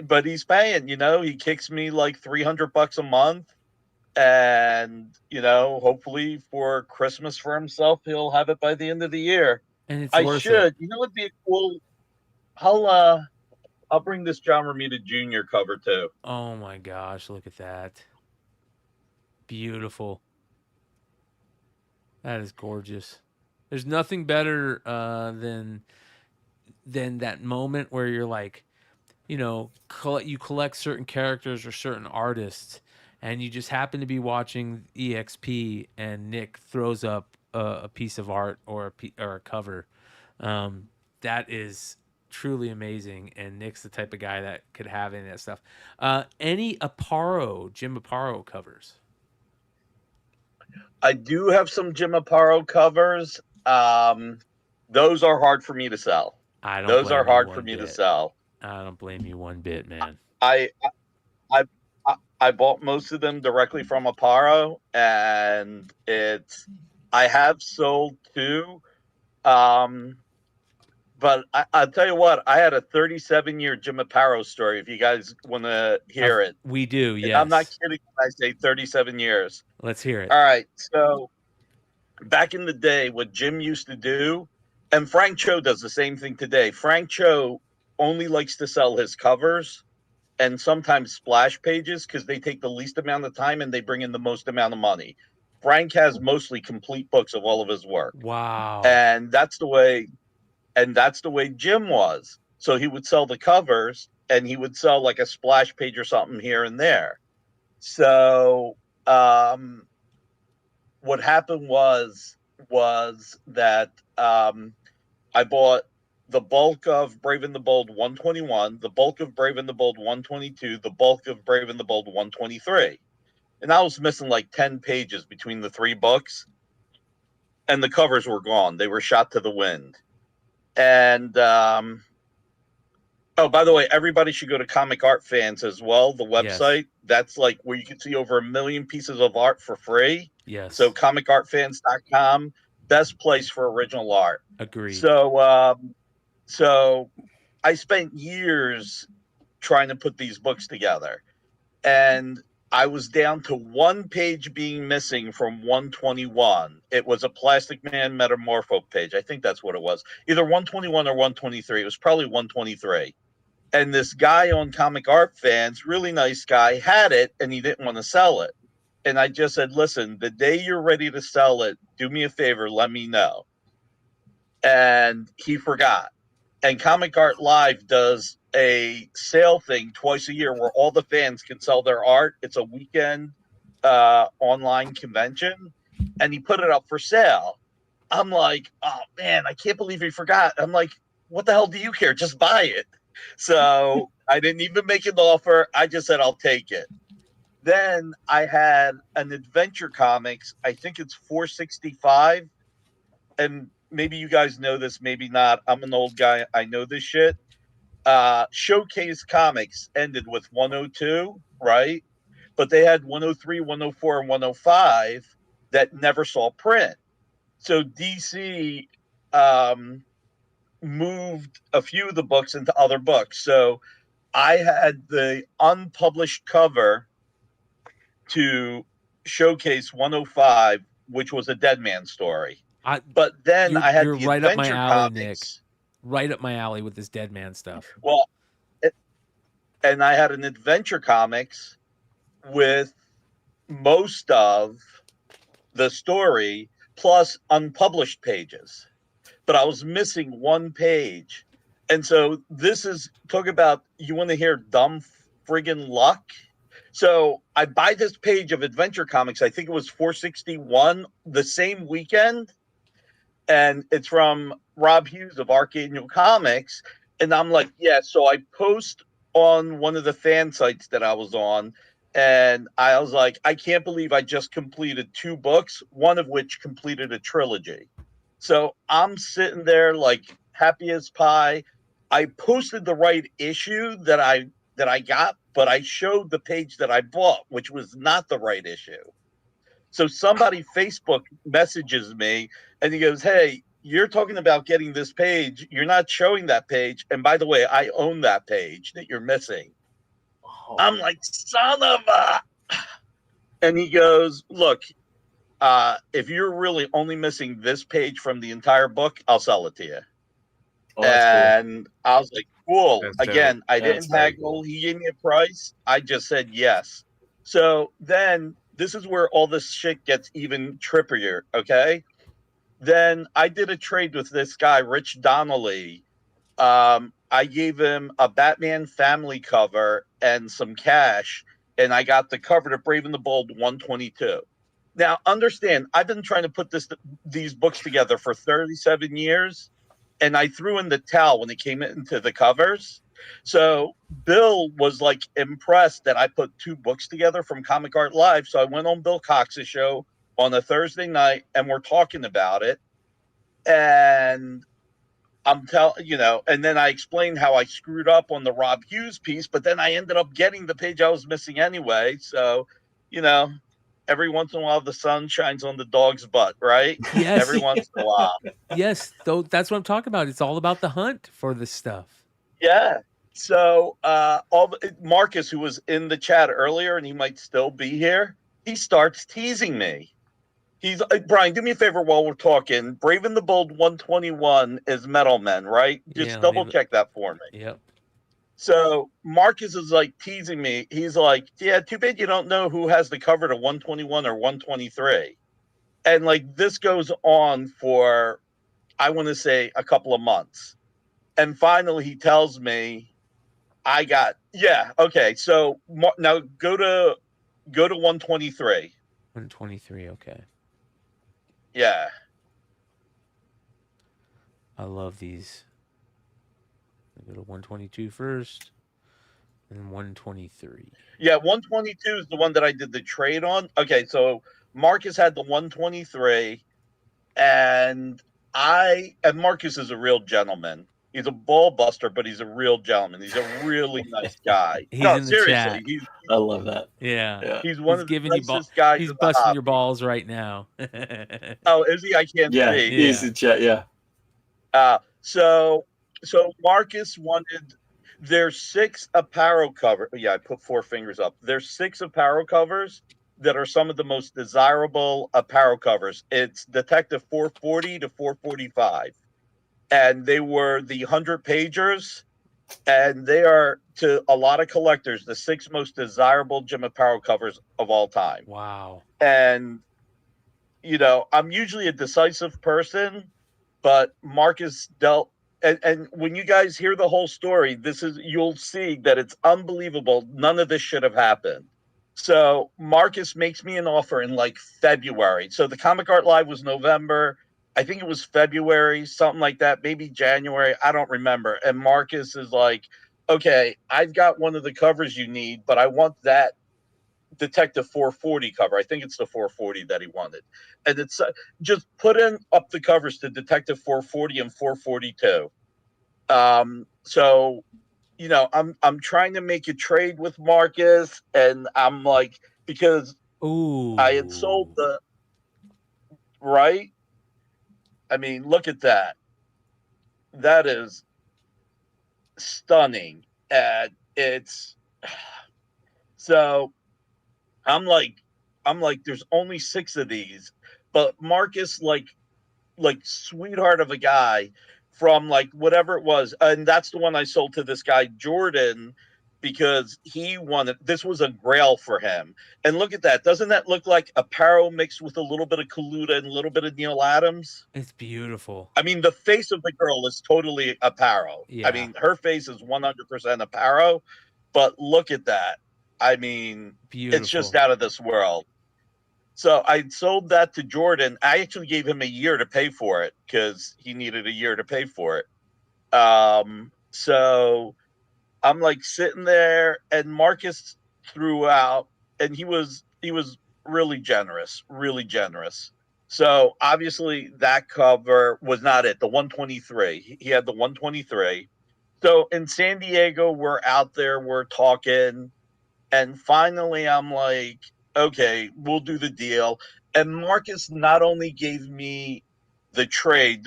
But he's paying, he kicks me like $300 a month. And, hopefully for Christmas for himself, he'll have it by the end of the year. And it's I should. It'd be cool. I'll bring this John Romita Jr. cover too. Oh my gosh, look at that. Beautiful. That is gorgeous. There's nothing better than that moment where you're like, you collect certain characters or certain artists, and you just happen to be watching EXP, and Nick throws up a piece of art or a cover. That is truly amazing, and Nick's the type of guy that could have any of that stuff. Any Jim Aparo covers? I do have some Jim Aparo covers. Those are hard for me to sell. I don't. Those are hard for me to sell. I don't blame you one bit, man. I I bought most of them directly from Aparo, and I have sold two. But I'll tell you what, I had a 37-year Jim Aparo story. If you guys want to hear it, we do. And Yes, I'm not kidding when I say 37 years. Let's hear it. All right, so back in the day, what Jim used to do, and Frank Cho does the same thing today. Frank Cho only likes to sell his covers and sometimes splash pages because they take the least amount of time and they bring in the most amount of money. Frank has mostly complete books of all of his work. Wow. And that's the way Jim was. So he would sell the covers and he would sell like a splash page or something here and there. So what happened was that I bought the bulk of Brave and the Bold 121, the bulk of Brave and the Bold 122, the bulk of Brave and the Bold 123. And I was missing like 10 pages between the three books. And the covers were gone. They were shot to the wind. And, oh, by the way, everybody should go to Comic Art Fans as well, the website. Yes. That's like where you can see over 1 million pieces of art for free. Yes. So comicartfans.com, best place for original art. Agreed. So I spent years trying to put these books together, and I was down to one page being missing from 121. It was a Plastic Man Metamorpho page. I think that's what it was. Either 121 or 123. It was probably 123. And this guy on Comic Art Fans, really nice guy, had it, and he didn't want to sell it. And I just said, listen, the day you're ready to sell it, do me a favor, let me know. And he forgot. And Comic Art Live does a sale thing twice a year where all the fans can sell their art. It's a weekend online convention, and he put it up for sale. I'm like, oh man, I can't believe he forgot. I'm like, what the hell do you care? Just buy it. So I didn't even make an offer. I just said, I'll take it. Then I had an Adventure Comics. I think it's 465. And maybe you guys know this, maybe not. I'm an old guy. I know this shit. Showcase Comics ended with 102, right? But they had 103, 104, and 105 that never saw print. So DC moved a few of the books into other books. So I had the unpublished cover to Showcase 105, which was a Dead Man story. But then I had the right Adventure up my alley, Comics. Nick. Right up my alley with this Dead Man stuff. Well, and I had an Adventure Comics with most of the story plus unpublished pages. But I was missing one page. And so this is, talk about, you want to hear dumb friggin' luck? So I buy this page of Adventure Comics. I think it was 461 the same weekend. And it's from Rob Hughes of Archangel Comics. And I'm like, yeah. So I post on one of the fan sites that I was on. And I was like, I can't believe I just completed 2 books, one of which completed a trilogy. So I'm sitting there like happy as pie. I posted the right issue that I got, but I showed the page that I bought, which was not the right issue. So somebody Facebook messages me and he goes, hey, you're talking about getting this page. You're not showing that page. And by the way, I own that page that you're missing. Oh. I'm like, son of a... And he goes, look, if you're really only missing this page from the entire book, I'll sell it to you. Oh, and cool. I was like, cool. That's again, I didn't haggle. Cool. He gave me a price. I just said yes. So then this is where all this shit gets even trippier, okay? Then I did a trade with this guy, Rich Donnelly. I gave him a Batman family cover and some cash, and I got the cover to Brave and the Bold 122. Now, understand, I've been trying to put these books together for 37 years, and I threw in the towel when it came into the covers. So Bill was like impressed that I put 2 books together from Comic Art Live. So I went on Bill Cox's show on a Thursday night, and we're talking about it. And I'm telling and then I explained how I screwed up on the Rob Hughes piece, but then I ended up getting the page I was missing anyway. So, every once in a while the sun shines on the dog's butt, right? Yes. Every once in a while. Yes, though that's what I'm talking about. It's all about the hunt for this stuff. Yeah. So Marcus, who was in the chat earlier, and he might still be here, he starts teasing me. He's Brian, do me a favor while we're talking. Brave and the Bold 121 is Metal Men, right? Just double check that for me. Yep. So Marcus is like teasing me. He's like, yeah, too bad you don't know who has the cover to 121 or 123. And like this goes on for, I want to say, a couple of months. And finally he tells me, okay. So now go to 123. 123, okay. Yeah. I love these. I'll go to 122 first, and 123. Yeah, 122 is the one that I did the trade on. Okay, so Marcus had the 123, and Marcus is a real gentleman. He's a ball buster, but he's a real gentleman. He's a really nice guy. He's in the chat. I love that. Yeah. He's one of the giving you nicest guys. He's in the busting hobby. your balls right now. Oh, is he? I can't see. He's in chat. Yeah. So Marcus wanted. There's 6 Aparo covers. Yeah, I put 4 fingers up. There's 6 Aparo covers that are some of the most desirable Aparo covers. It's Detective 440 to 445. And they were the 100 pagers, and they are, to a lot of collectors, the 6 most desirable Jim Aparo covers of all time. Wow. And, I'm usually a decisive person, but Marcus dealt, and when you guys hear the whole story, you'll see that it's unbelievable. None of this should have happened. So Marcus makes me an offer in like February. So the Comic Art Live was November. I think it was February, something like that, maybe January. I don't remember. And Marcus is like, okay, I've got one of the covers you need, but I want that Detective 440 cover. I think it's the 440 that he wanted. And it's just put up the covers to Detective 440 and 442. So, I'm trying to make a trade with Marcus, and I'm like, because I had sold right? I mean, look at that. That is stunning. And it's so I'm like, there's only 6 of these, but Marcus, like sweetheart of a guy from like whatever it was. And that's the one I sold to this guy, Jordan, because he wanted, this was a grail for him. And look at that. Doesn't that look like Aparo mixed with a little bit of Kaluta and a little bit of Neil Adams? It's beautiful. I mean, the face of the girl is totally Aparo. Yeah. I mean, her face is 100% Aparo, but look at that. I mean, beautiful. It's just out of this world. So I sold that to Jordan. I actually gave him a year to pay for it because he needed a year to pay for it. So I'm like sitting there, and Marcus threw out, and he was really generous, really generous. So obviously that cover was not it. The 123. He had the 123. So in San Diego, we're out there, we're talking, and finally I'm like, okay, we'll do the deal. And Marcus not only gave me the trade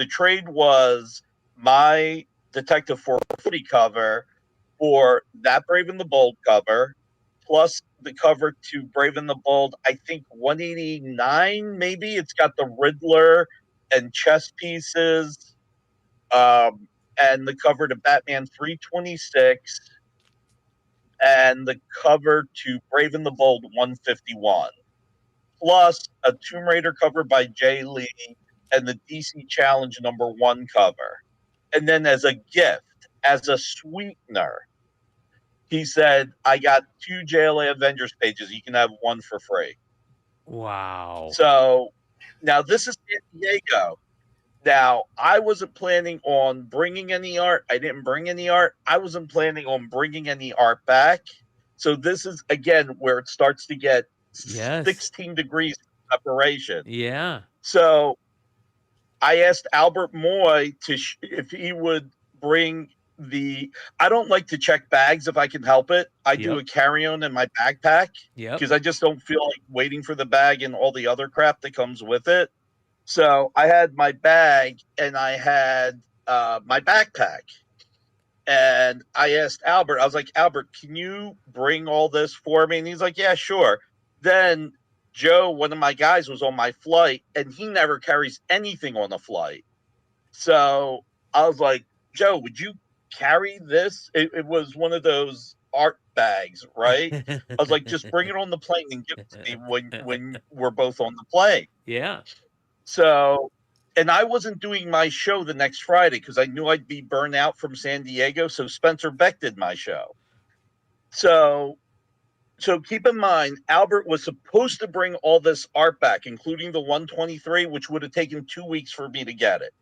was my Detective 440 cover for that Brave and the Bold cover, plus the cover to Brave and the Bold, I think 189, maybe. It's got the Riddler and chess pieces, and the cover to Batman 326, and the cover to Brave and the Bold 151, plus a Tomb Raider cover by Jay Lee and the DC Challenge #1 cover. And then as a gift, as a sweetener, he said, I got 2 JLA Avengers pages. You can have 1 for free. Wow. So now this is San Diego. Now, I wasn't planning on bringing any art. I didn't bring any art. I wasn't planning on bringing any art back. So this is, again, where it starts to get 16 degrees of separation. Yeah. So I asked Albert Moy if he would bring I don't like to check bags if I can help it. I do a carry-on in my backpack because I just don't feel like waiting for the bag and all the other crap that comes with it. So I had my bag and I had my backpack. And I asked Albert, I was like, Albert, can you bring all this for me? And he's like, yeah, sure. Then Joe, one of my guys, was on my flight and he never carries anything on a flight. So I was like, Joe, would you carry this? It was one of those art bags, right? I was like, just bring it on the plane and give it to me when we're both on the plane. Yeah. So, and I wasn't doing my show the next Friday because I knew I'd be burned out from San Diego. So Spencer Beck did my show. So keep in mind, Albert was supposed to bring all this art back, including the 123, which would have taken 2 weeks for me to get it.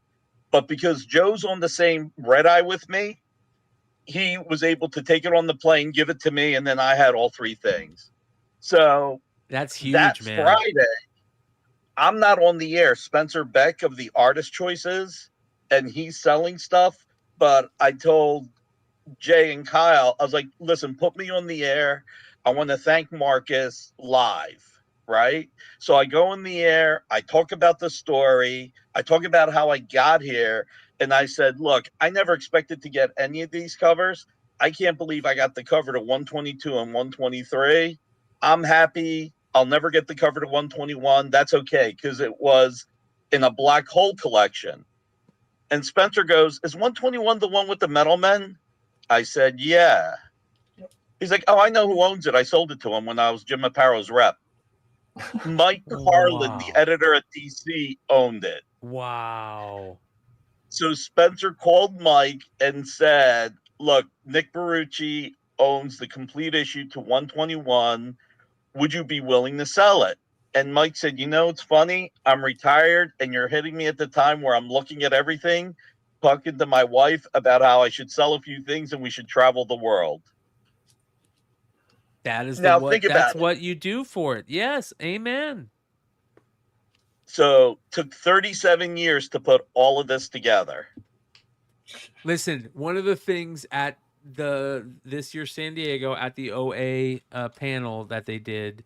But because Joe's on the same red eye with me, he was able to take it on the plane, give it to me, and then I had all three things. So that's huge, that man. Friday, I'm not on the air. Spencer Beck of the Artist Choices, and he's selling stuff. But I told Jay and Kyle, I was like, listen, put me on the air. I want to thank Marcus live, right? So I go in the air. I talk about the story. I talk about how I got here. And I said, look, I never expected to get any of these covers. I can't believe I got the cover to 122 and 123. I'm happy. I'll never get the cover to 121. That's okay, because it was in a black hole collection. And Spencer goes, is 121 the one with the metal men? I said, yeah. He's like, oh, I know who owns it. I sold it to him when I was Jim Aparo's rep. Mike Harlan, the editor at DC, owned it. Wow. So Spencer called Mike and said, look, Nick Barrucci owns the complete issue to 121. Would you be willing to sell it? And Mike said, you know, it's funny. I'm retired and you're hitting me at the time where I'm looking at everything, talking to my wife about how I should sell a few things and we should travel the world. That is now, think about that's what you do for it. Yes. Amen. So took 37 years to put all of this together. Listen, one of the things at this year San Diego at the OA panel that they did,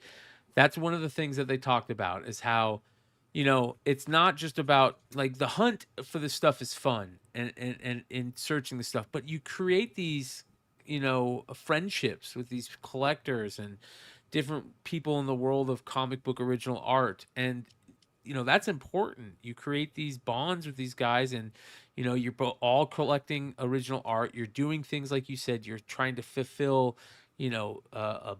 that's one of the things that they talked about is how, you know, it's not just about like the hunt for this stuff is fun and in searching the stuff, but you create these, you know, friendships with these collectors and different people in the world of comic book original art. And, you know, that's important. You create these bonds with these guys and, you know, you're all collecting original art. You're doing things like you said, you're trying to fulfill, you know,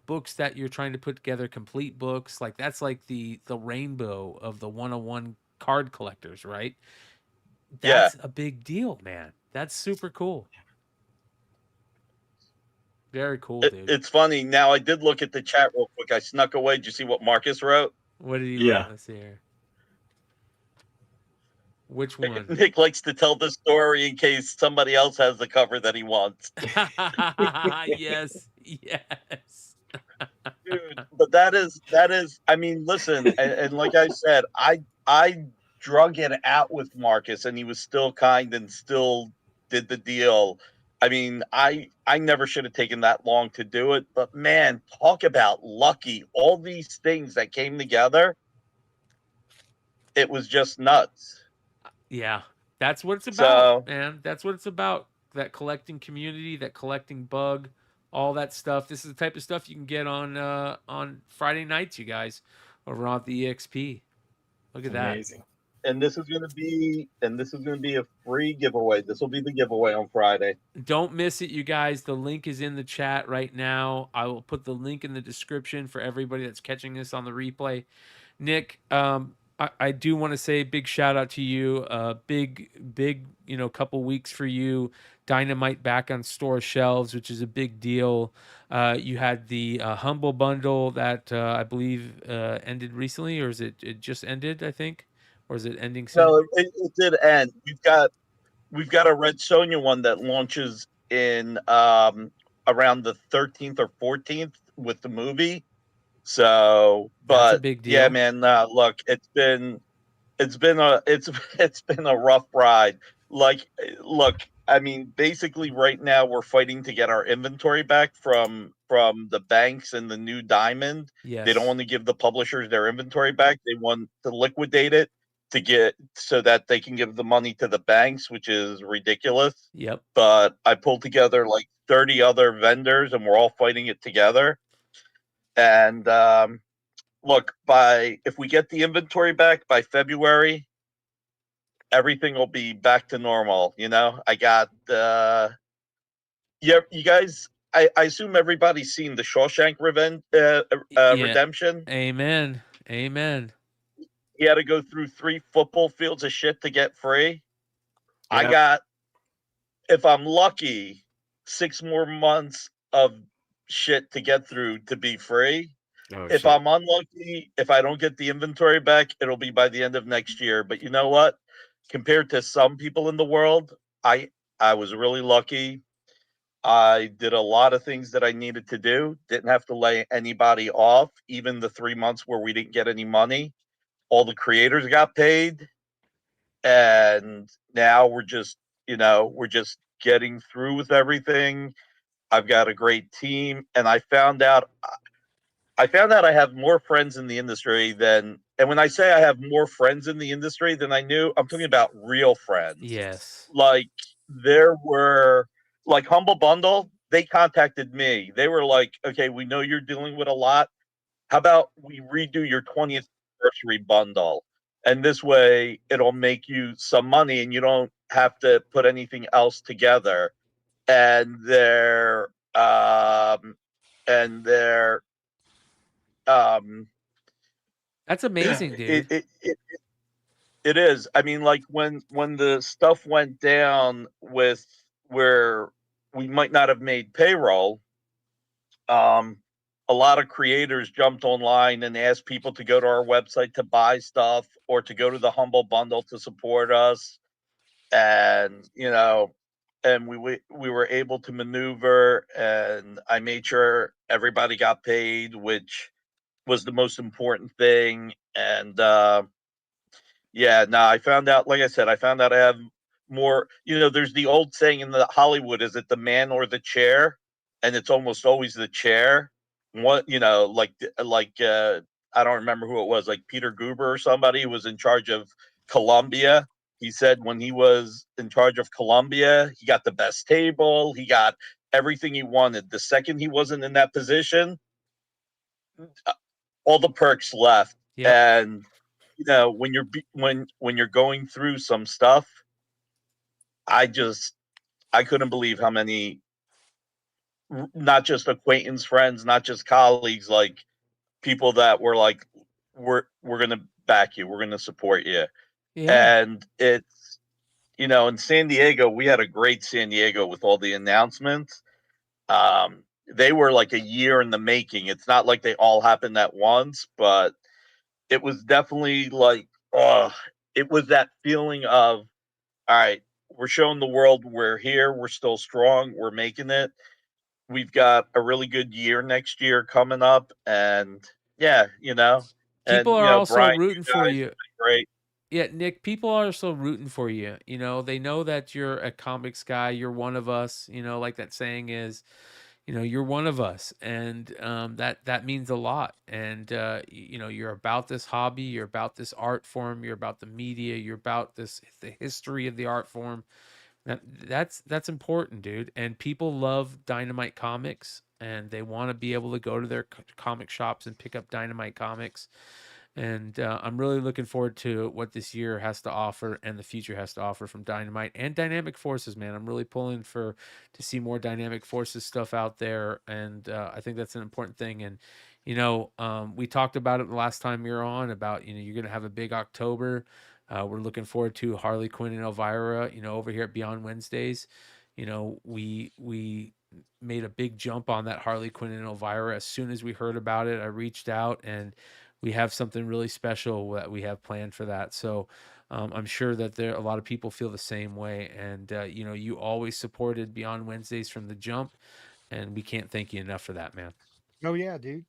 books that you're trying to put together, complete books. Like that's like the rainbow of the 101 card collectors, right? That's a big deal, man. That's super cool. Very cool, dude. It's funny. Now I did look at the chat real quick. I snuck away. Did you see what Marcus wrote? What did he write? Let's see here. Which one? Nick likes to tell the story in case somebody else has the cover that he wants. Yes. Dude, but that is, I mean, listen, and like I said, I drug it out with Marcus and he was still kind and still did the deal. I mean, I never should have taken that long to do it, but man, talk about lucky. All these things that came together, it was just nuts. Yeah, that's what it's about, man. That's what it's about. That collecting community, that collecting bug, all that stuff. This is the type of stuff you can get on Friday nights, you guys, over on the EXP. Look at that. Amazing. And this is going to be a free giveaway. This will be the giveaway on Friday. Don't miss it, you guys. The link is in the chat right now. I will put the link in the description for everybody that's catching this on the replay. Nick, I do want to say a big shout out to you. Big, you know, couple weeks for you. Dynamite back on store shelves, which is a big deal. You had the Humble Bundle that I believe ended recently, or is it just ended, I think? Or is it ending soon? No, it did end. We've got a Red Sonja one that launches in around the 13th or 14th with the movie. So, but that's a big deal. Yeah, man, look, it's been it's been a rough ride. Like, look, I mean, basically right now we're fighting to get our inventory back from the banks and the new diamond. Yes. They don't want to give the publishers their inventory back. They want to liquidate it to get so that they can give the money to the banks, which is ridiculous. Yep. But I pulled together like 30 other vendors and we're all fighting it together. And look, if we get the inventory back by February, everything will be back to normal. You know, I got you guys. I assume everybody's seen the Shawshank Redemption. Amen. Amen. He had to go through 3 football fields of shit to get free. Yeah. I got, if I'm lucky, 6 more months of shit to get through to be free. Oh, if shit. I'm unlucky, if I don't get the inventory back, it'll be by the end of next year. But you know what? Compared to some people in the world, I was really lucky. I did a lot of things that I needed to do. Didn't have to lay anybody off, even the 3 months where we didn't get any money. All the creators got paid. And now we're just getting through with everything. I've got a great team. And I found out I have more friends in the industry and when I say I have more friends in the industry than I knew, I'm talking about real friends. Yes. Like there were like Humble Bundle, they contacted me. They were like, okay, we know you're dealing with a lot. How about we redo your 20th anniversary bundle? And this way it'll make you some money and you don't have to put anything else together. And they're that's amazing, dude. It is. I mean, like when the stuff went down with where we might not have made payroll, a lot of creators jumped online and asked people to go to our website to buy stuff or to go to the Humble Bundle to support us. And, and we were able to maneuver, and I made sure everybody got paid, which was the most important thing. And I found out, like I said, I have more. There's the old saying in the Hollywood: is it the man or the chair? And it's almost always the chair. What I don't remember who it was, like Peter Guber or somebody who was in charge of Columbia. He said when he was in charge of Columbia, he got the best table, he got everything he wanted. The second he wasn't in that position, all the perks left. Yep. And when you're going through some stuff, I couldn't believe how many, not just acquaintance friends, not just colleagues, like people that were like, we're going to back you, we're going to support you. Yeah. And it's, in San Diego, we had a great San Diego with all the announcements. They were like a year in the making. It's not like they all happened at once, but it was definitely like, it was that feeling of, all right, we're showing the world we're here, we're still strong, we're making it. We've got a really good year next year coming up, and people are also Bryan, rooting for you. Great. Yeah, Nick, people are so rooting for you. They know that you're a comics guy. You're one of us. Like that saying is, you're one of us, and that means a lot. And you're about this hobby. You're about this art form. You're about the media. You're about the history of the art form. That's important, dude. And people love Dynamite Comics, and they want to be able to go to their comic shops and pick up Dynamite Comics. And I'm really looking forward to what this year has to offer and the future has to offer from Dynamite and Dynamic Forces, man. I'm really pulling to see more Dynamic Forces stuff out there, and I think that's an important thing. And we talked about it the last time you were on about you're gonna have a big October. We're looking forward to Harley Quinn and Elvira. Over here at Beyond Wednesdays, we made a big jump on that Harley Quinn and Elvira. As soon as we heard about it, I reached out, and we have something really special that we have planned for that. So I'm sure that a lot of people feel the same way. And, you always supported Beyond Wednesdays from the jump, and we can't thank you enough for that, man. Oh, yeah, dude.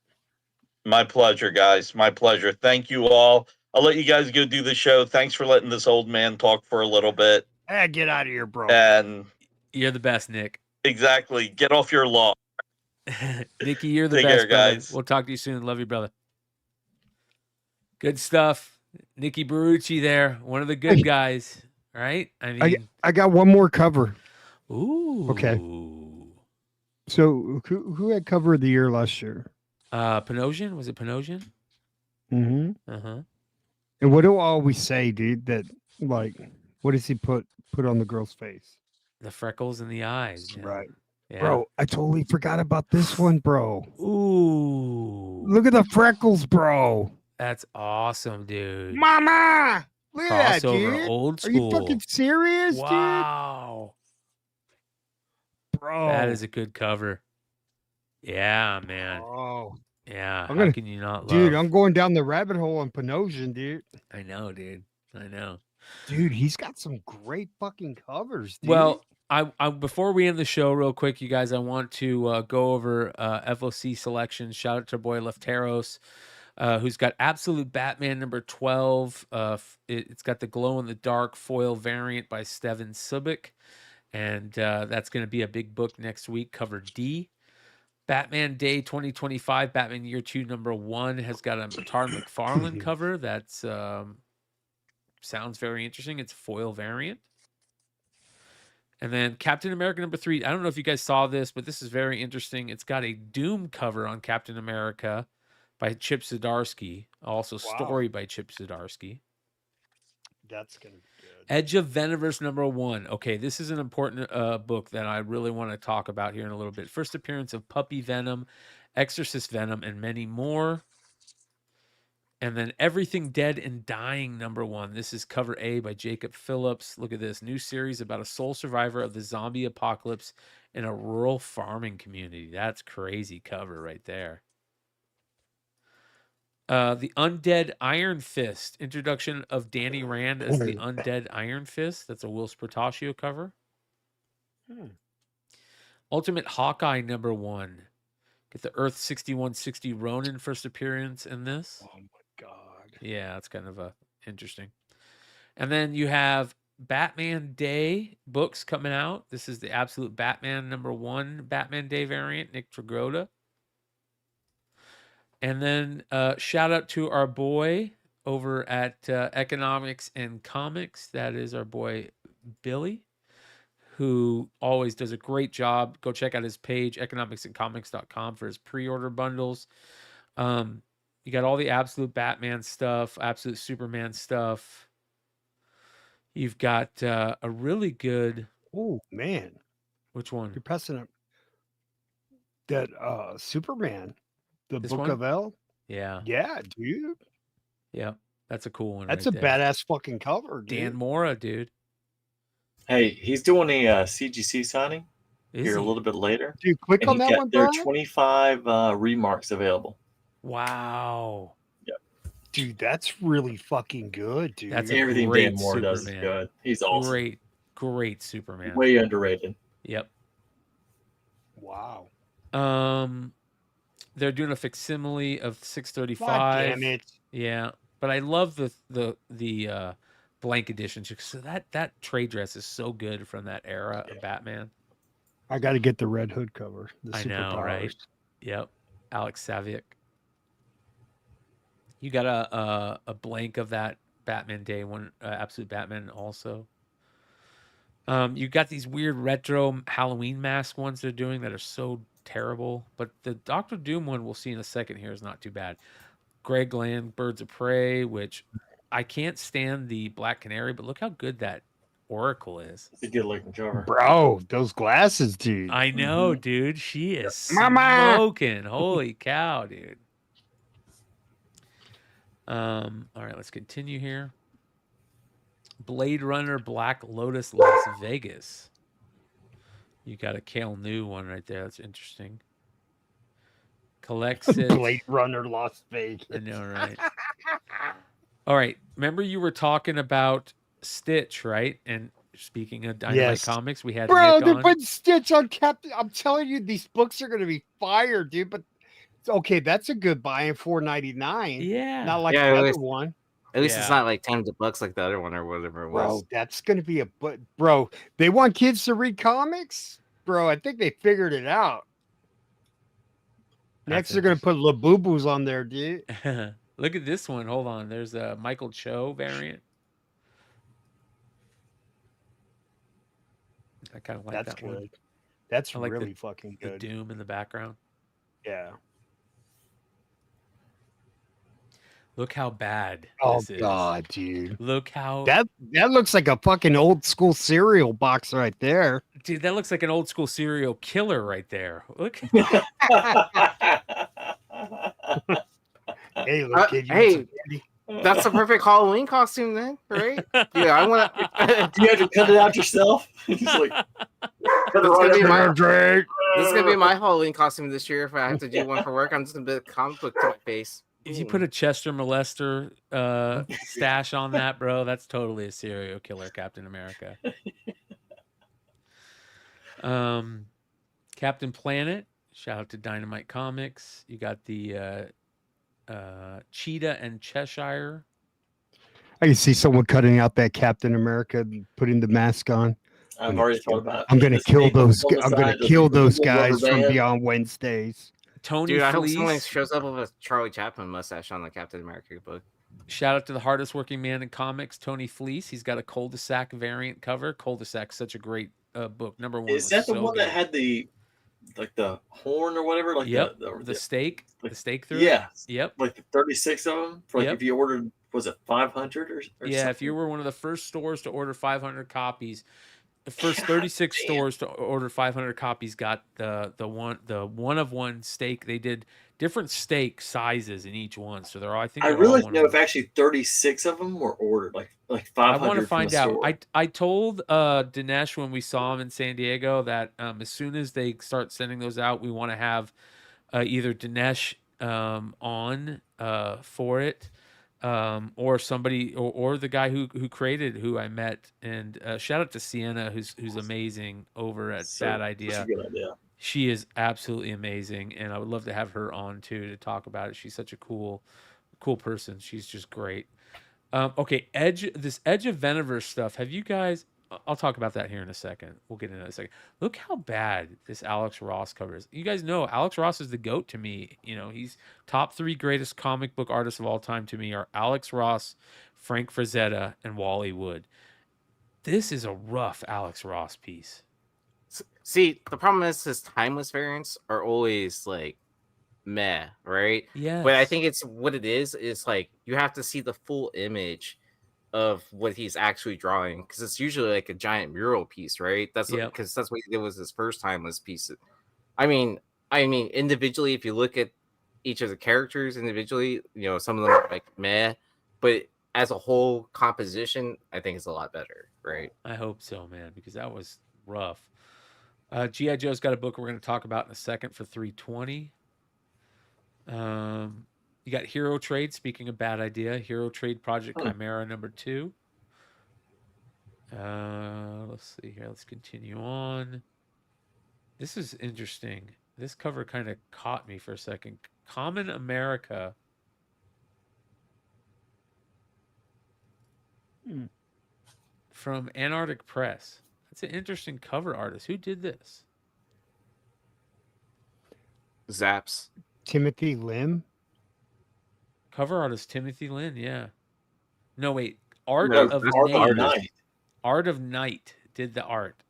My pleasure, guys. My pleasure. Thank you all. I'll let you guys go do the show. Thanks for letting this old man talk for a little bit. Get out of here, bro. And you're the best, Nick. Exactly. Get off your lawn. Nicky, you're the Take best, care, brother. guys. We'll talk to you soon. Love you, brother. Good stuff. Nicky Barrucci there, one of the good guys, right? I mean, I got one more cover. Ooh. Okay. So who had cover of the year last year? Panosian? Was it Panosian? Mm-hmm. Uh-huh. And what do I always say, dude? That like, what does he put on the girl's face? The freckles in the eyes. Man. Right. Yeah. Bro, I totally forgot about this one, bro. Ooh. Look at the freckles, bro. That's awesome, dude. Mama! Look at that, Crossover, dude. old Are you school. fucking serious, Wow. dude? Bro. That is a good cover. Yeah, man. Oh. Yeah. I'm How gonna, can you not love? dude, I'm going down the rabbit hole on Panosian, dude. I know, dude. I know. Dude, he's got some great fucking covers, dude. Well, I before we end the show real quick, you guys, I want to go over F.O.C. selections. Shout out to our boy Lefteros, who's got Absolute Batman number 12. It's got the glow-in-the-dark foil variant by Steven Subic, and that's going to be a big book next week, cover D. Batman Day 2025, Batman Year 2 number 1 has got a Todd McFarlane cover. That's sounds very interesting. It's a foil variant. And then Captain America number 3. I don't know if you guys saw this, but this is very interesting. It's got a Doom cover on Captain America by Chip Zdarsky. Also story by Chip Zdarsky. That's going to be good. Edge of Venomverse number 1. Okay, this is an important book that I really want to talk about here in a little bit. First appearance of Puppy Venom, Exorcist Venom, and many more. And then Everything Dead and Dying number 1. This is cover A by Jacob Phillips. Look at this. New series about a sole survivor of the zombie apocalypse in a rural farming community. That's crazy cover right there. The Undead Iron Fist. Introduction of Danny Rand as the Undead Iron Fist. That's a Will Spartaccio cover. Ultimate Hawkeye number 1. Get the Earth 6160 Ronin first appearance in this. Oh my god. Yeah, it's kind of interesting. And then you have Batman Day books coming out. This is the Absolute Batman number 1 Batman Day variant, Nick Tragotta. And then shout out to our boy over at Economics and Comics. That is our boy Billy, who always does a great job. Go check out his page, economicsandcomics.com, for his pre-order bundles. You got all the Absolute Batman stuff, Absolute Superman stuff. You've got a really good... Oh, man. Which one? You're passing up that Superman, the This Book one? of L. Yeah. Yeah, dude. Yeah, that's a cool one. That's right a there. badass fucking cover, dude. Dan Mora, dude. Hey, he's doing a CGC signing Is here a he? little bit later. Dude, click and on he's that got one, There are Brian. 25 remarks available. Wow. Dude, that's really fucking good, dude. That's Everything great Dan Moore does is Superman. good. He's awesome. Great Superman. Way underrated. Yep. Wow. They're doing a facsimile of 635. God damn it. Yeah, but I love the blank edition. So that trade dress is so good from that era of Batman. I got to get the Red Hood cover. The I know, superpowers. right? Yep. Alex Savick. You got a blank of that Batman Day one, Absolute Batman also. You got these weird retro Halloween mask ones they're doing that are so terrible, but the Doctor Doom one we'll see in a second here is not too bad. Greg Land, Birds of Prey, which I can't stand the Black Canary, but look how good that Oracle is. It's a good looking cover. Bro, those glasses, dude. I know, dude. She is Mama! smoking. Holy cow, dude. All right, let's continue here. Blade Runner Black Lotus Las Vegas. You got a Kale New one right there. That's interesting. Collects it. Blade Runner Las Vegas. I know, right? All right. Remember you were talking about Stitch, right? And speaking of Dynamite Yes. Comics, we had Bro, Nick they're on. putting Stitch on Captain. I'm telling you, these books are going to be fire, dude. But okay, that's a good buy in $4.99. Yeah. Not like Yeah, the it other was- one. At least Yeah. it's not like $10 like the other one or whatever it was. Bro, that's gonna be bro. They want kids to read comics, bro. I think they figured it out. Next, they're gonna put Labubu's on there, dude. Look at this one. Hold on. There's a Michael Cho variant. I kind of like That's that good. one. That's I like really fucking the good. Doom in the background. Yeah. Look how bad Oh this is. God, dude. Look how That looks like a fucking old school cereal box right there. dude, that looks like an old school serial killer right there. Look. Hey, little kid. You want Hey, some candy? that's the perfect Halloween costume then, right? Yeah, I want to. You have to cut it out yourself. Just like, This is gonna be Uh, my Halloween costume this year. If I have to do one for work, I'm just gonna put a comic book to my face. If you put a Chester Molester stash on that, bro, that's totally a serial killer, Captain America. Captain Planet, shout out to Dynamite Comics. You got the Cheetah and Cheshire. I can see someone cutting out that Captain America and putting the mask on. I've already thought about it. I'm gonna This kill thing those. on the I'm gonna side, the kill those little rubber guys from band. Beyond Wednesdays. Tony Dude, I hope someone Fleece. shows up with a Charlie Chaplin mustache on the Captain America book. Shout out to the hardest working man in comics, Tony Fleece. He's got a cul-de-sac variant cover. Cul-de-sac, such a great book. Number one. Is that the one that had the horn or whatever? Like Yep, the the stake, the stake through. Yeah. It. Yep. Like 36 of them. For like Yep. if you ordered, was it 500 or Yeah, something? if you were one of the first stores to order 500 copies, the first 36 stores to order 500 copies got the one of one stake. They did different stake sizes in each one, so they're all. I think I they're really all like one to of know if them. actually 36 of them were ordered, like I 500. want to from find the out. store. I told Dinesh when we saw him in San Diego that as soon as they start sending those out, we want to have either Dinesh on for it. Or somebody, or the guy who created, who I met, and shout out to Sienna, who's amazing over at Bad Idea. That's a good idea. She is absolutely amazing, and I would love to have her on too to talk about it. She's such a cool person. She's just great. Okay, this Edge of Venomverse stuff. Have you guys? I'll talk about that here in a second. We'll get into it in a second. Look how bad this Alex Ross cover is. You guys know Alex Ross is the GOAT to me. You know, he's top 3 greatest comic book artists of all time to me are Alex Ross, Frank Frazetta, and Wally Wood. This is a rough Alex Ross piece. See, the problem is his timeless variants are always like meh, right? Yeah. But I think it's what it is like you have to see the full image of what he's actually drawing, because it's usually like a giant mural piece, right? That's because that's what he did was his first timeless piece. I mean, individually, if you look at each of the characters individually, you know, some of them are like meh, but as a whole composition, I think it's a lot better, right? I hope so, man, because that was rough. G.I. Joe's got a book we're going to talk about in a second for 320. You got Hero Trade, speaking of Bad Idea, Hero Trade Project Chimera #2. Let's see here. Let's continue on. This is interesting. This cover kind of caught me for a second. Common America. From Antarctic Press. That's an interesting cover artist. Who did this? Zaps. Timothy Lim. Cover artist Timothy Lynn, yeah. No, wait. Art No, of Art Night. of Night. Art of Night did the art.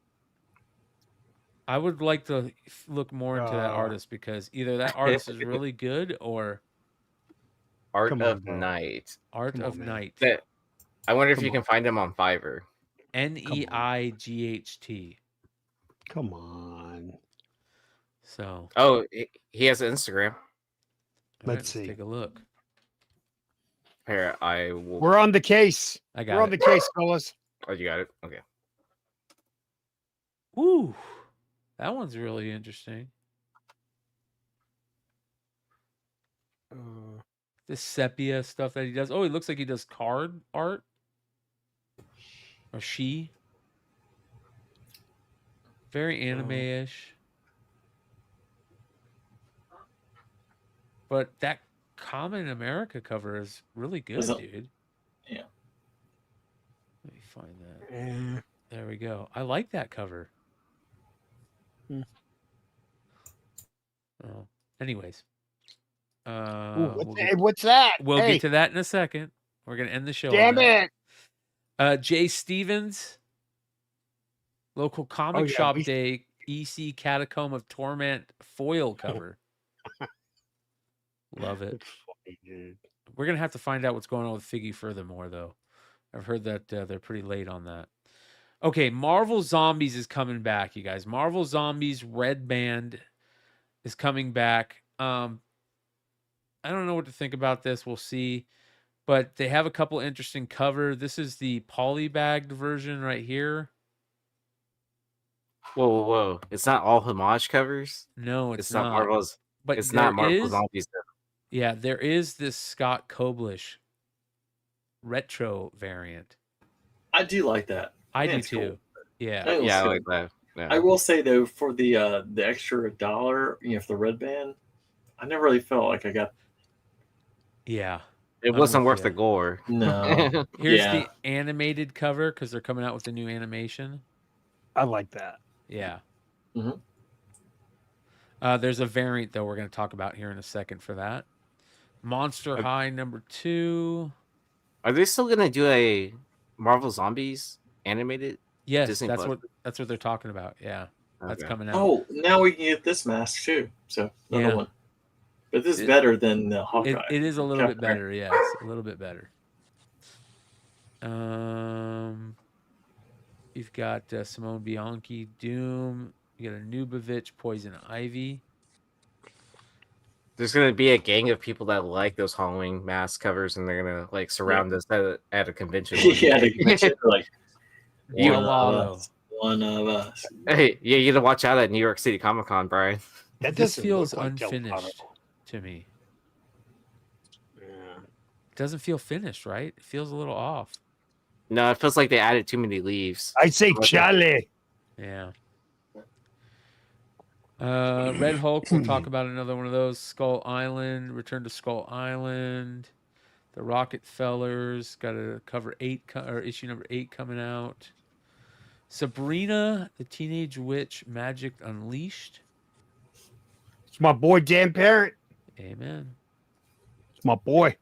I would like to look more into that artist, because either that artist is really good or Art of Night. Art of Night. I wonder if you can find him on Fiverr. Neight. Come on. So. Oh, he has an Instagram. Let's see. Take a look. Here, I will. We're on the case. I got We're on the case, fellas. Oh, you got it? Okay. Ooh, that one's really interesting. The sepia stuff that he does. Oh, he looks like he does card art. Or she. Very anime-ish. But that Common America cover is really good, dude. find that. There we go. I like that cover. Oh, anyways. What's that? We'll Hey. get to that in a second. We're gonna end the show. Damn it! Jay Stevens, local comic shop day, EC Catacomb of Torment foil cover. Love it. Funny, dude. We're gonna have to find out what's going on with Figgy furthermore, though. I've heard that they're pretty late on that. Okay, Marvel Zombies is coming back, you guys. Marvel Zombies Red Band is coming back. I don't know what to think about this. We'll see. But they have a couple interesting cover. This is the polybagged version right here. Whoa. It's not all homage covers? No, it's not Marvel's. But it's not Marvel is, Zombies. Yeah, there is this Scott Koblish retro variant. I do like that. I do it's too. cool. Yeah. I like that. Yeah. I will say though, for the extra $1, for the red band, I never really felt like I got. Yeah. It wasn't worth the gore. No. Here's the animated cover because they're coming out with the new animation. I like that. Yeah. Mm-hmm. There's a variant though we're going to talk about here in a second for that. Monster High #2. Are they still going to do a Marvel Zombies animated? Yes, Disney that's Plus? what they're talking about. Yeah, that's coming out. Oh, now we can get this mask too. So another one. But this is better than the Hawkeye. It is a little bit better. Yes, a little bit better. You've got Simone Bianchi, Doom. You got a Nubovich, Poison Ivy. There's gonna be a gang of people that like those Halloween mask covers, and they're gonna like surround us at a convention. Yeah, at a convention, like one of us. Hey, yeah, you gotta watch out at New York City Comic Con, Brian. This feels unfinished to me. Yeah. It doesn't feel finished, right? It feels a little off. No, it feels like they added too many leaves. I say Charlie. Yeah. Red Hulk, we'll talk about another one of those. Skull Island, Return to Skull Island. The Rockefellers, got a cover 8 or issue number 8 coming out. Sabrina, the Teenage Witch, Magic Unleashed. It's my boy Dan Parrott. Amen. It's my boy.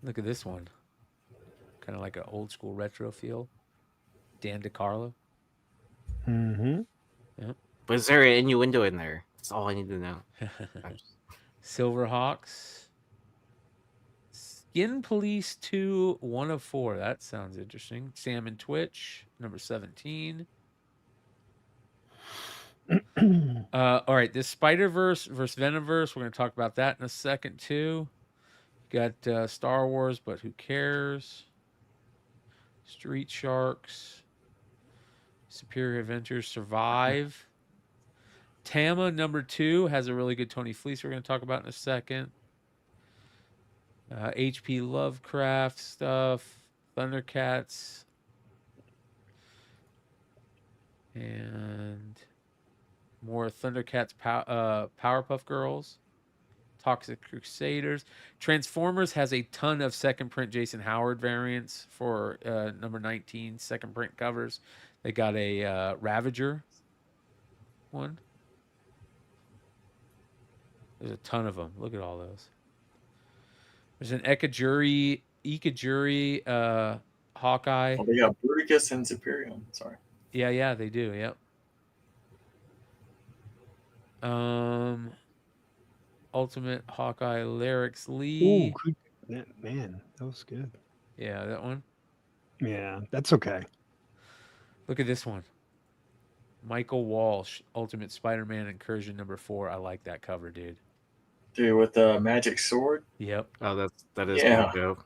Look at this one. Kind of like an old school retro feel. Dan DeCarlo. Mm-hmm. Yep. But is there an innuendo in there? That's all I need to know. Silverhawks. Skin Police 2, 1 of 4. That sounds interesting. Sam and Twitch, number 17. All right, this Spider-Verse versus Venomverse. We're going to talk about that in a second, too. Got Star Wars, but who cares? Street Sharks. Superior Adventures Survive. Tama number 2 has a really good Tony Fleece we're going to talk about in a second. HP Lovecraft stuff. Thundercats. And more Thundercats Powerpuff Girls. Toxic Crusaders. Transformers has a ton of second print Jason Howard variants for number 19 second print covers. They got a Ravager one. There's a ton of them. Look at all those. There's an Ikajuri Hawkeye. Oh, they got Bruticus and Superior. Sorry. Yeah, they do. Yep. Ultimate Hawkeye Lyrics Lee. Ooh, good. Man, that was good. Yeah, that one. Yeah, that's okay. Look at this one. Michael Walsh, Ultimate Spider-Man Incursion number 4. I like that cover, dude. Dude, with the magic sword. Yep. Oh, that is Yeah. pretty dope.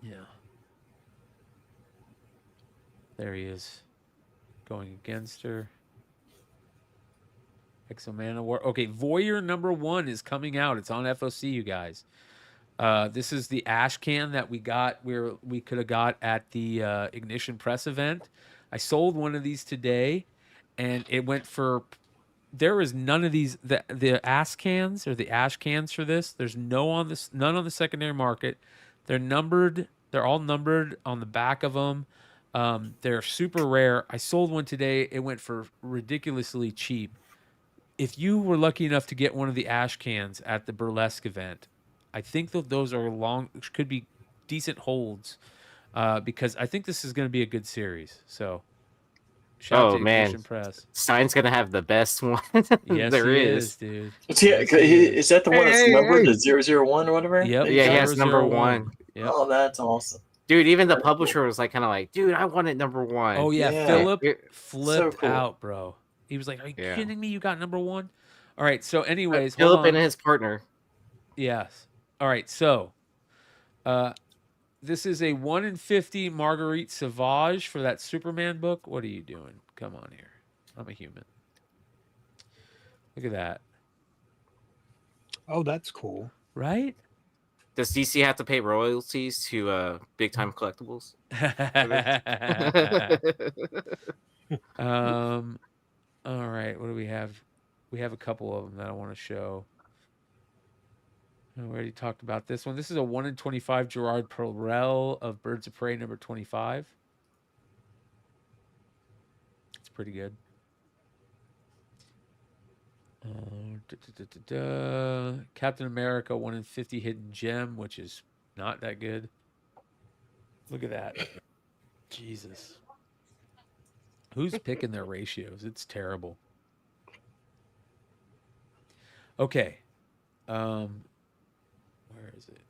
Yeah. There he is. Going against her. Exomana War. Okay, Voyeur number 1 is coming out. It's on F.O.C, you guys. This is the ash can that we got where we could have got at the Ignition Press event. I sold one of these today, and it went for. There is none of these the ash cans or the ash cans for this. There's none on the secondary market. They're numbered They're all numbered on the back of them. They're super rare. I sold one today. It went for ridiculously cheap. If you were lucky enough to get one of the ash cans at the burlesque event, I think that those are could be decent holds, because I think this is going to be a good series. So, shout out to Ignition Press. Stein's gonna have the best one. Yes, there he is, dude. Is that the one that's numbered to 001 or whatever? Yep. Yeah, he has number 1. Yep. Oh, that's awesome. Dude, even the publisher was like kind of like, dude, I want it number 1. Oh yeah, Philip flipped so cool. out, bro. He was like, "Are you kidding me? You got number 1?" All right. So, anyways, Philip hold on. and his partner. Yes. All right. So, this is a 1 in 50 Marguerite Sauvage for that Superman book. What are you doing? Come on here. I'm a human. Look at that. Oh, that's cool. Right? Does DC have to pay royalties to Big Time Collectibles? All right. What do we have? We have a couple of them that I want to show. I already talked about this one. This is a 1 in 25 Gerard Perel of Birds of Prey number 25. It's pretty good. Captain America 1 in 50 Hidden Gem, which is not that good. Look at that. Jesus. Who's picking their ratios? It's terrible. Okay. Where is it?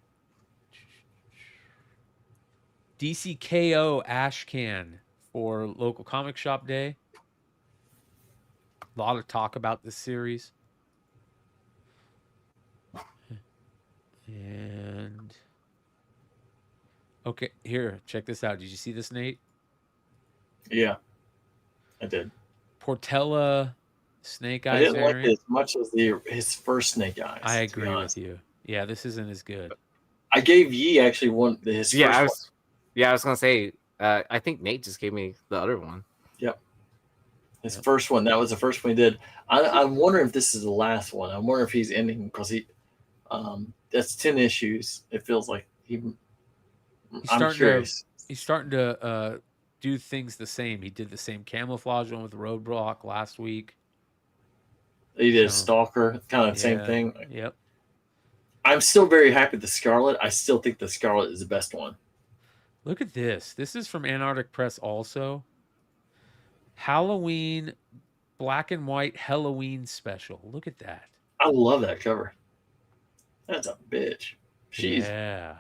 DCKO Ash Can for local comic shop day. A lot of talk about this series. And okay, here, check this out. Did you see this, Nate? Yeah, I did. Portella Snake Eyes. I didn't like variant. it as much as his first Snake Eyes. I agree with you. Yeah, this isn't as good. I gave Yi actually his first one. I was gonna say. I think Nate just gave me the other one. Yep. His first one. That was the first one he did. I'm wondering if this is the last one. I'm wondering if he's ending because that's 10 issues. It feels like I'm curious. He's starting to do things the same. He did the same camouflage one with Roadblock last week. He did Stalker, kind of the same thing. Yep. I'm still very happy with the Scarlet. I still think the Scarlet is the best one. Look at this. This is from Antarctic Press also. Halloween, black and white Halloween special. Look at that. I love that cover. That's a bitch. Yeah.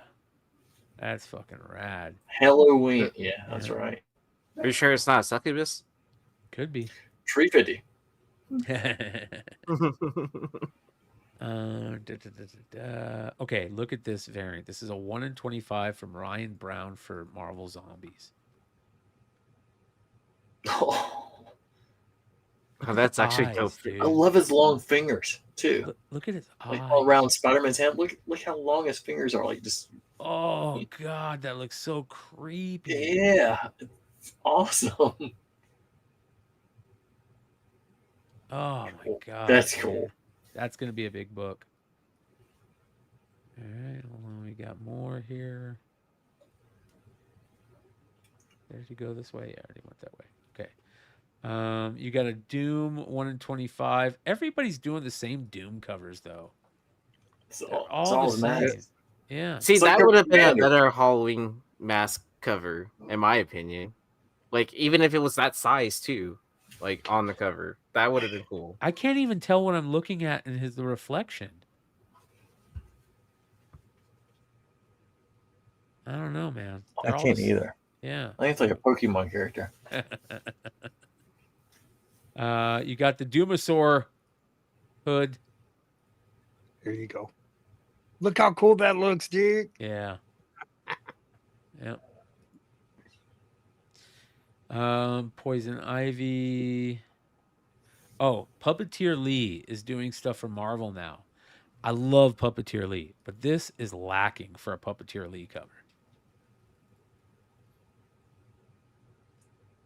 That's fucking rad. Halloween. Yeah, that's right. Are you sure it's not a succubus? Could be. 350. Okay, look at this variant. This is a 1 in 25 from Ryan Brown for Marvel Zombies. Oh, that's actually dope. I love his long fingers too. Look at his like eyes. all around Spider-Man's hand. Look how long his fingers are. Like just. Oh God, that looks so creepy. Yeah, it's awesome. Oh my God, that's cool. That's gonna be a big book. All right, hold on. We got more here. Did you go this way? Yeah, I already went that way. Okay. You got a Doom 1 in 25. Everybody's doing the same Doom covers though. It's all the same. Yeah. See, that would have been a better Halloween mask cover, in my opinion. Like, even if it was that size too, like on the cover, that would have been cool. I can't even tell what I'm looking at in the reflection. I don't know, man. I can't either. Yeah. I think it's like a Pokemon character. You got the Doomasaur hood. Here you go. Look how cool that looks, dude. Yeah. Yep. Poison Ivy. Oh, Puppeteer Lee is doing stuff for Marvel now. I love Puppeteer Lee, but this is lacking for a Puppeteer Lee cover.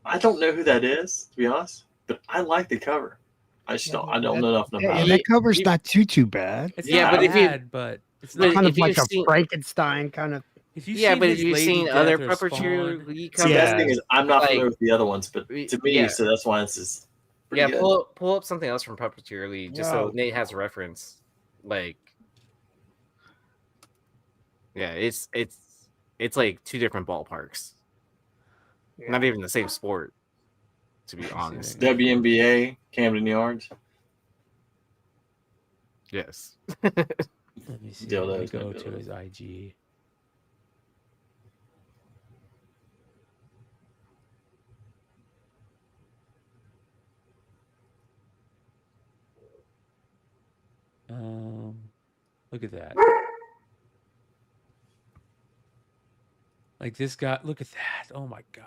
I don't know who that is, to be honest, but I like the cover. I just don't. I don't know enough about Yeah, it. that cover's not too bad. It's Yeah, not but if you- bad, but it's It's kind not of like a Frankenstein kind of. If you've Yeah, seen but his have you Lady seen Death other or Puppeteer Spawn, League See, that's the thing covers? is, I'm not Like, familiar with the other ones, but to me, yeah. so that's why this is pretty Yeah, good. pull up something else from Puppeteer League just so Yo. Nate has a reference. Like, yeah, it's like two different ballparks. Not even the same sport, to be honest. WNBA, Camden Yards. Yes. let me see. Let me Dildos, go maybe to those. his IG. Look at that. Like this guy, look at that. Oh my God.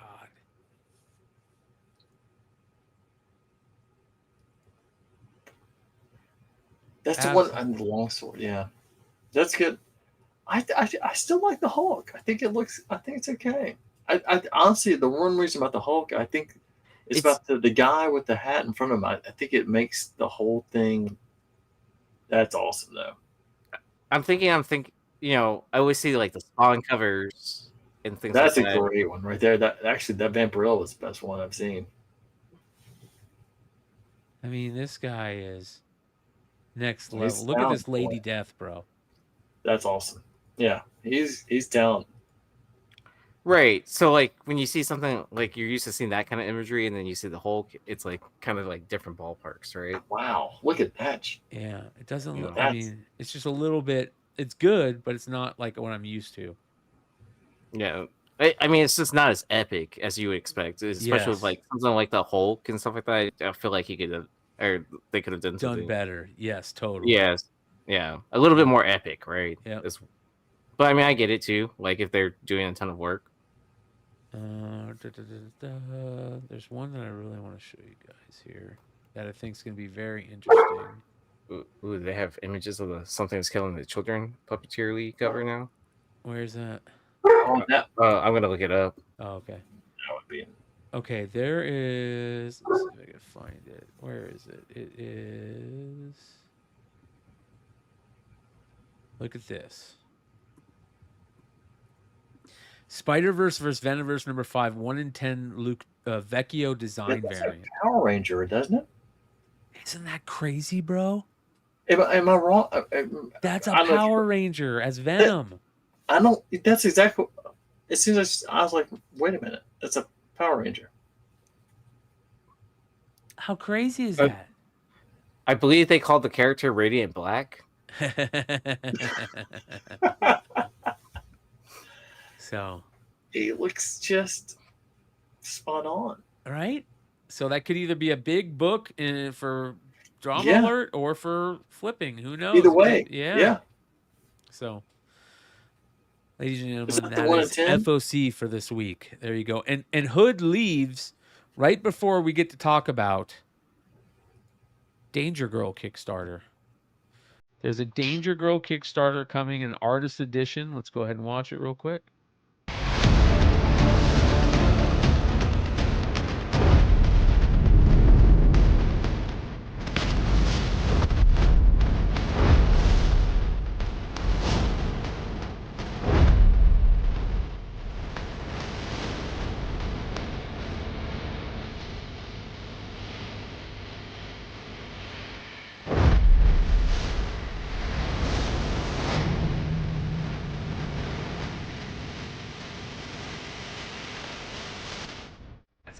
That's the one. And the long sword. Yeah, that's good. I still like the Hulk. I think it's okay. I honestly, the one reason about the Hulk, I think, is about the guy with the hat in front of him. I think it makes the whole thing. That's awesome, though. I'm thinking, you know, I always see like the Spawn covers and things That's like a that. great one right there. That Vampirella was the best one I've seen. I mean, this guy is next level. He's Look at this talented. Lady Death, bro. That's awesome. Yeah, he's talented. Right. So like when you see something like you're used to seeing that kind of imagery, and then you see the Hulk, it's like kind of like different ballparks, right? Wow, look at that. Yeah, it doesn't You know, look. I mean, it's just a little bit. It's good, but it's not like what I'm used to. Yeah. I mean, it's just not as epic as you would expect, especially with Yes. like something like the Hulk and stuff like that. I feel like he could have, or they could have done something better. Yes, totally. Yes, yeah, a little bit more epic, right? Yeah. But I mean, I get it too. Like if they're doing a ton of work. There's one that I really want to show you guys here that I think is going to be very interesting. Ooh, they have images of the Something's Killing the Children Puppeteer League cover now. Where's that? Oh, I'm gonna look it up. Oh, okay. That would be. Okay, there is. Let's see if I can find it. Where is it? It is. Look at this. Spider-Verse vs. Venomverse number 5, 1 in 10 Luke Vecchio design That's variant. a Power Ranger, doesn't it? Isn't that crazy, bro? Am I wrong? That's a Power Ranger as Venom. I don't. That's exactly. As soon as I was like, wait a minute, that's a Power Ranger. How crazy is that? I believe they called the character Radiant Black. So he looks just spot on, right? So that could either be a big book for drama alert or for flipping. Who knows? Either way, yeah. So, ladies and gentlemen, that is F.O.C. for this week. There you go. And Hood leaves right before we get to talk about Danger Girl Kickstarter. There's a Danger Girl Kickstarter coming, an artist edition. Let's go ahead and watch it real quick.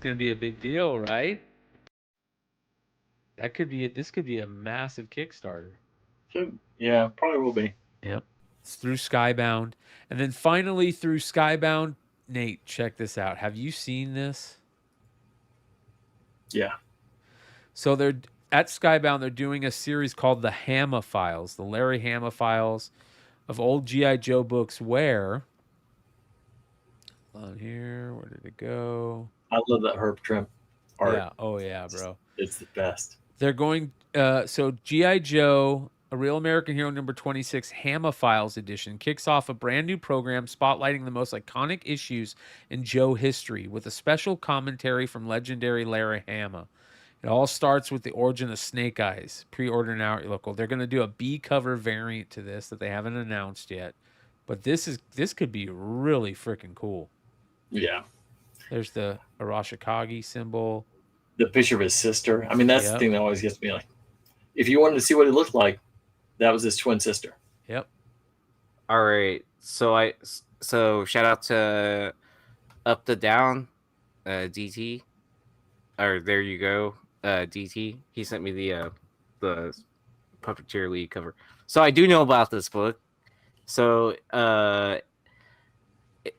Going to be a big deal, right? That could be this could be a massive Kickstarter. Yeah, probably will be. Yep. It's through Skybound. And then finally through Skybound, Nate, check this out. Have you seen this? Yeah. So they're at Skybound, they're doing a series called the Hama Files, the Larry Hama Files of old G.I. Joe books where on here, where did it go? I love that Herb Trim art. Yeah. Oh, yeah, bro. It's the best. They're going, so G.I. Joe, A Real American Hero number 26, Hama Files edition, kicks off a brand new program spotlighting the most iconic issues in Joe history with a special commentary from legendary Larry Hama. It all starts with the origin of Snake Eyes. Pre-order now at your local. They're going to do a B cover variant to this that they haven't announced yet. But this could be really freaking cool. Yeah. There's the Arashikage symbol. The picture of his sister. I mean, that's the Yep. thing that always gets me. Like, if you wanted to see what he looked like, that was his twin sister. Yep. All right. So shout out to Up the Down, DT. Or there you go, DT. He sent me the Puppeteer League cover. So I do know about this book. So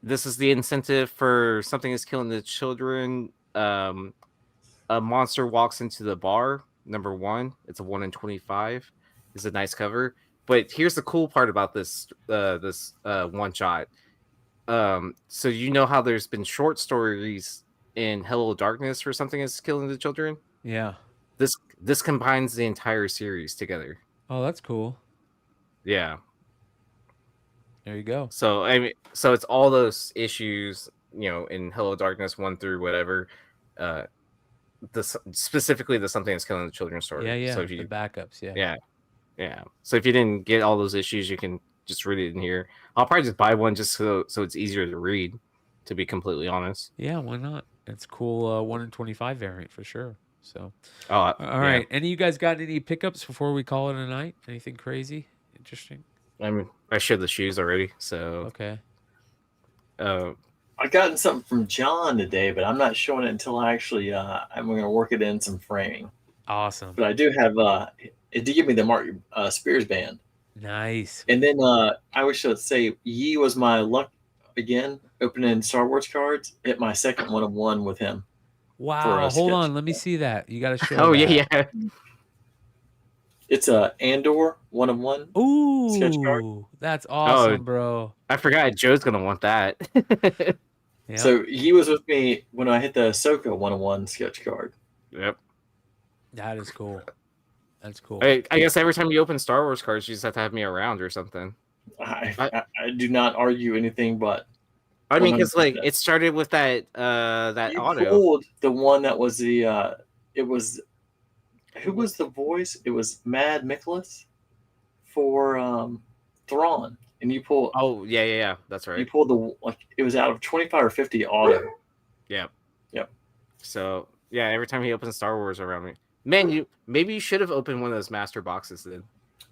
this is the incentive for Something Is Killing the Children. A monster walks into the bar. Number 1. It's a 1 in 25. It's a nice cover. But here's the cool part about this one shot. So you know how there's been short stories in Hello Darkness for Something Is Killing the Children? Yeah. This combines the entire series together. Oh, that's cool. Yeah. There you go. So I mean, so it's all those issues, in Hello Darkness 1 through whatever. Specifically the Something That's Killing the Children story. Yeah. So if you, the backups, yeah. Yeah. So if you didn't get all those issues, you can just read it in here. I'll probably just buy one just so it's easier to read, to be completely honest. Yeah, why not? It's cool 1 in 25 variant for sure. So all right. Any of you guys got any pickups before we call it a night? Anything crazy? Interesting? I mean, I showed the shoes already, so okay. I gotten something from John today, but I'm not showing it until I actually I'm going to work it in some framing. Awesome. But I do have it did give me the Mark Spears band. Nice. And then I wish I'd say Yi was my luck again, opening Star Wars cards. Hit my second 1 of 1 with him. Wow, hold on, let me see that. You got to show. Oh that. yeah. It's a Andor 1 of 1. Ooh, sketch card. That's awesome, bro. I forgot Joe's gonna want that. Yep. So he was with me when I hit the Ahsoka 1 of 1 sketch card. Yep. That is cool. That's cool. I guess every time you open Star Wars cards, you just have to have me around or something. I do not argue anything but. I mean, because like it started with that You auto. pulled the one that was the it was who was the voice? It was Mad Miklas for Thrawn, and you pull. Oh yeah, that's right. You pulled the it was out of 25 or 50 auto. Yep. Yep. So yeah, every time he opens Star Wars around me, man, maybe you should have opened one of those master boxes then.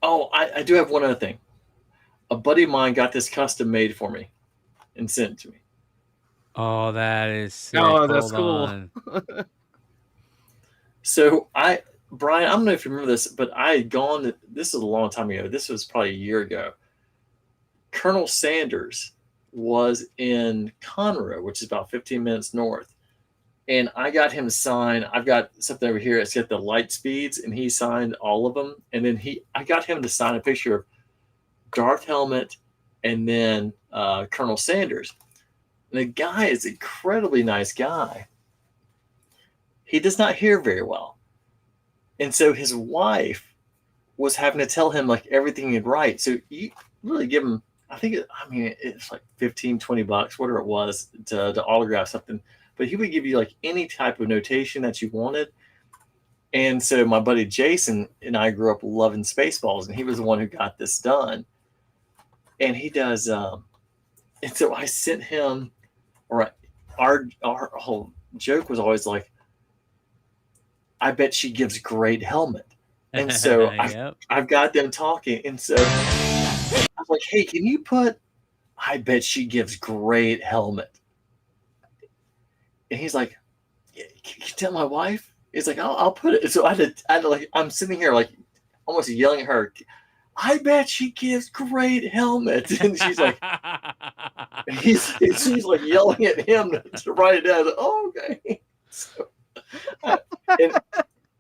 Oh, I do have one other thing. A buddy of mine got this custom made for me and sent it to me. Oh, that is sick. Oh, that's Hold cool. on. So Brian, I don't know if you remember this, but I had gone. This was a long time ago. This was probably a year ago. Colonel Sanders was in Conroe, which is about 15 minutes north, and I got him to sign. I've got something over here. It's got the light speeds, and he signed all of them. And then I got him to sign a picture of Darth Helmet, and then Colonel Sanders. And the guy is an incredibly nice guy. He does not hear very well. And so his wife was having to tell him like everything he'd write. So you really give him, it's like $15-20, whatever it was to autograph something. But he would give you like any type of notation that you wanted. And so my buddy Jason and I grew up loving Spaceballs, and he was the one who got this done. And he does, and so I sent him, or our whole joke was always like, I bet she gives great helmet. And so Yep. I've got them talking. And so I was like, hey, can you put, I bet she gives great helmet. And he's like, yeah, can you tell my wife? He's like, I'll put it. So I had to like, I'm sitting here like almost yelling at her, I bet she gives great helmet. And she's like, she's like yelling at him to write it down. I was like, oh, okay. So, and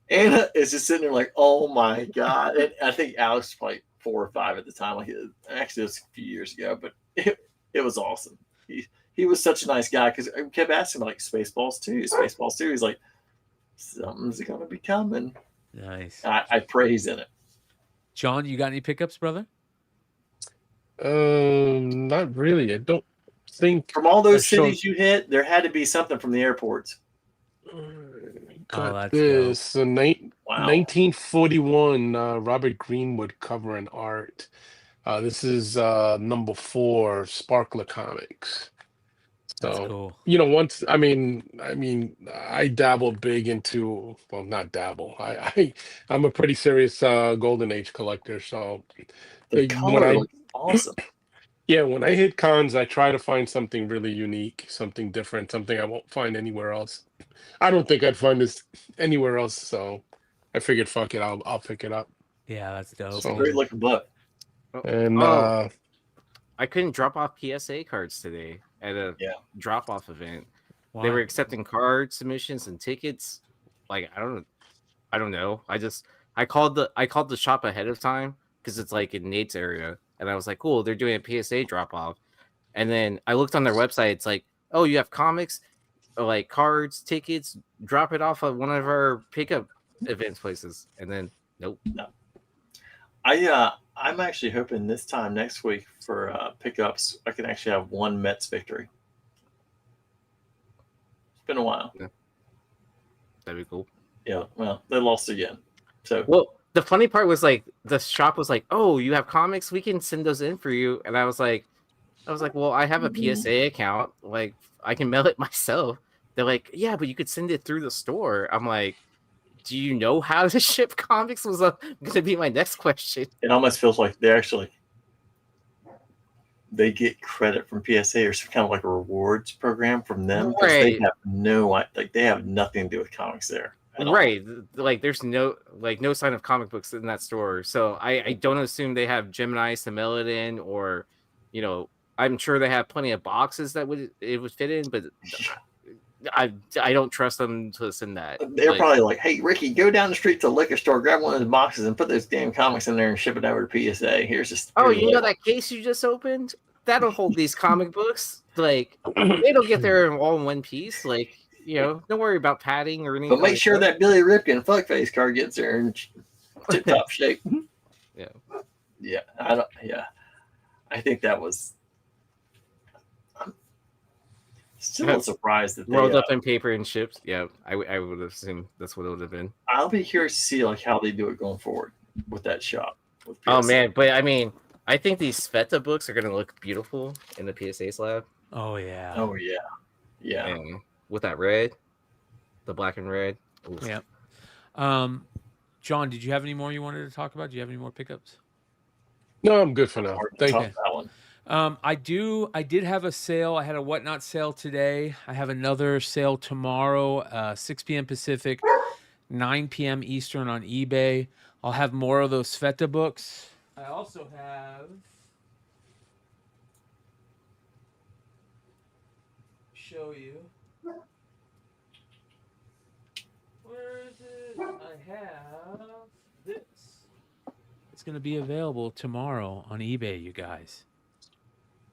Anna is just sitting there like, oh my God. And I think Alex was probably 4 or 5 at the time. Like, actually, it was a few years ago, but it was awesome. He was such a nice guy because I kept asking him like Spaceballs 2. He's like, something's going to be coming. Nice. I praise in it. John, you got any pickups, brother? Not really. I don't think from all those cities you hit, there had to be something from the airports. Got this. The 1941 Robert Greenwood cover and art. This is number 4, Sparkler Comics. That's So, cool. once I dabble big into, well, not dabble. I'm a pretty serious Golden Age collector. So The when color I looks awesome. yeah, when I hit cons, I try to find something really unique, something different, something I won't find anywhere else. I don't think I'd find this anywhere else, so I figured, fuck it, I'll pick it up. Yeah, that's dope. It's a great looking book. And I couldn't drop off PSA cards today at a drop off event. Why? They were accepting card submissions and tickets. Like I don't know. I called the shop ahead of time because it's like in Nate's area, and I was like, cool, they're doing a PSA drop off. And then I looked on their website. It's like, oh, you have comics, or like cards, tickets. Drop it off at one of our pickup events places. And then nope. No. I'm actually hoping this time next week for pickups, I can actually have one Mets victory. It's been a while. Yeah. That'd be cool. Yeah, well, they lost again. So well, the funny part was like the shop was like, "Oh, you have comics? We can send those in for you." And I was like, "Well, I have a PSA account. Like, I can mail it myself." They're like, "Yeah, but you could send it through the store." I'm like, "Do you know how to ship comics?" Was going to be my next question. It almost feels like they get credit from PSA or some kind of like a rewards program from them because they have they have nothing to do with comics there. Right, like there's no sign of comic books in that store, so I don't assume they have Gemini's to mail it in, or I'm sure they have plenty of boxes that would fit in, but I don't trust them to send that. They're probably like, hey Ricky, go down the street to the liquor store, grab one of those boxes, and put those damn comics in there and ship it over to PSA. Here's that case you just opened? That'll hold these comic books. Like they don't get there all in one piece. Like. Don't worry about padding or anything. But make sure that Billy Ripken fuckface card gets there in tip top shape. Yeah. I think that was. I'm still surprised that they rolled up in paper and shipped. Yeah, I would assume that's what it would have been. I'll be curious to see how they do it going forward with that shop. Oh man, but I mean, I think these Sveta books are gonna look beautiful in the PSA slab. Oh yeah. Oh yeah. Yeah. And with that red, the black and red. Oof. Yeah. John, did you have any more you wanted to talk about? Do you have any more pickups? No, I'm good for now. Thank you. That one. I did have a sale. I had a whatnot sale today. I have another sale tomorrow, 6 p.m. Pacific, 9 p.m. Eastern on eBay. I'll have more of those Sveta books. I also have. Show you. Where is it? I have this. It's going to be available tomorrow on eBay, you guys.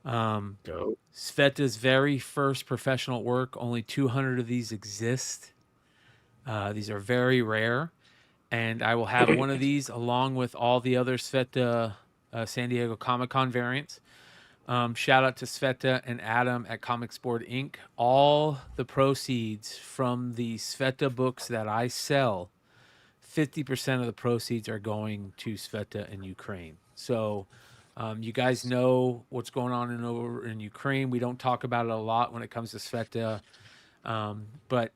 Sveta's very first professional work. Only 200 of these exist. These are very rare. And I will have one of these along with all the other Sveta San Diego Comic-Con variants. Shout out to Sveta and Adam at Comicsboard Inc. All the proceeds from the Sveta books that I sell, 50% of the proceeds are going to Sveta in Ukraine. So you guys know what's going on over in Ukraine. We don't talk about it a lot when it comes to Sveta. But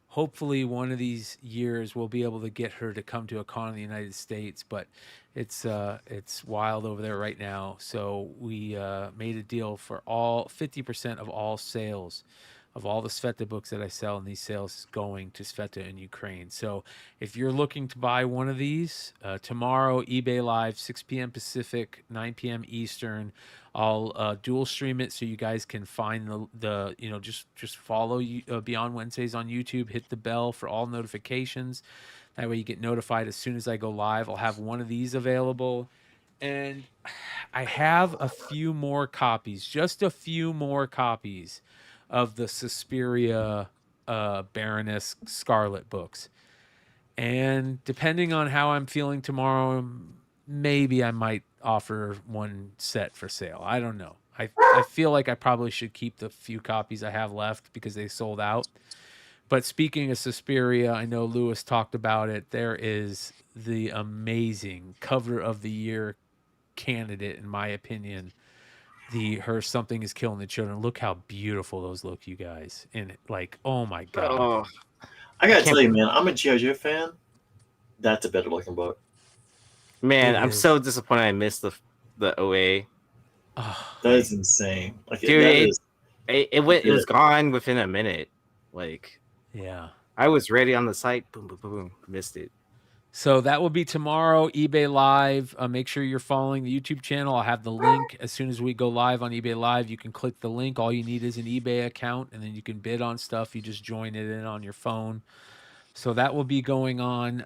hopefully one of these years we'll be able to get her to come to a con in the United States. But it's wild over there right now. So we made a deal for all 50% of all sales of all the Sveta books that I sell, and these sales is going to Sveta in Ukraine. So if you're looking to buy one of these, tomorrow, eBay Live, 6 p.m. Pacific, 9 p.m. Eastern, I'll dual stream it so you guys can find just follow Beyond Wednesdays on YouTube, hit the bell for all notifications. That way you get notified as soon as I go live. I'll have one of these available. And I have a few more copies, just a few more copies of the Suspiria Baroness Scarlet books. And depending on how I'm feeling tomorrow, maybe I might offer one set for sale. I don't know. I feel like I probably should keep the few copies I have left because they sold out. But speaking of Suspiria, I know Lewis talked about it. There is the amazing cover of the year candidate, in my opinion. Her Something is Killing the Children. Look how beautiful those look, you guys. And like, oh my god. Oh, I gotta tell you, man, I'm a G.I. Joe fan. That's a better looking book. Man, It I'm is. so disappointed I missed the OA. That is insane. Like, Dude, that it was gone within a minute. Like, yeah. I was ready on the site. Boom, boom, boom, boom. Missed it. So that will be tomorrow, eBay Live. Make sure you're following the YouTube channel. I'll have the link as soon as we go live on eBay Live. You can click the link. All you need is an eBay account, and then you can bid on stuff. You just join it in on your phone. So that will be going on.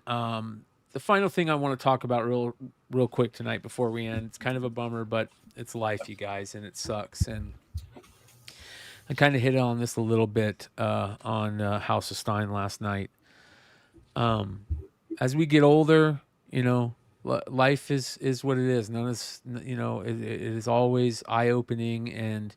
The final thing I want to talk about real quick tonight before we end, it's kind of a bummer, but it's life, you guys, and it sucks. And I kind of hit on this a little bit on House of Stein last night. As we get older, you know, life is what it is. None of, you know, it is always eye-opening, and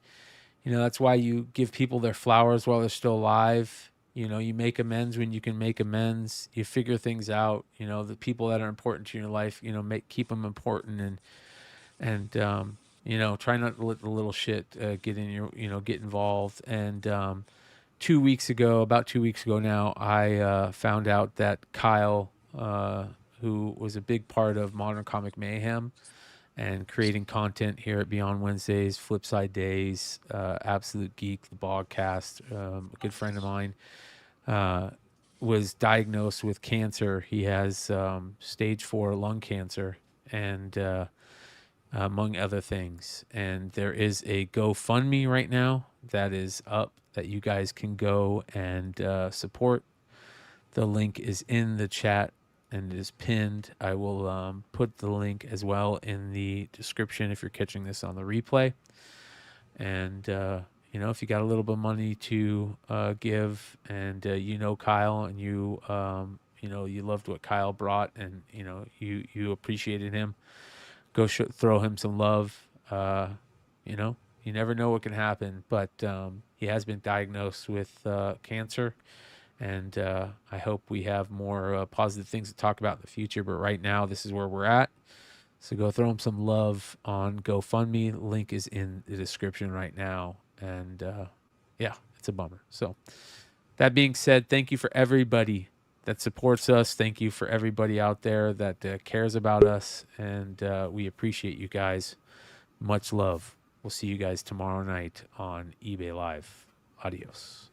you know that's why you give people their flowers while they're still alive. You know, you make amends when you can make amends. You figure things out. You know, the people that are important to your life, you know, keep them important, and you know, try not to let the little shit get in your, you know, get involved. And about 2 weeks ago now, I found out that Kyle, who was a big part of Modern Comic Mayhem and creating content here at Beyond Wednesdays, Flipside Days, Absolute Geek, the Bogcast, a good friend of mine, was diagnosed with cancer. He has stage 4 lung cancer, and among other things. And there is a GoFundMe right now that is up that you guys can go and support. The link is in the chat and it is pinned. I will put the link as well in the description if you're catching this on the replay. And, you know, if you got a little bit of money to give, and you know Kyle, and you know, you loved what Kyle brought, and, you know, you appreciated him, go throw him some love. You know, you never know what can happen, but he has been diagnosed with cancer. And I hope we have more positive things to talk about in the future. But right now, this is where we're at. So go throw him some love on GoFundMe. Link is in the description right now. And yeah, it's a bummer. So that being said, thank you for everybody that supports us. Thank you for everybody out there that cares about us. And we appreciate you guys. Much love. We'll see you guys tomorrow night on eBay Live. Adios.